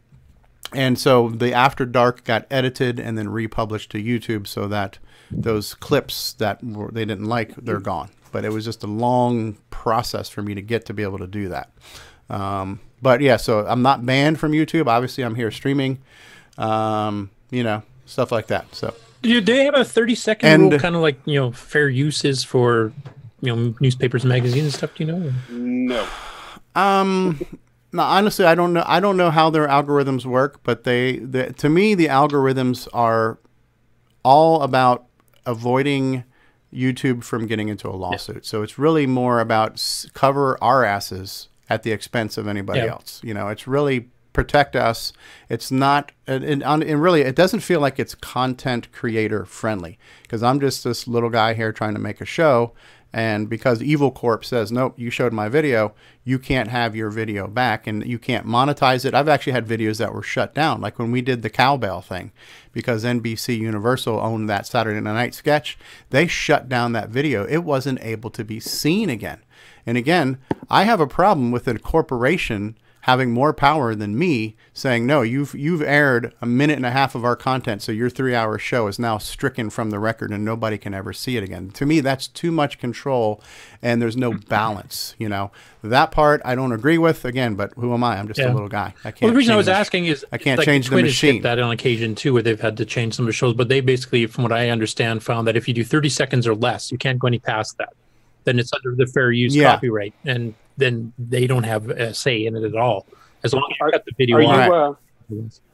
and so the After Dark got edited and then republished to YouTube, so that those clips that they didn't like, they're gone. But it was just a long process for me to get to be able to do that. But yeah, so I'm not banned from YouTube. Obviously, I'm here streaming, you know, stuff like that. So do they have a 30-second rule, kind of like, you know, fair use is for, you know, newspapers and magazines and stuff? Do you know? No. No, honestly, I don't know. I don't know how their algorithms work, but to me, the algorithms are all about avoiding YouTube from getting into a lawsuit. Yeah. So it's really more about cover our asses at the expense of anybody else. You know, it's really protect us. It's not, and really, it doesn't feel like it's content creator friendly, because I'm just this little guy here trying to make a show. And because Evil Corp says, nope, you showed my video, you can't have your video back, and you can't monetize it. I've actually had videos that were shut down, like when we did the cowbell thing, because NBC Universal owned that Saturday Night sketch. They shut down that video. It wasn't able to be seen again. And again, I have a problem with a corporation having more power than me, saying, no, you've aired 1.5 minutes of our content, so your 3-hour show is now stricken from the record and nobody can ever see it again. To me, that's too much control, and there's no balance. You know, that part I don't agree with. Again, but who am I? I'm just a little guy. I can't. Well, the reason I was asking is I can't like change the Twitch has machine. hit that on occasion too, where they've had to change some of the shows. But they basically, from what I understand, found that if you do 30 seconds or less, you can't go any past that. Then it's under the fair use copyright, and then they don't have a say in it at all. As long as you cut the video off.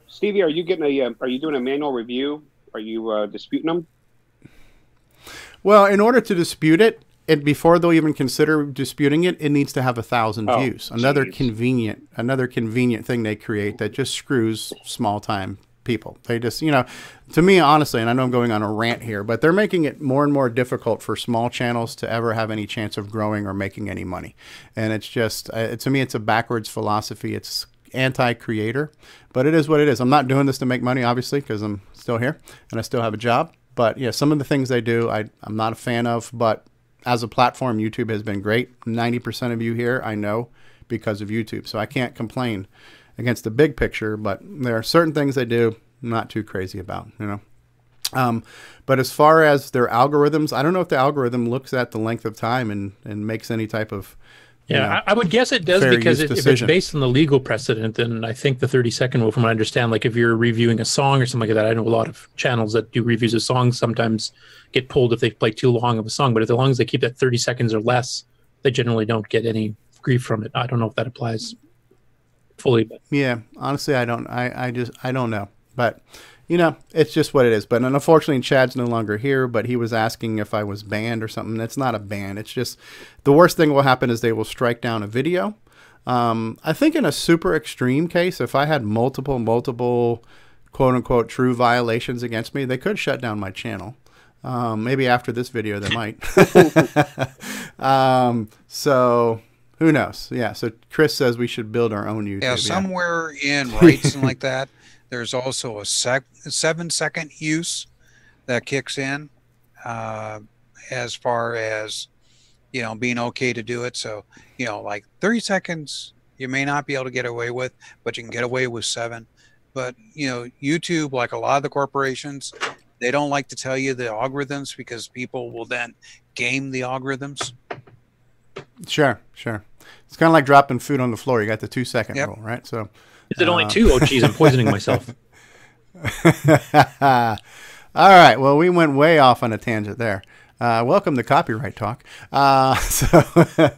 Stevie, are you getting are you doing a manual review? Are you disputing them? Well, in order to dispute it, before they'll even consider disputing it, it needs to have 1,000 views. Another convenient thing they create that just screws small time people. They just, you know, to me, honestly, and I know I'm going on a rant here, but they're making it more and more difficult for small channels to ever have any chance of growing or making any money. And it's just, to me, it's a backwards philosophy. It's anti-creator, but it is what it is. I'm not doing this to make money, obviously, because I'm still here and I still have a job. But yeah, some of the things they do, I'm not a fan of, but as a platform, YouTube has been great. 90% of you here, I know, because of YouTube. So I can't complain against the big picture, but there are certain things they do I'm not too crazy about, you know. But as far as their algorithms, I don't know if the algorithm looks at the length of time and makes any type of I would guess it does, because if it's based on the legal precedent, then I think the 30-second rule, from what I understand, like if you're reviewing a song or something like that, I know a lot of channels that do reviews of songs sometimes get pulled if they play too long of a song, but as long as they keep that 30 seconds or less, they generally don't get any grief from it. I don't know if that applies fully. But. Yeah, honestly, I don't know. But, you know, it's just what it is. But unfortunately, Chad's no longer here, but he was asking if I was banned or something. That's not a ban. It's just the worst thing will happen is they will strike down a video. I think in a super extreme case, if I had multiple quote-unquote true violations against me, they could shut down my channel. Maybe after this video, they might. So who knows? Yeah, so Chris says we should build our own YouTube. Yeah, somewhere in rights and like that, there's also a 7-second use that kicks in as far as, you know, being okay to do it. So, you know, like 30 seconds, you may not be able to get away with, but you can get away with 7. But, you know, YouTube, like a lot of the corporations, they don't like to tell you the algorithms because people will then game the algorithms. Sure. It's kind of like dropping food on the floor. You got the 2-second rule, right? So, is it only 2? Oh, geez, I'm poisoning myself. All right. Well, we went way off on a tangent there. Welcome to Copyright Talk. So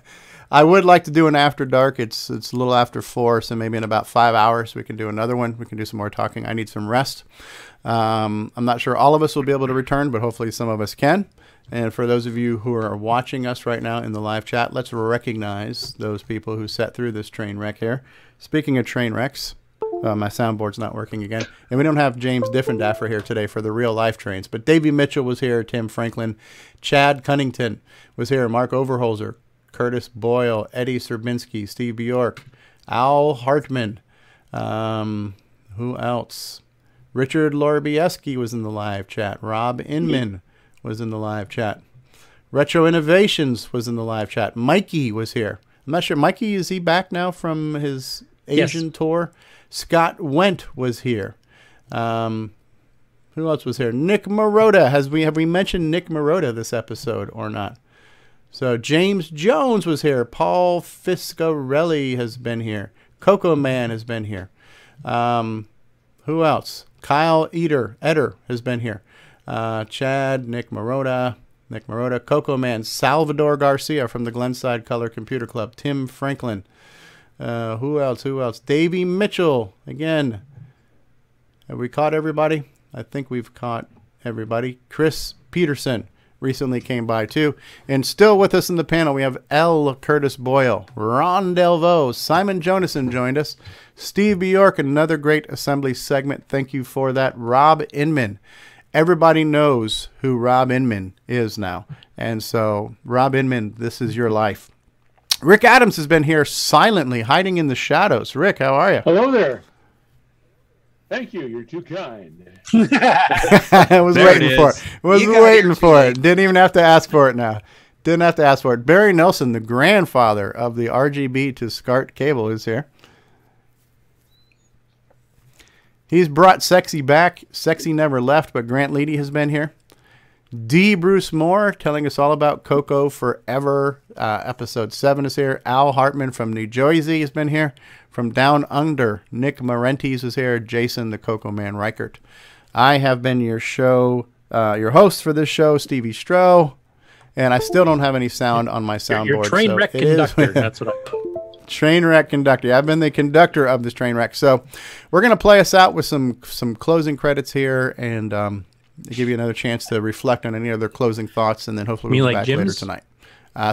I would like to do an after dark. It's a little after 4, so maybe in about 5 hours we can do another one. We can do some more talking. I need some rest. I'm not sure all of us will be able to return, but hopefully some of us can. And for those of you who are watching us right now in the live chat, let's recognize those people who sat through this train wreck here. Speaking of train wrecks, my soundboard's not working again. And we don't have James Diffendaffer here today for the real life trains. But Davey Mitchell was here, Tim Franklin, Chad Cunnington was here, Mark Overholzer, Curtis Boyle, Eddie Serbinsky, Steve Bjork, Al Hartman. Who else? Richard Lorbieski was in the live chat. Rob Inman was in the live chat. Retro Innovations was in the live chat. Mikey was here. I'm not sure. Mikey, is he back now from his Asian tour? Scott Wendt was here. Who else was here? Nick Marotta. Have we mentioned Nick Marotta this episode or not? So James Jones was here. Paul Fiscarelli has been here. Coco Man has been here. Who else? Kyle Eder has been here. Chad, Nick Marotta, Coco Man, Salvador Garcia from the Glenside Color Computer Club, Tim Franklin. Who else? Davey Mitchell. Again, have we caught everybody? I think we've caught everybody. Chris Peterson recently came by too. And still with us in the panel, we have L. Curtis Boyle, Ron Delvaux, Simon Jonason joined us, Steve Bjork, another great assembly segment. Thank you for that. Rob Inman. Everybody knows who Rob Inman is now. And so, Rob Inman, this is your life. Rick Adams has been here silently, hiding in the shadows. Rick, how are you? Hello there. Thank you. You're too kind. I was waiting for it. Didn't even have to ask for it now. Didn't have to ask for it. Barry Nelson, the grandfather of the RGB to SCART cable, is here. He's brought Sexy back. Sexy never left, but Grant Leighty has been here. D. Bruce Moore telling us all about CoCo Forever. Episode 7 is here. Al Hartman from New Jersey has been here. From Down Under, Nick Marentes is here. Jason, the CoCo Man Reichert. I have been your host for this show, Stevie Stroh, and I still don't have any sound on my soundboard. Your train wreck conductor, that's what I call it. Train wreck conductor. I've been the conductor of this train wreck. So we're going to play us out with some closing credits here and give you another chance to reflect on any other closing thoughts, and then hopefully we'll be back later tonight.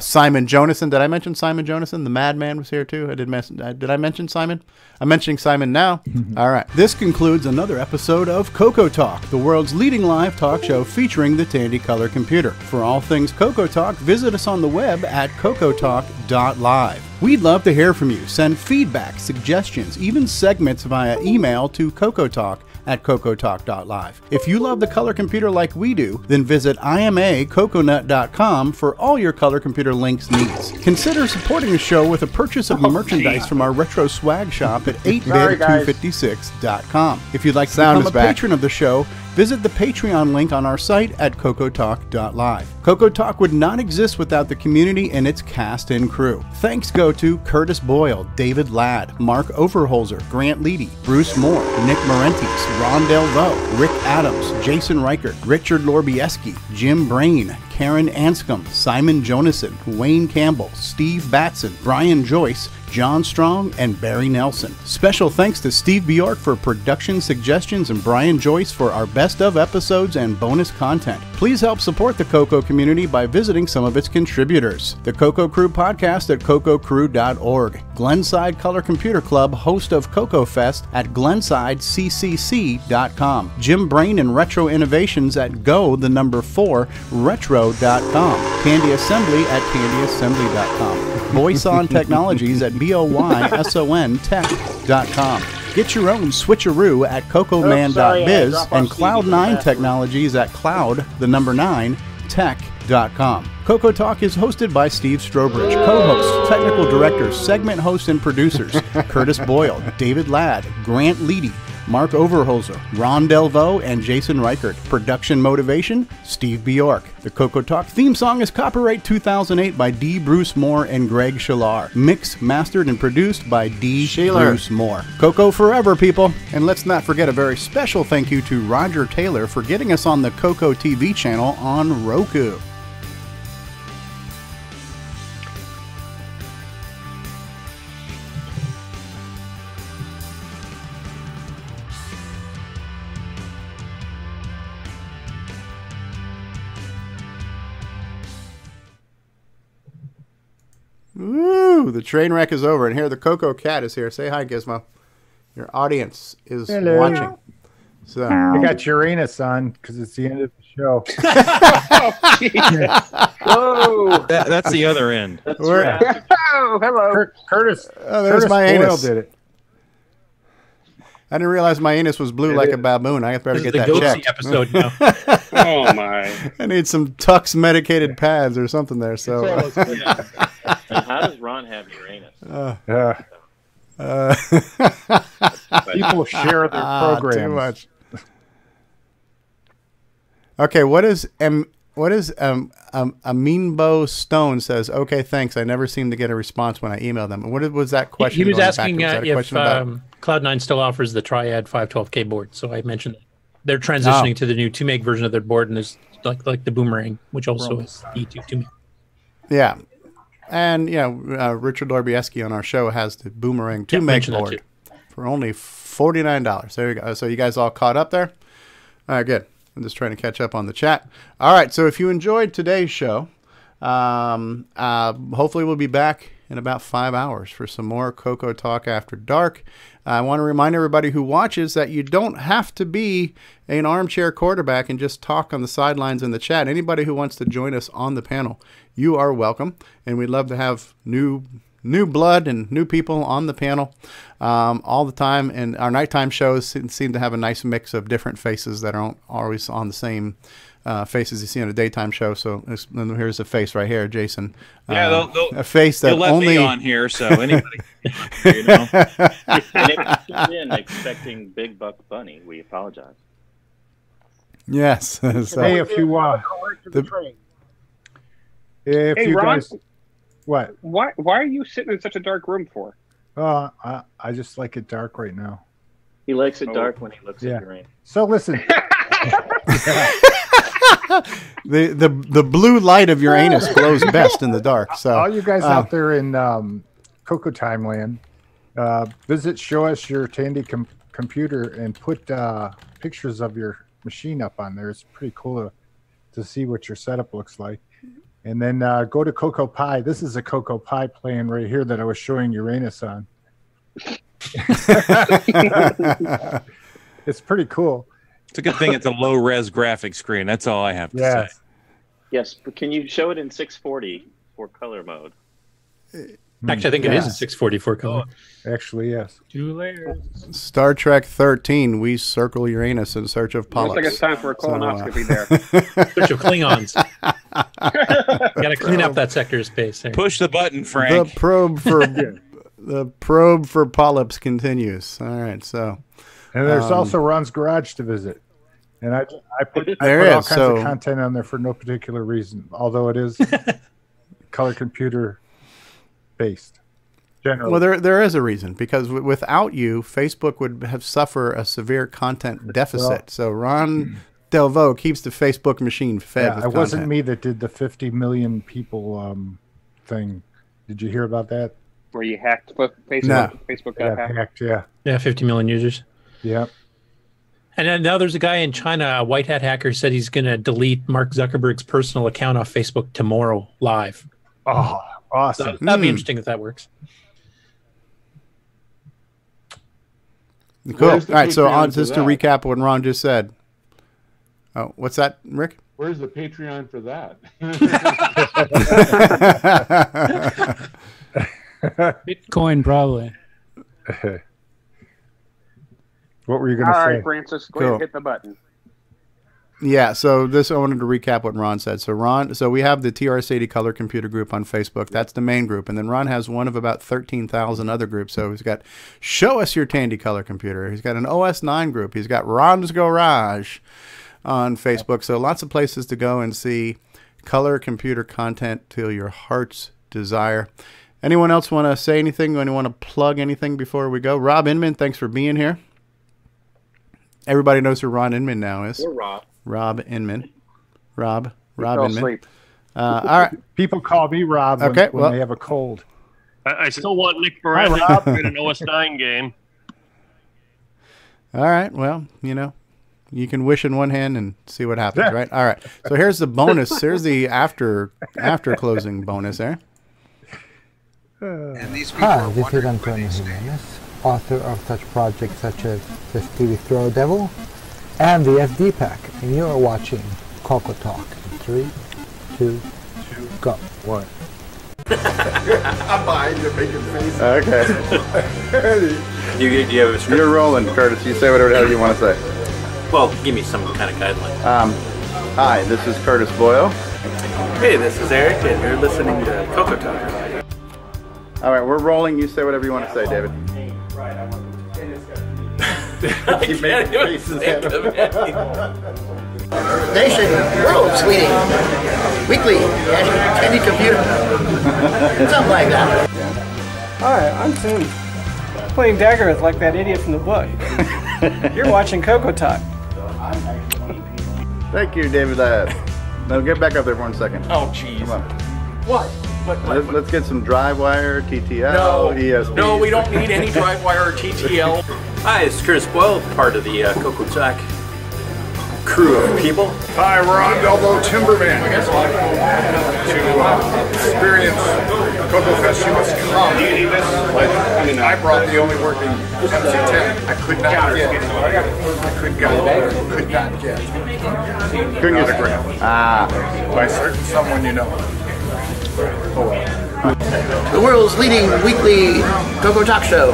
Simon Jonathan. Did I mention Simon Jonathan? The Madman was here too. Did I mention Simon? I'm mentioning Simon now. All right. This concludes another episode of CoCoTALK, the world's leading live talk show featuring the Tandy Color Computer. For all things CoCoTALK, visit us on the web at CoCoTALK.live. We'd love to hear from you. Send feedback, suggestions, even segments via email to CoCoTALK@CoCoTALK.live. If you love the color computer like we do, then visit IMACoconut.com for all your color computer links needs. Consider supporting the show with a purchase of merchandise from our retro swag shop at 8bit256.com. If you'd like to become a patron of the show, visit the Patreon link on our site at CoCoTALK.live. CoCoTALK would not exist without the community and its cast and crew. Thanks go to Curtis Boyle, David Ladd, Mark Overholzer, Grant Leighty, Bruce Moore, Nick Marentes, Ron Delvaux, Rick Adams, Jason Reichert, Richard Lorbieski, Jim Brain, Karen Anscombe, Simon Jonason, Wayne Campbell, Steve Batson, Brian Joyce, John Strong, and Barry Nelson. Special thanks to Steve Bjork for production suggestions and Brian Joyce for our best of episodes and bonus content. Please help support the CoCo community by visiting some of its contributors. The CoCo Crew podcast at CoCoCrew.org. Glenside Color Computer Club, host of CoCo Fest at GlensideCCC.com. Jim Brain and Retro Innovations at Go4Retro.com. Tandy Assembly at TandyAssembly.com. Boyson Technologies at BOYSON Tech.com. Get your own switcheroo at CocoMan.biz and Cloud9 Technologies at Cloud9Tech.com. CoCoTALK is hosted by Steve Strobridge, co-hosts, technical directors, segment hosts, and producers Curtis Boyle, David Ladd, Grant Leighty, Mark Overholzer, Ron Delvaux, and Jason Reichert. Production motivation, Steve Bjork. The CoCoTALK theme song is copyright 2008 by D. Bruce Moore and Greg Schalar. Mixed, mastered, and produced by D. Bruce Moore. CoCo forever, people. And let's not forget a very special thank you to Roger Taylor for getting us on the CoCo TV channel on Roku. Ooh, the train wreck is over, and here the CoCo cat is here. Say hi, Gizmo. Your audience is watching. So I got Uranus on because it's the end of the show. Whoa, that's the other end. That's right. Oh, hello, Curtis. Oh, there's Curtis my anus. Boyle did it. I didn't realize my anus was blue like a baboon. I better get that checked. Episode now. Oh my! I need some Tux medicated pads or something there. So. And how does Ron have Uranus? People share their programs. Too much. Okay, what is Aminbo Stone says? Okay, thanks. I never seem to get a response when I email them. What was that question? He was asking if Cloud9 still offers the Triad 512K board. So I mentioned they're transitioning to the new 2 meg version of their board, and there's like the Boomerang, which also is E2 2 meg. Yeah. And, Richard Lorbieski on our show has the Boomerang 2 meg board for only $49. There you go. So you guys all caught up there? All right, good. I'm just trying to catch up on the chat. All right, so if you enjoyed today's show, hopefully we'll be back in about 5 hours for some more CoCoTALK After Dark. I want to remind everybody who watches that you don't have to be an armchair quarterback and just talk on the sidelines in the chat. Anybody who wants to join us on the panel, you are welcome, and we'd love to have new blood and new people on the panel all the time. And our nighttime shows seem to have a nice mix of different faces that aren't always on the same faces you see on a daytime show. So here's a face right here, Jason. Yeah, a face that you'll let only me on here, so anybody can on here, you know. And if you tuned in expecting Big Buck Bunny, we apologize. Yes. So, Hey, if you if Hey, you Ron, guys, what? Why are you sitting in such a dark room for? I just like it dark right now. He likes it dark when he looks at your rain. So listen. the blue light of Uranus glows best in the dark. So all you guys out there in Coco Time Land, show us your Tandy computer and put pictures of your machine up on there. It's pretty cool to see what your setup looks like. And then go to Coco Pi. This is a Coco Pi playing right here that I was showing Uranus on. It's pretty cool. It's a good thing it's a low-res graphic screen. That's all I have to say. Yes, but can you show it in 640 for color mode? Actually, I think it is in 644 color. Actually, yes. 2 layers. Star Trek 13, we circle Uranus in search of polyps. Looks like it's time for a colonoscopy there. Search of Klingons. You got to clean up that sector of space. There. Push the button, Frank. The probe for polyps continues. All right, so. And there's also Ron's garage to visit. And I put all kinds of content on there for no particular reason, although it is color computer based. Generally. Well, there is a reason, because without you, Facebook would have suffer a severe content deficit. So Ron Delvaux keeps the Facebook machine fed with it wasn't content. me that did the 50 million people thing. Did you hear about that? Where you hacked Facebook? No. Facebook got hacked. Yeah, 50 million users. Yeah. And then now there's a guy in China, a white hat hacker, said he's going to delete Mark Zuckerberg's personal account off Facebook tomorrow live. Oh, awesome. So that'd be interesting if that works. Cool. All right, so just to recap what Ron just said. Oh, what's that, Rick? Where's the Patreon for that? Bitcoin, probably. What were you going to say? All right, Francis, go ahead and hit the button. Yeah, so I wanted to recap what Ron said. So we have the TRS-80 Color Computer group on Facebook. That's the main group. And then Ron has one of about 13,000 other groups. So he's got Show Us Your Tandy Color Computer. He's got an OS9 group. He's got Ron's Garage on Facebook. So lots of places to go and see color computer content to your heart's desire. Anyone else want to say anything? Anyone want to plug anything before we go? Rob Inman, thanks for being here. Everybody knows who Ron Inman now is. Or Rob. Rob Inman. Rob fell Inman. asleep. All right. People call me Rob when they have a cold. I still want Nick Perez in an OS9 game. All right. Well, you can wish in one hand and see what happens, right? All right. So here's the bonus. Here's the after closing bonus there. Hi, this is Antonio Jimenez, author of such projects such as the Stevie Throw Devil and the SD Pack, and you are watching CoCoTALk. 3, 2, go. 1. I'm behind you making faces. Okay. you have a script? You're rolling, Curtis. You say whatever the hell you want to say. Well, give me some kind of guideline. Hi, this is Curtis Boyle. Hey, this is Eric, and you're listening to CoCoTALK. All right, we're rolling. You say whatever you want to say, David. Keep making faces at him. Nation, world, sweetie. Weekly, Tandy Computer. Something like that. Hi, I'm Tim. Playing Daggerith like that idiot from the book. You're watching CoCoTALK. Thank you, David Ladd. Now get back up there for 1 second. Oh, jeez. Come on. What? Let's get some DriveWire, TTL, ESP. No, we don't need any DriveWire or TTL. Hi, it's Curtis Boyle, part of the CoCoTALK crew of people. Hi, we're on Delvaux Timberman. To experience Coco Fest, you must come. Do you need this? I brought the only working MC10. I could not get. Couldn't get autograph. By certain someone you know. The world's leading weekly CoCoTALK show.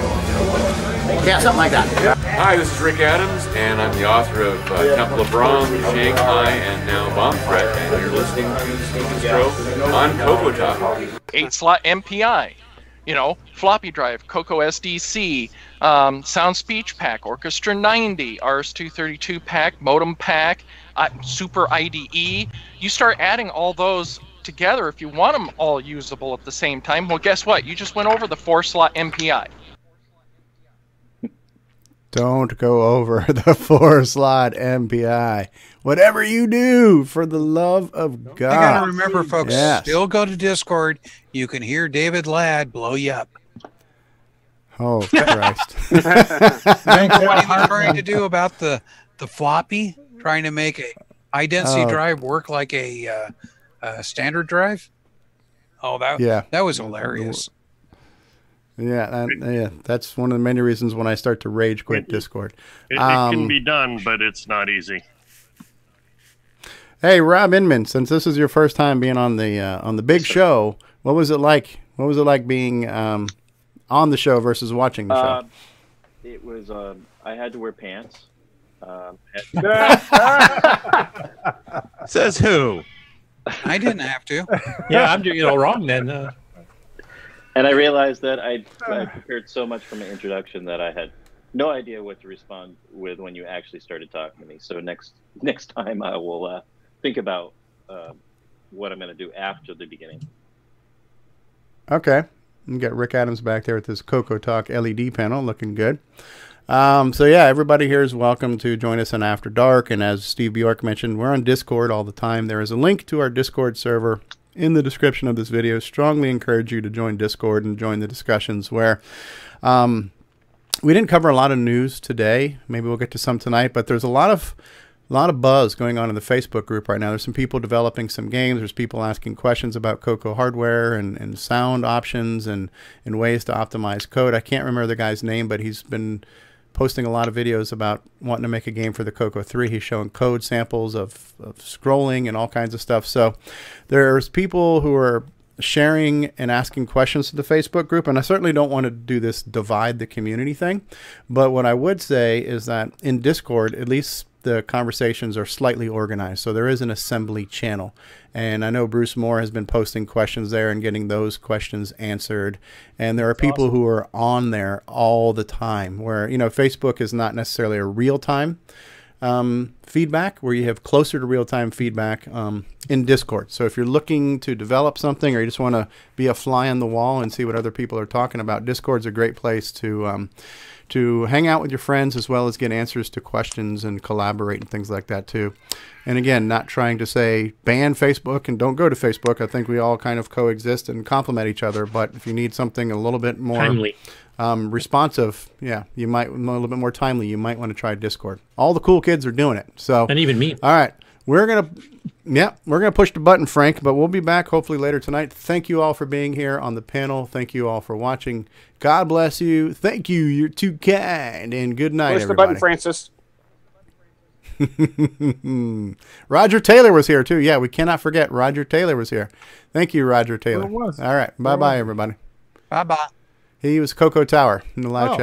Yeah, something like that. Hi, this is Rick Adams, and I'm the author of Temple of Brahm, Shanghai, and now Bomb Threat, and you're listening to Steve Bjork on CoCoTALK. 8-slot MPI, floppy drive, CoCo SDC, sound speech pack, Orchestra 90, RS-232 pack, modem pack, Super IDE. You start adding all those together if you want them all usable at the same time. Well, guess what? You just went over the 4-slot MPI. Don't go over the 4-slot MPI. Whatever you do, for the love of God. You got to remember, folks, still go to Discord. You can hear David Ladd blow you up. Oh, Christ. Remember what he was trying to do about the floppy? Trying to make a high-density drive work like a standard drive? Oh, that was hilarious. Yeah, that's one of the many reasons when I start to rage quit Discord. It can be done, but it's not easy. Hey, Rob Inman, since this is your first time being on the big show, what was it like? What was it like being on the show versus watching the show? It was. I had to wear pants. Says who? I didn't have to. Yeah, I'm doing it all wrong then. And I realized that I prepared so much for my introduction that I had no idea what to respond with when you actually started talking to me. So next time I will think about what I'm going to do after the beginning. Okay. You got Rick Adams back there with his CoCoTALK LED panel, looking good. So yeah, everybody here is welcome to join us on After Dark. And as Steve Bjork mentioned, we're on Discord all the time. There is a link to our Discord server in the description of this video. Strongly encourage you to join Discord and join the discussions where we didn't cover a lot of news today. Maybe we'll get to some tonight, but there's a lot of buzz going on in the Facebook group right now. There's some people developing some games. There's people asking questions about CoCo hardware and sound options and ways to optimize code. I can't remember the guy's name, but he's been posting a lot of videos about wanting to make a game for the CoCo 3. He's showing code samples of scrolling and all kinds of stuff. So there's people who are sharing and asking questions to the Facebook group, and I certainly don't want to do this divide the community thing. But what I would say is that in Discord, at least the conversations are slightly organized. So there is an assembly channel. And I know Bruce Moore has been posting questions there and getting those questions answered. And there are people who are on there all the time where, Facebook is not necessarily a real-time feedback, where you have closer to real-time feedback in Discord. So if you're looking to develop something or you just want to be a fly on the wall and see what other people are talking about, Discord's a great place to hang out with your friends as well as get answers to questions and collaborate and things like that too. And again, not trying to say ban Facebook and don't go to Facebook. I think we all kind of coexist and complement each other. But if you need something a little bit more timely, responsive, you might a little bit more timely. You might want to try Discord. All the cool kids are doing it. So and even me. All right, we're gonna push the button, Frank. But we'll be back hopefully later tonight. Thank you all for being here on the panel. Thank you all for watching. God bless you. Thank you. You're too kind. And good night, Push the everybody. button, Francis. Roger Taylor was here too. Yeah, we cannot forget Roger Taylor was here. Thank you, Roger Taylor. All right, bye-bye, everybody. Bye-bye. He was Coco Tower in the live chat.